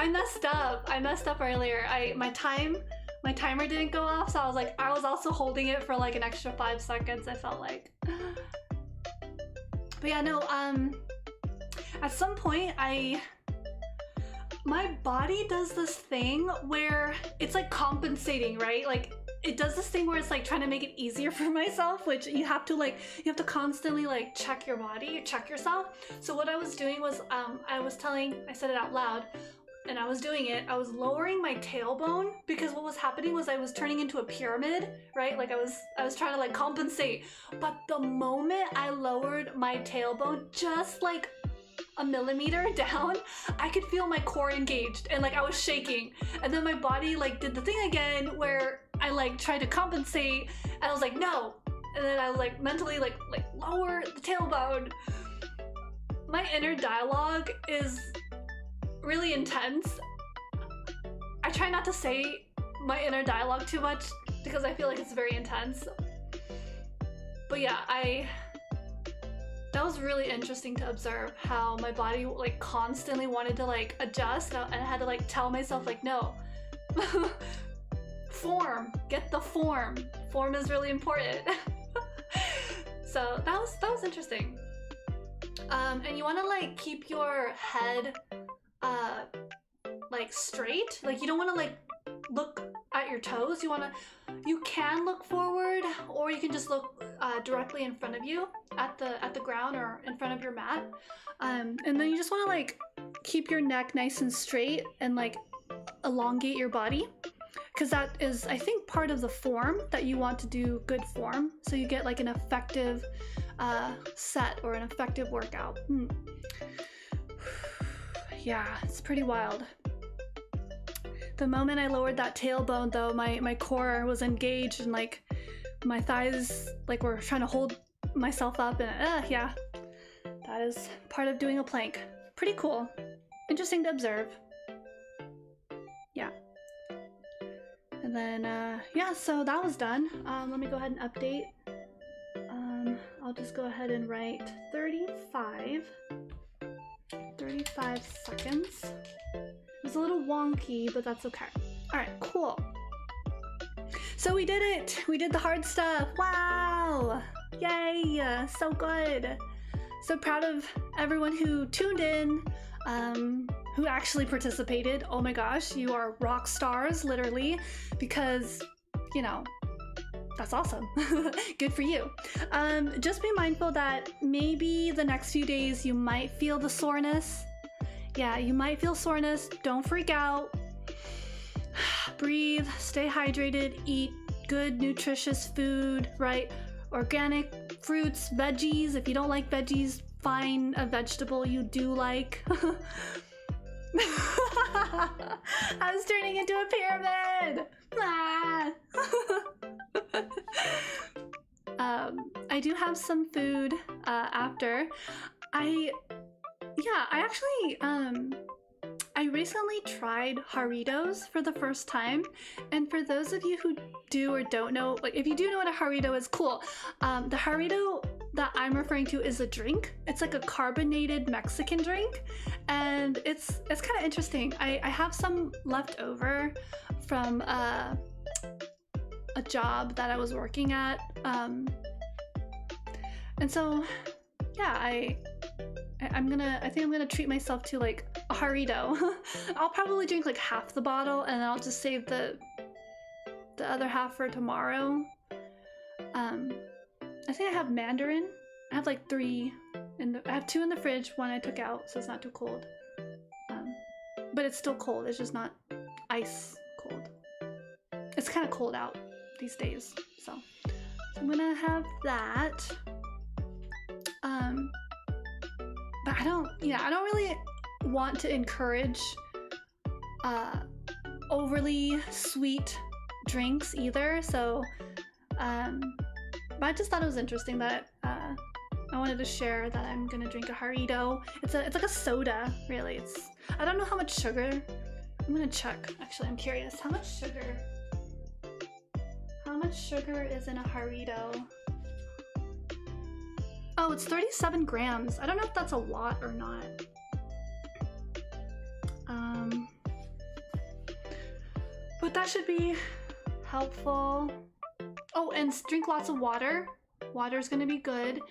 S1: messed up. I messed up earlier. My timer didn't go off, so I was also holding it for like an extra 5 seconds, I felt like. But yeah, no, at some point my body does this thing where it's like compensating, right? Like it does this thing where it's like trying to make it easier for myself, which you have to constantly like check your body, check yourself. So what I was doing was I said it out loud and I was doing it. I was lowering my tailbone because what was happening was I was turning into a pyramid, right? Like I was trying to like compensate. But the moment I lowered my tailbone just like a millimeter down, I could feel my core engaged and like I was shaking, and then my body like did the thing again where I like tried to compensate and I was like no, and then I was like mentally like lower the tailbone. My inner dialogue is really intense. I try not to say my inner dialogue too much because I feel like it's very intense, but yeah, that was really interesting to observe how my body like constantly wanted to like adjust, and I had to like tell myself like no. Form, get the form. Form is really important. So that was interesting. And you want to like keep your head like straight. Like you don't want to like look at your toes. You can look forward, or you can just look directly in front of you at the ground or in front of your mat. And then you just want to like keep your neck nice and straight and like elongate your body, because that is, I think, part of the form that you want to do good form, so you get like an effective set or an effective workout. Yeah, it's pretty wild. The moment I lowered that tailbone though, my core was engaged and like my thighs like were trying to hold myself up, and yeah, that is part of doing a plank. Pretty cool. Interesting to observe. Yeah. And then, yeah, so that was done. Let me go ahead and update. I'll just go ahead and write 35 seconds. It was a little wonky, but that's okay. All right, cool. So we did it. We did the hard stuff. Wow. Yay. So good. So proud of everyone who tuned in, who actually participated. Oh my gosh, you are rock stars, literally, because, you know, that's awesome. Good for you. Just be mindful that maybe the next few days you might feel the soreness. Yeah, you might feel soreness. Don't freak out. Breathe, stay hydrated, eat good, nutritious food, right? Organic fruits, veggies. If you don't like veggies, find a vegetable you do like. I was turning into a pyramid. Ah. I do have some food after. I recently tried Doritos for the first time, and for those of you who do or don't know, like if you do know what a Dorito is, cool. The Dorito that I'm referring to is a drink. It's like a carbonated Mexican drink, and it's kind of interesting. I have some left over from a job that I was working at, and so yeah, I think I'm gonna treat myself to like a Dorito. I'll probably drink like half the bottle, and then I'll just save the other half for tomorrow. I think I have mandarin. I have like 3 I have 2 in the fridge. 1 I took out, so it's not too cold. But it's still cold. It's just not ice cold. It's kind of cold out these days, so I'm gonna have that. But don't really want to encourage overly sweet drinks either, so but I just thought it was interesting that I wanted to share that I'm gonna drink a Harito. It's like a soda, really. I don't know how much sugar. I'm gonna check. Actually, I'm curious. How much sugar is in a Harito? Oh, it's 37 grams. I don't know if that's a lot or not. But that should be helpful. Oh, and drink lots of water. Water is gonna be good.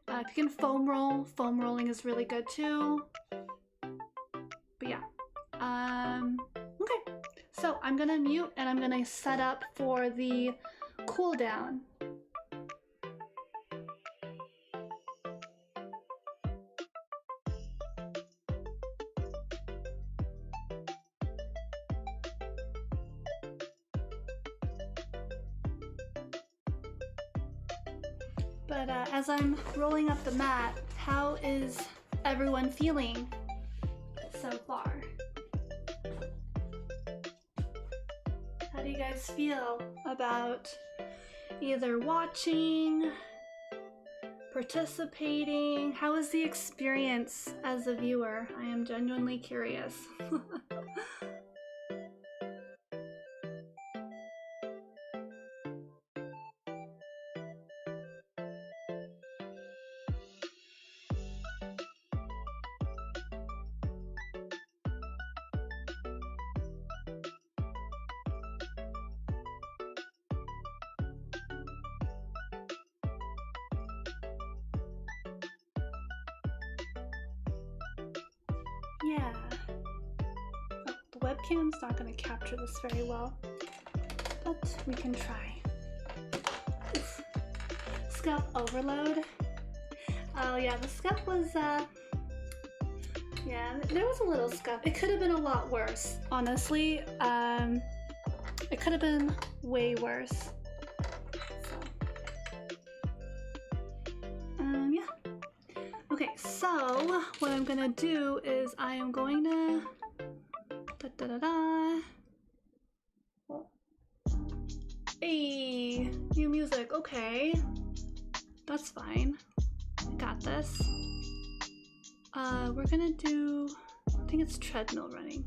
S1: If you can foam roll, foam rolling is really good too. But yeah, okay. So I'm gonna mute and I'm gonna set up for the cooldown. But as I'm rolling up the mat, how is everyone feeling so far? How do you guys feel about either watching, participating? How is the experience as a viewer? I am genuinely curious. Yeah. Oh, the webcam's not going to capture this very well, but we can try. Oof. Scuff overload. Oh yeah, the scuff was, yeah, there was a little scuff. It could have been a lot worse, honestly. It could have been way worse. Yeah. Okay, so what I'm gonna do is I am going to Hey, new music. Okay, that's fine. I got this. We're gonna do, I think it's treadmill running.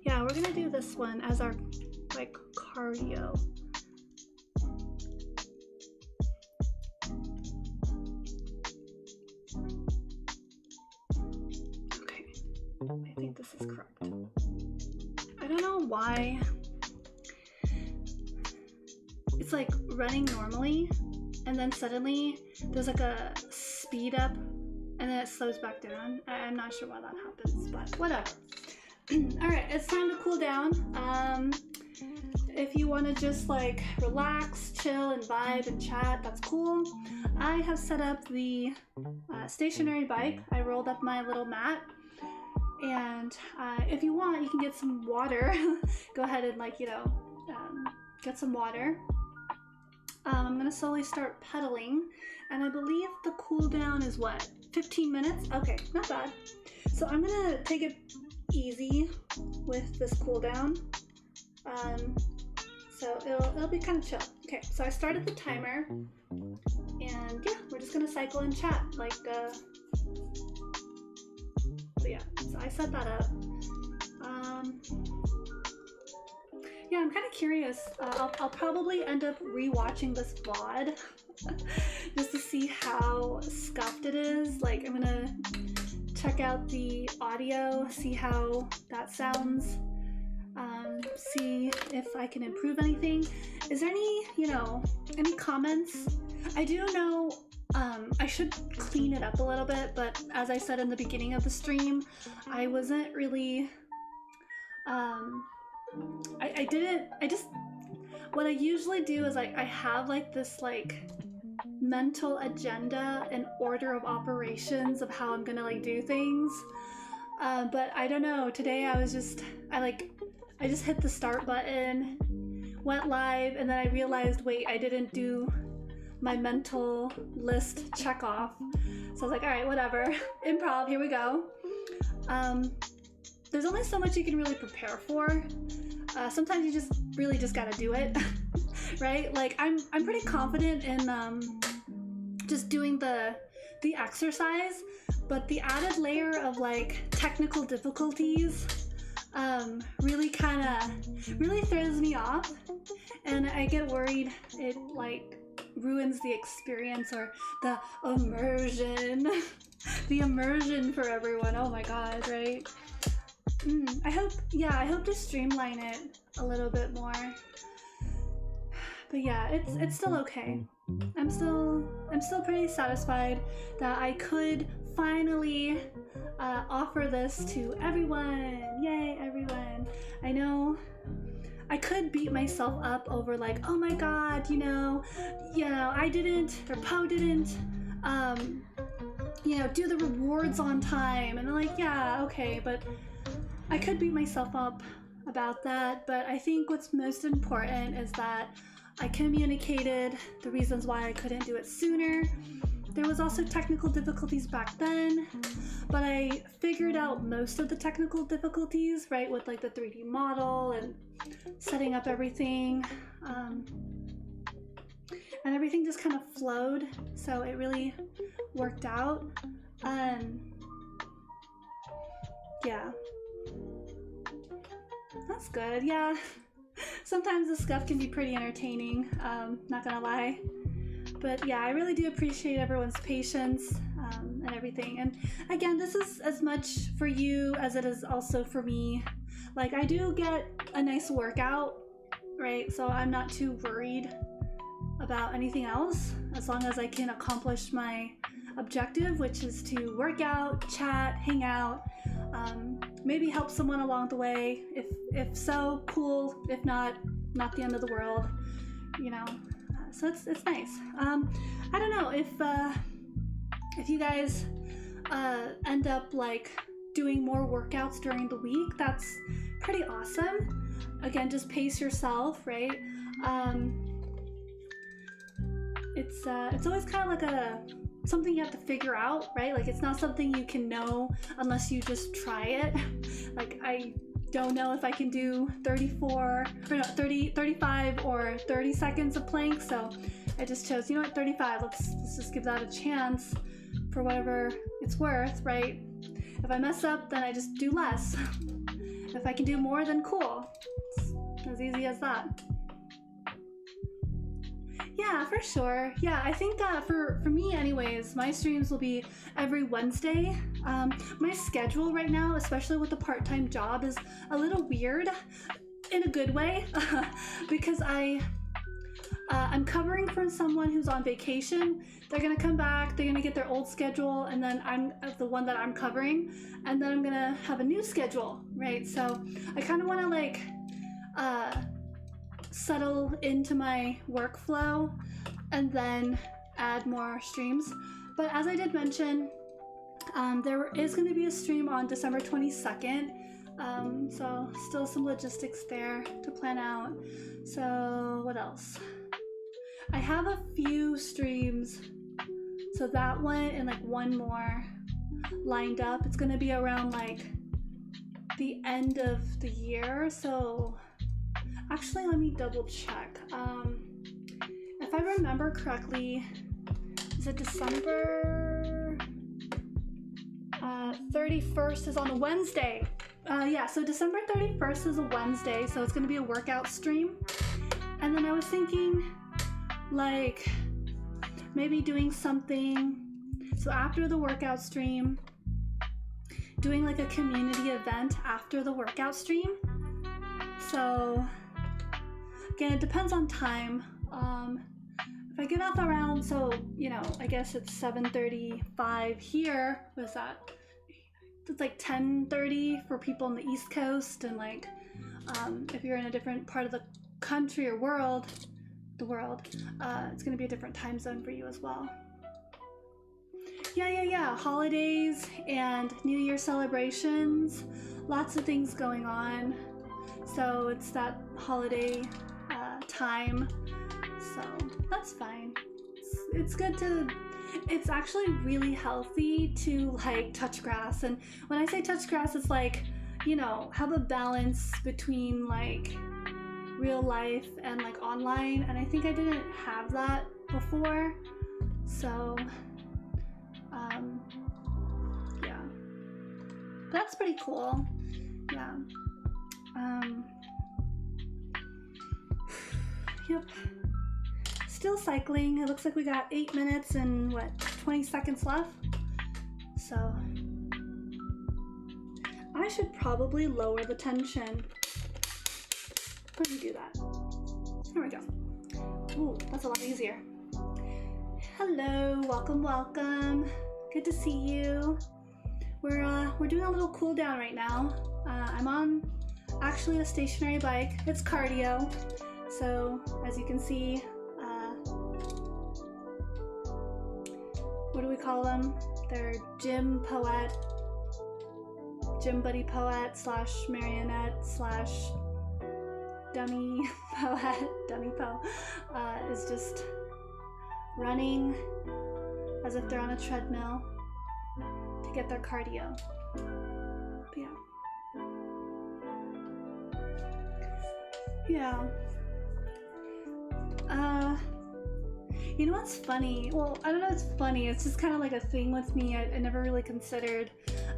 S1: Yeah, we're gonna do this one as our like cardio. Okay, I think this is correct. I don't know why it's like running normally and then suddenly there's like a speed up and then it slows back down. I'm not sure why that happens, but whatever. All right, it's time to cool down. If you want to just like relax, chill, and vibe and chat, that's cool. I have set up the stationary bike. I rolled up my little mat, and if you want, you can get some water. Go ahead and like, you know, get some water. I'm gonna slowly start pedaling, and I believe the cooldown is what, 15 minutes? Okay, not bad. So I'm gonna take it easy with this cooldown. So it'll be kind of chill. Okay, so I started the timer, and yeah, we're just gonna cycle and chat like so yeah, so I set that up. Yeah, I'm kind of curious. I'll probably end up rewatching this VOD just to see how scuffed it is. Like, I'm gonna check out the audio, see how that sounds, see if I can improve anything. Is there any, you know, any comments? I do know I should clean it up a little bit, but as I said in the beginning of the stream, I wasn't really what I usually do is like I have like this like mental agenda and order of operations of how I'm gonna like do things, but I don't know, today I just hit the start button, went live, and then I realized, wait, I didn't do my mental list check off. So I was like, all right, whatever. Improv, here we go. There's only so much you can really prepare for. Sometimes you just really just gotta do it, right? Like I'm pretty confident in just doing the exercise, but the added layer of like technical difficulties really throws me off, and I get worried it like ruins the experience or the immersion. The immersion for everyone. Oh my god, right? I hope to streamline it a little bit more. But yeah, it's still okay. I'm still pretty satisfied that I could finally offer this to everyone. Yay, everyone. I know I could beat myself up over like, oh my god, you know, I didn't, or Poe didn't, do the rewards on time. And I'm like, yeah, okay, but I could beat myself up about that. But I think what's most important is that I communicated the reasons why I couldn't do it sooner. There was also technical difficulties back then, but I figured out most of the technical difficulties, right, with like the 3D model and setting up everything. And everything just kind of flowed, so it really worked out. Yeah. That's good, yeah. Sometimes this stuff can be pretty entertaining, not gonna lie. But yeah, I really do appreciate everyone's patience and everything. And again, this is as much for you as it is also for me. Like, I do get a nice workout, right? So I'm not too worried about anything else, as long as I can accomplish my objective, which is to work out, chat, hang out, maybe help someone along the way. If so, cool. If not the end of the world, you know. So it's nice. I don't know if you guys end up like doing more workouts during the week. That's pretty awesome. Again, just pace yourself, right? It's always kind of like something you have to figure out, right? Like, it's not something you can know unless you just try it. Like, I don't know if I can do 35 or 30 seconds of plank, so I just chose, 35. Let's just give that a chance for whatever it's worth, right? If I mess up, then I just do less. If I can do more, then cool. It's as easy as that. Yeah, for sure. Yeah, I think that for me anyways, my streams will be every Wednesday. My schedule right now, especially with the part-time job, is a little weird in a good way because I'm covering for someone who's on vacation. They're gonna come back, they're gonna get their old schedule, and then I'm the one that I'm covering, and then I'm gonna have a new schedule, right? So I kind of want to like settle into my workflow and then add more streams. But as I did mention, there is going to be a stream on December 22nd, so still some logistics there to plan out. So what else? I have a few streams, so that one and like one more lined up. It's going to be around like the end of the year, so actually, let me double check. If I remember correctly, is it December 31st is on a Wednesday. Yeah, so December 31st is a Wednesday, so it's gonna be a workout stream. And then I was thinking, like, maybe doing something, so after the workout stream, doing like a community event after the workout stream. So again, it depends on time. If I get off around, so, I guess it's 7:35 here. What's that? It's like 10:30 for people on the East Coast, and like, if you're in a different part of the country or the world, it's gonna be a different time zone for you as well. Yeah. Holidays and New Year celebrations, lots of things going on. So it's that holiday time, so that's fine. It's good to It's actually really healthy to like touch grass. And when I say touch grass, it's like, you know, have a balance between like real life and like online. And I think I didn't have that before. So, yeah. That's pretty cool. Yeah. Yep. Still cycling. It looks like we got 8 minutes and what, 20 seconds left. So I should probably lower the tension. Let me do that. There we go. Ooh, that's a lot easier. Hello, welcome, welcome. Good to see you. We're doing a little cool down right now. I'm on actually a stationary bike. It's cardio. So as you can see, what do we call them? They're gym Poette, gym buddy Poette / marionette / dummy Poette, dummy Po, is just running as if they're on a treadmill to get their cardio. But yeah. You know what's funny? Well, I don't know, it's funny. It's just kind of like a thing with me I never really considered.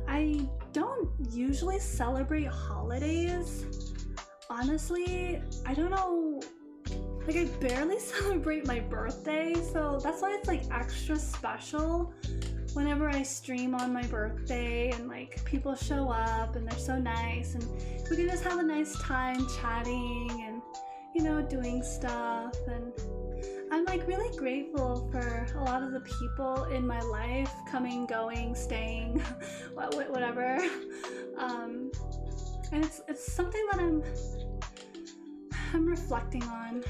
S1: I don't usually celebrate holidays. Honestly, I don't know. Like, I barely celebrate my birthday, so that's why it's like extra special whenever I stream on my birthday and like people show up and they're so nice and we can just have a nice time chatting and, you know, doing stuff. And I'm like really grateful for a lot of the people in my life, coming, going, staying, whatever. And it's something that I'm reflecting on.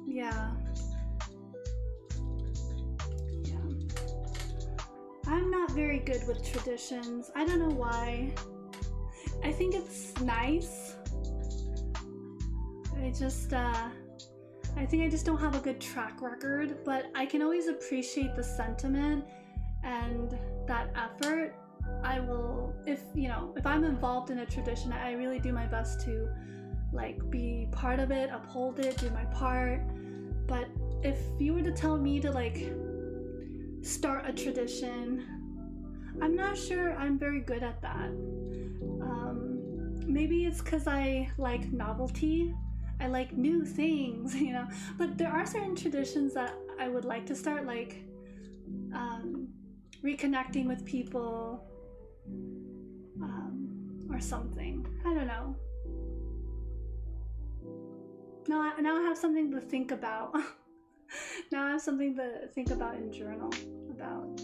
S1: Yeah. I'm not very good with traditions. I don't know why. I think it's nice. I think I just don't have a good track record, but I can always appreciate the sentiment and that effort. I will, if I'm involved in a tradition, I really do my best to like be part of it, uphold it, do my part. But if you were to tell me to like start a tradition, I'm not sure I'm very good at that. Maybe it's because I like novelty. I like new things, you know, but there are certain traditions that I would like to start, like reconnecting with people, or something. I don't know. Now I have something to think about. Now I have something to think about in journal about.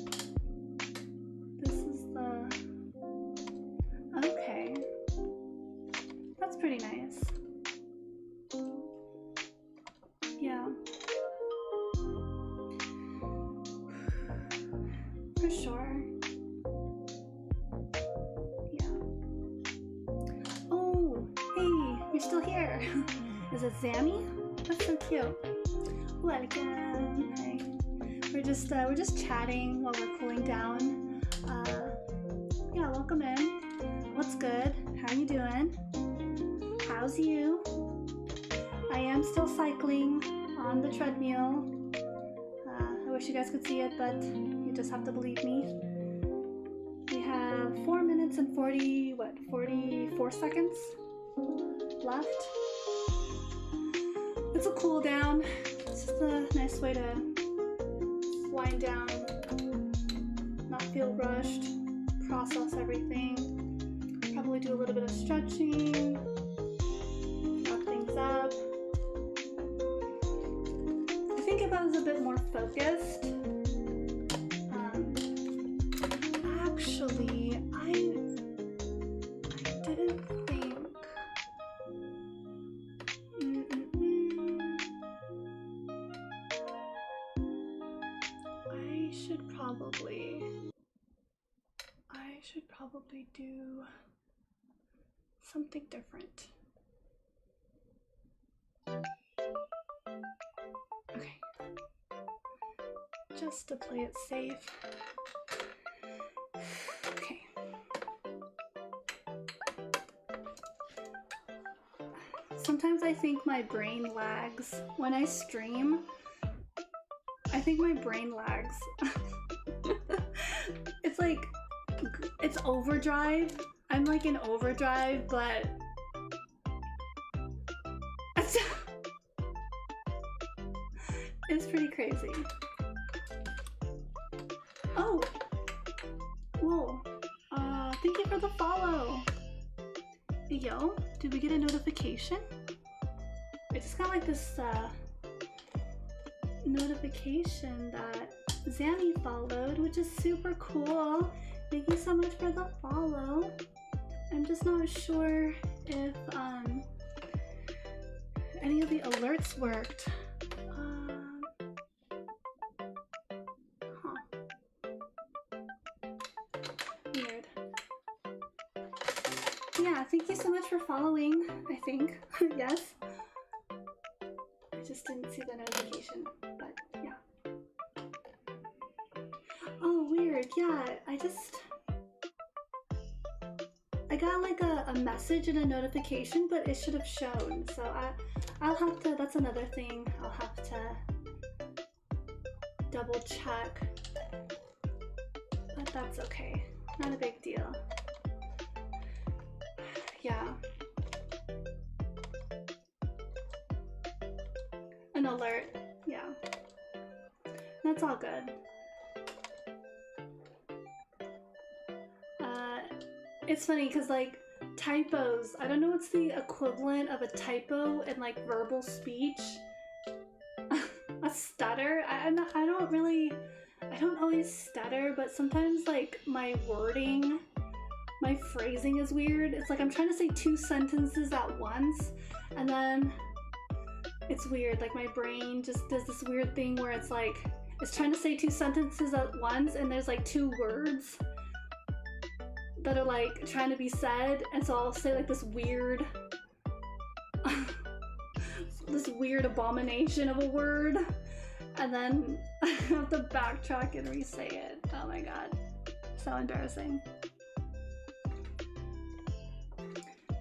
S1: This is the... Okay. That's pretty nice. Yeah. For sure. Yeah. Oh, hey, you're still here. Is it Zammy? That's so cute. Welcome. Hi. We're just chatting while we're cooling down. Yeah, welcome in. What's good? How are you doing? How's you? I am still cycling on the treadmill. I wish you guys could see it, but you just have to believe me. We have 4 minutes and 44 seconds left. It's a cool down. It's just a nice way to wind down, not feel rushed, process everything. Probably do a little bit of stretching, wrap things up. I think if I was a bit more focused, actually, I didn't think. I should probably do something different. Okay. Just to play it safe. Okay. Sometimes I think my brain lags when I stream. I think my brain lags. It's like, it's overdrive. I'm like in overdrive, but it's pretty crazy. Oh, whoa. Thank you for the follow. Yo, did we get a notification? I just got like this notification that Zammy followed, which is super cool. Thank you so much for the follow. I'm just not sure if any of the alerts worked. Weird. Yeah, thank you so much for following, I think. Yes. I just didn't see the notification, but yeah. Oh, weird. Yeah, I got like a message and a notification, but it should have shown. So I'll have to, that's another thing I'll have to double check. But that's okay. Not a big deal. Yeah. An alert. Yeah. That's all good. It's funny because like typos, I don't know what's the equivalent of a typo in like verbal speech. A stutter? I don't always stutter, but sometimes like my wording, my phrasing is weird. It's like I'm trying to say two sentences at once, and then it's weird. Like my brain just does this weird thing where it's like, it's trying to say two sentences at once and there's like two words that are like trying to be said, and so I'll say like this weird this weird abomination of a word, and then I have to backtrack and re-say it. Oh my god, so embarrassing.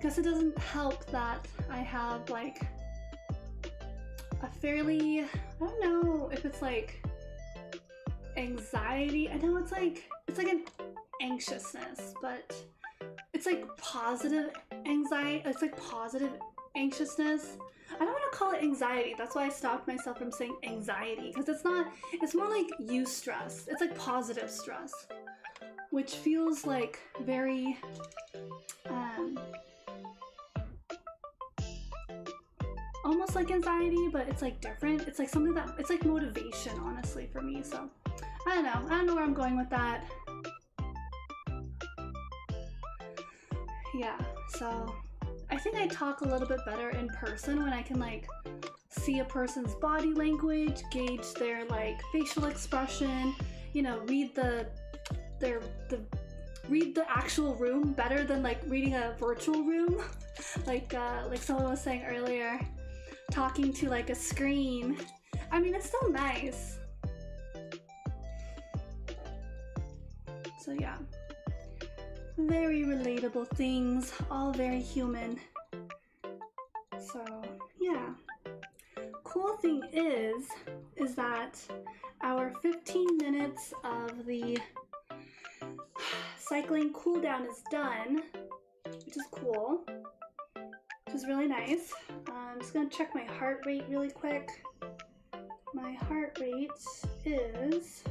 S1: Guess it doesn't help that I have like a fairly, I don't know if it's like anxiety. I know it's like an anxiousness, but it's like positive anxiety. It's like positive anxiousness. I don't want to call it anxiety. That's why I stopped myself from saying anxiety, because it's not, it's more like eustress. It's like positive stress, which feels like very almost like anxiety, but it's like different. It's like something that, it's like motivation, honestly, for me. So I don't know where I'm going with that. Yeah, so I think I talk a little bit better in person when I can like see a person's body language, gauge their like facial expression, you know, read the actual room better than like reading a virtual room. like someone was saying earlier, talking to like a screen. I mean, it's still nice. So yeah. Very relatable things, all very human. So yeah. Cool thing is that our 15 minutes of the cycling cooldown is done, which is cool, which is really nice. I'm just gonna check my heart rate really quick. My heart rate is,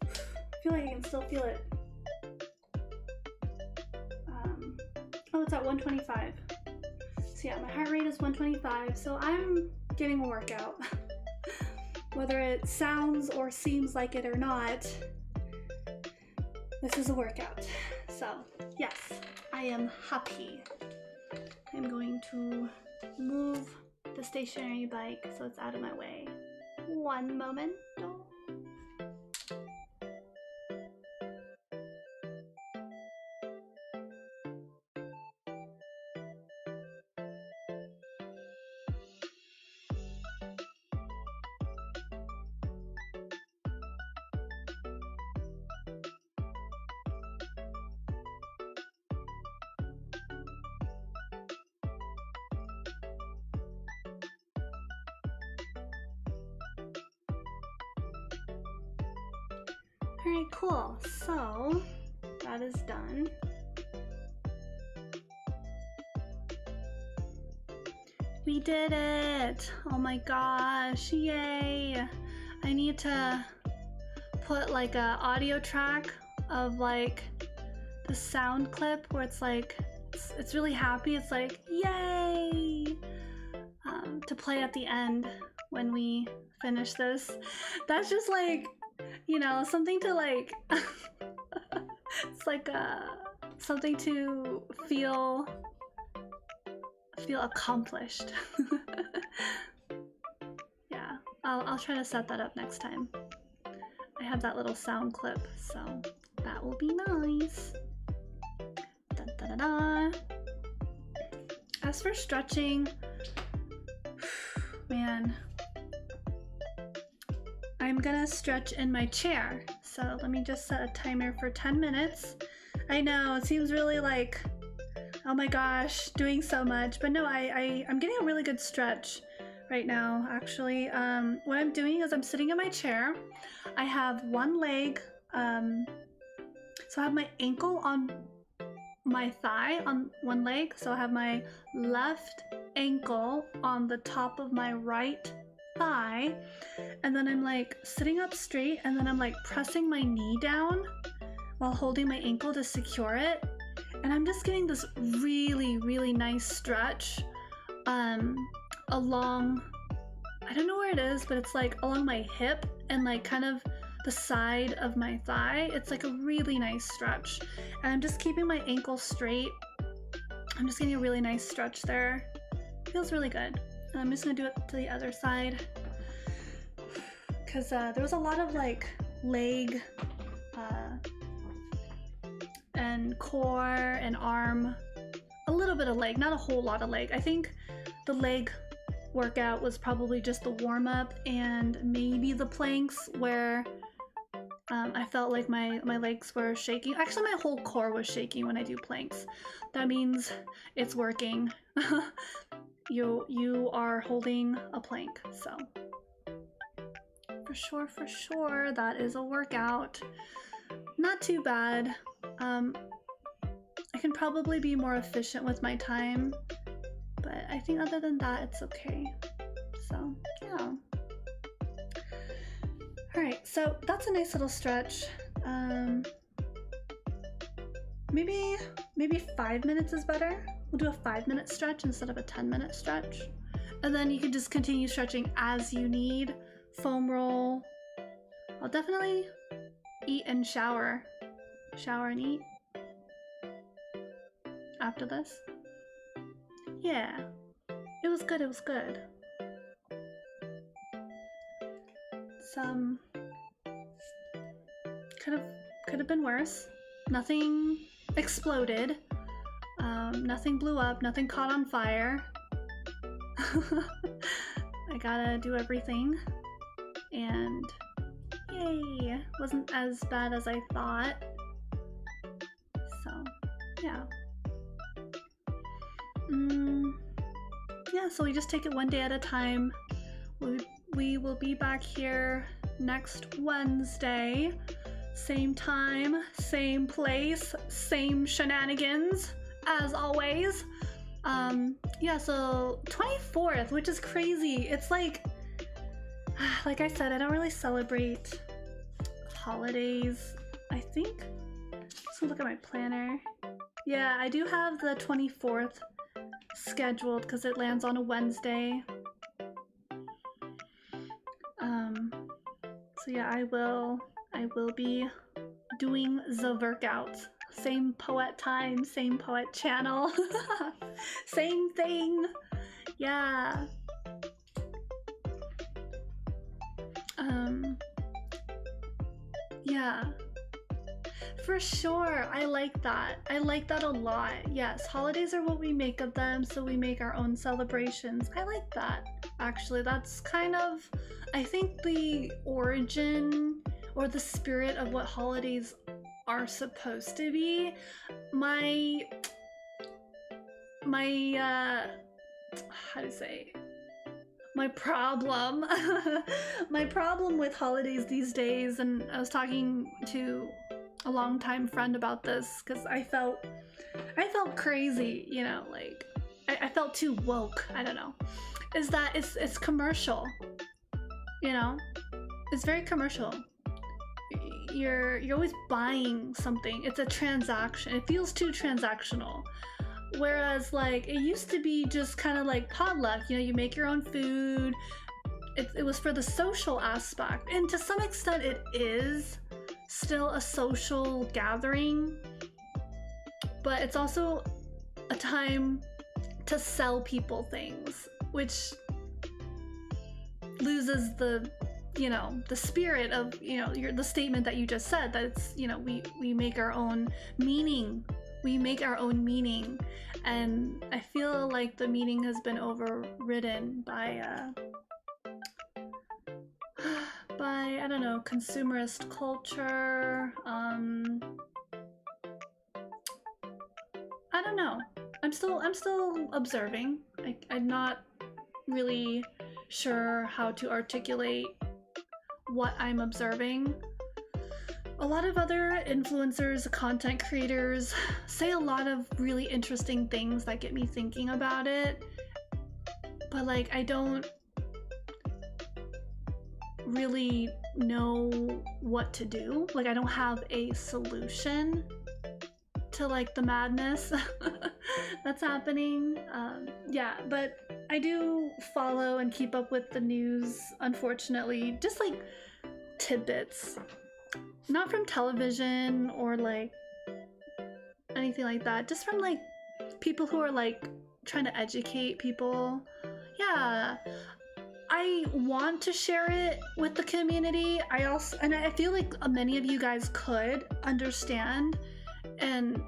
S1: I feel like I can still feel it. Oh, it's at 125. So yeah, my heart rate is 125, so I'm getting a workout. Whether it sounds or seems like it or not, this is a workout. So yes, I am happy. I'm going to move the stationary bike so it's out of my way. One moment. Alright, cool. So that is done. We did it! Oh my gosh, yay! I need to put like a audio track of like the sound clip where it's like, it's really happy. It's like, yay! To play at the end when we finish this. That's just like, you know, something to like, it's like something to feel accomplished. Yeah, I'll try to set that up next time. I have that little sound clip, so that will be nice. Da, da, da, da. As for stretching, man, I'm gonna stretch in my chair. So let me just set a timer for 10 minutes. I know, it seems really like, oh my gosh, doing so much, but no, I'm getting a really good stretch right now, actually. What I'm doing is I'm sitting in my chair. I have one leg, so I have my ankle on my thigh on one leg, so I have my left ankle on the top of my right thigh, and then I'm like sitting up straight, and then I'm like pressing my knee down while holding my ankle to secure it, and I'm just getting this really nice stretch along, I don't know where it is, but it's like along my hip and like kind of the side of my thigh. It's like a really nice stretch, and I'm just keeping my ankle straight. I'm just getting a really nice stretch there. Feels really good. And I'm just gonna do it to the other side because there was a lot of like leg and core and arm, a little bit of leg, not a whole lot of leg. I think the leg workout was probably just the warm-up and maybe the planks where I felt like my legs were shaking. Actually, my whole core was shaking when I do planks. That means it's working. You are holding a plank, so for sure, that is a workout. Not too bad. I can probably be more efficient with my time, but I think other than that, it's okay. So, yeah. All right, so that's a nice little stretch. Maybe 5 minutes is better. We'll do a 5-minute stretch instead of a 10-minute stretch. And then you can just continue stretching as you need. Foam roll. I'll definitely eat and shower. Shower and eat after this. Yeah, it was good, it was good. Some could have been worse. Nothing exploded. Nothing blew up, nothing caught on fire. I gotta do everything. And yay, wasn't as bad as I thought. So, yeah. Yeah, so we just take it one day at a time. We will be back here next Wednesday. Same time, same place, same shenanigans, as always. Yeah, so 24th, which is crazy. It's like I said, I don't really celebrate holidays, I think. Let's look at my planner. Yeah, I do have the 24th scheduled because it lands on a Wednesday. So yeah, I will be doing the workouts. Same Poette time, same Poette channel. Same thing. Yeah. Yeah. For sure, I like that. I like that a lot. Yes, holidays are what we make of them, so we make our own celebrations. I like that. Actually, that's kind of, I think, the origin or the spirit of what holidays are supposed to be. My how to say, my problem. My problem with holidays these days, and I was talking to a longtime friend about this because I felt crazy, you know, like I felt too woke, I don't know, is that it's commercial, you know, it's very commercial. You're always buying something. It's a transaction. It feels too transactional. Whereas like it used to be just kind of like potluck, you know, you make your own food. It was for the social aspect, and to some extent it is still a social gathering, but it's also a time to sell people things, which loses the, you know, the spirit of, you know, the statement that you just said, that it's, you know, we make our own meaning. We make our own meaning, and I feel like the meaning has been overridden by I don't know, consumerist culture. I don't know. I'm still observing. I'm not really sure how to articulate what I'm observing. A lot of other influencers, content creators say a lot of really interesting things that get me thinking about it, but like I don't really know what to do. Like I don't have a solution to like the madness that's happening. Yeah, but I do follow and keep up with the news, unfortunately, just like tidbits. Not from television or like anything like that, just from like people who are like trying to educate people. Yeah, I want to share it with the community. I feel like many of you guys could understand, and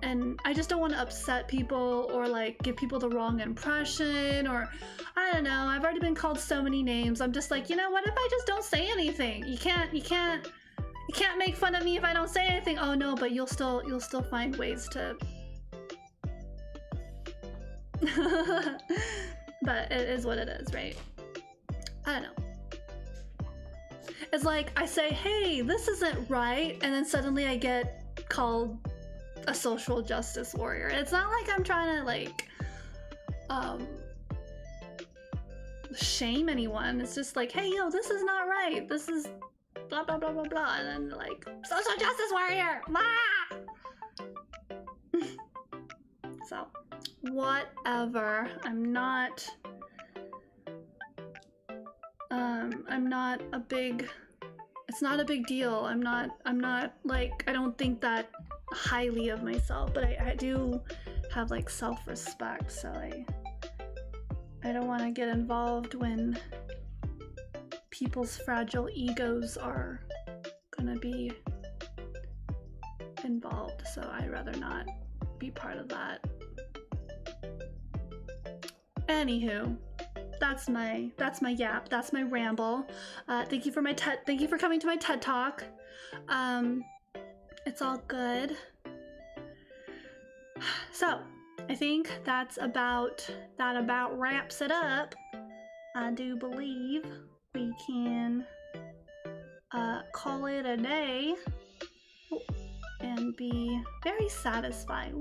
S1: I just don't want to upset people or like give people the wrong impression, or I don't know, I've already been called so many names. I'm just like, you know, what if I just don't say anything? You can't make fun of me if I don't say anything. Oh no, but you'll still find ways to but it is what it is, right? I don't know. It's like I say, hey, this isn't right, and then suddenly I get called a social justice warrior. It's not like I'm trying to like shame anyone. It's just like, hey, yo, this is not right. This is blah blah blah blah blah, and then like social justice warrior. So whatever. I'm not a big, it's not a big deal. I'm not like, I don't think that highly of myself, but I do have like self-respect, so I don't want to get involved when people's fragile egos are gonna be involved, so I'd rather not be part of that. Anywho, that's my yap, that's my ramble. Thank you for coming to my TED Talk. It's all good. So I think that about wraps it up. I do believe we can call it a day and be very satisfied.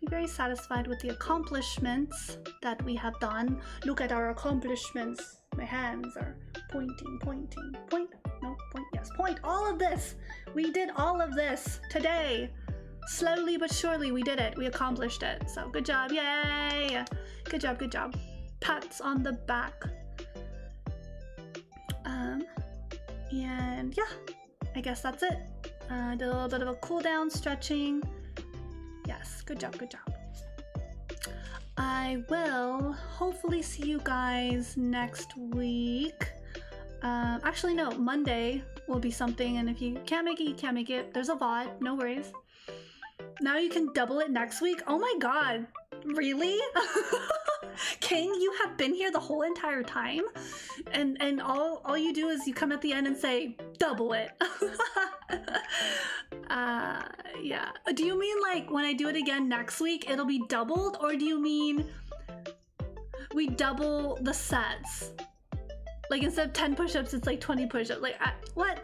S1: Be very satisfied with the accomplishments that we have done. Look at our accomplishments. My hands are pointing. Point. No, point. Yes, point. All of this. We did all of this today. Slowly but surely we did it. We accomplished it. So good job. Yay. Good job. Pats on the back. And yeah, I guess that's it. Did a little bit of a cool down, stretching. Yes, good job. I will hopefully see you guys next week. Actually, no, Monday will be something, and if you can't make it, you can't make it. There's a VOD, no worries. Now you can double it next week? Oh my god, really? King, you have been here the whole entire time? And all you do is you come at the end and say, double it. Yeah. Do you mean like when I do it again next week, it'll be doubled? Or do you mean we double the sets? Like instead of 10 push-ups, it's like 20 push-ups. Like, what?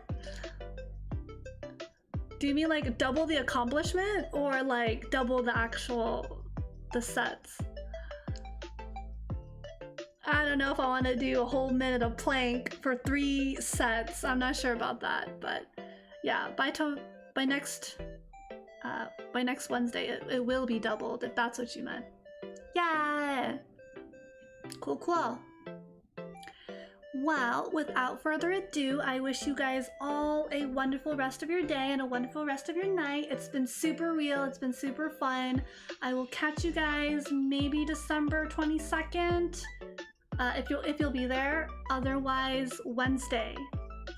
S1: Do you mean like double the accomplishment or like double the sets? I don't know if I want to do a whole minute of plank for 3 sets. I'm not sure about that, but yeah, by next Wednesday, it will be doubled if that's what you meant. Yeah. Cool, cool. Well, without further ado, I wish you guys all a wonderful rest of your day and a wonderful rest of your night. It's been super real. It's been super fun. I will catch you guys maybe December 22nd, if you'll be there. Otherwise, Wednesday.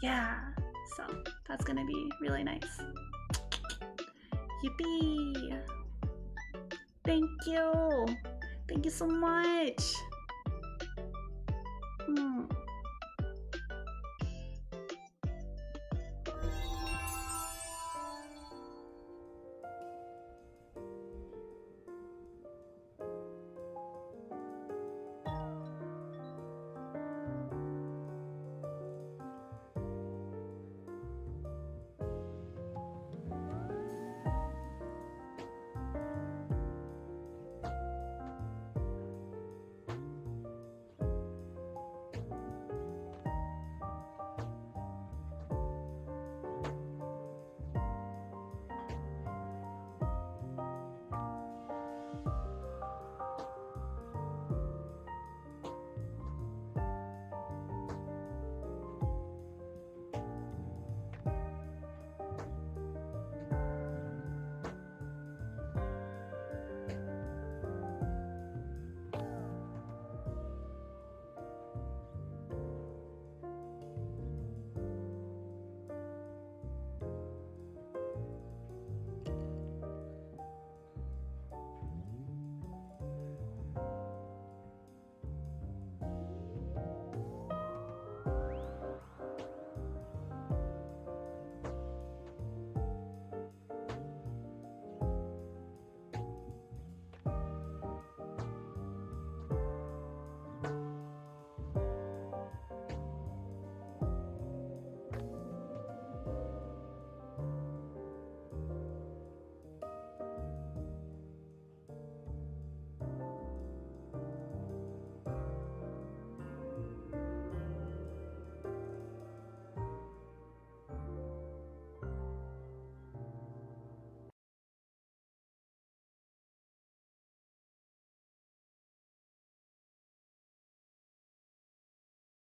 S1: Yeah, so that's gonna be really nice. Yippee! Thank you. Thank you so much.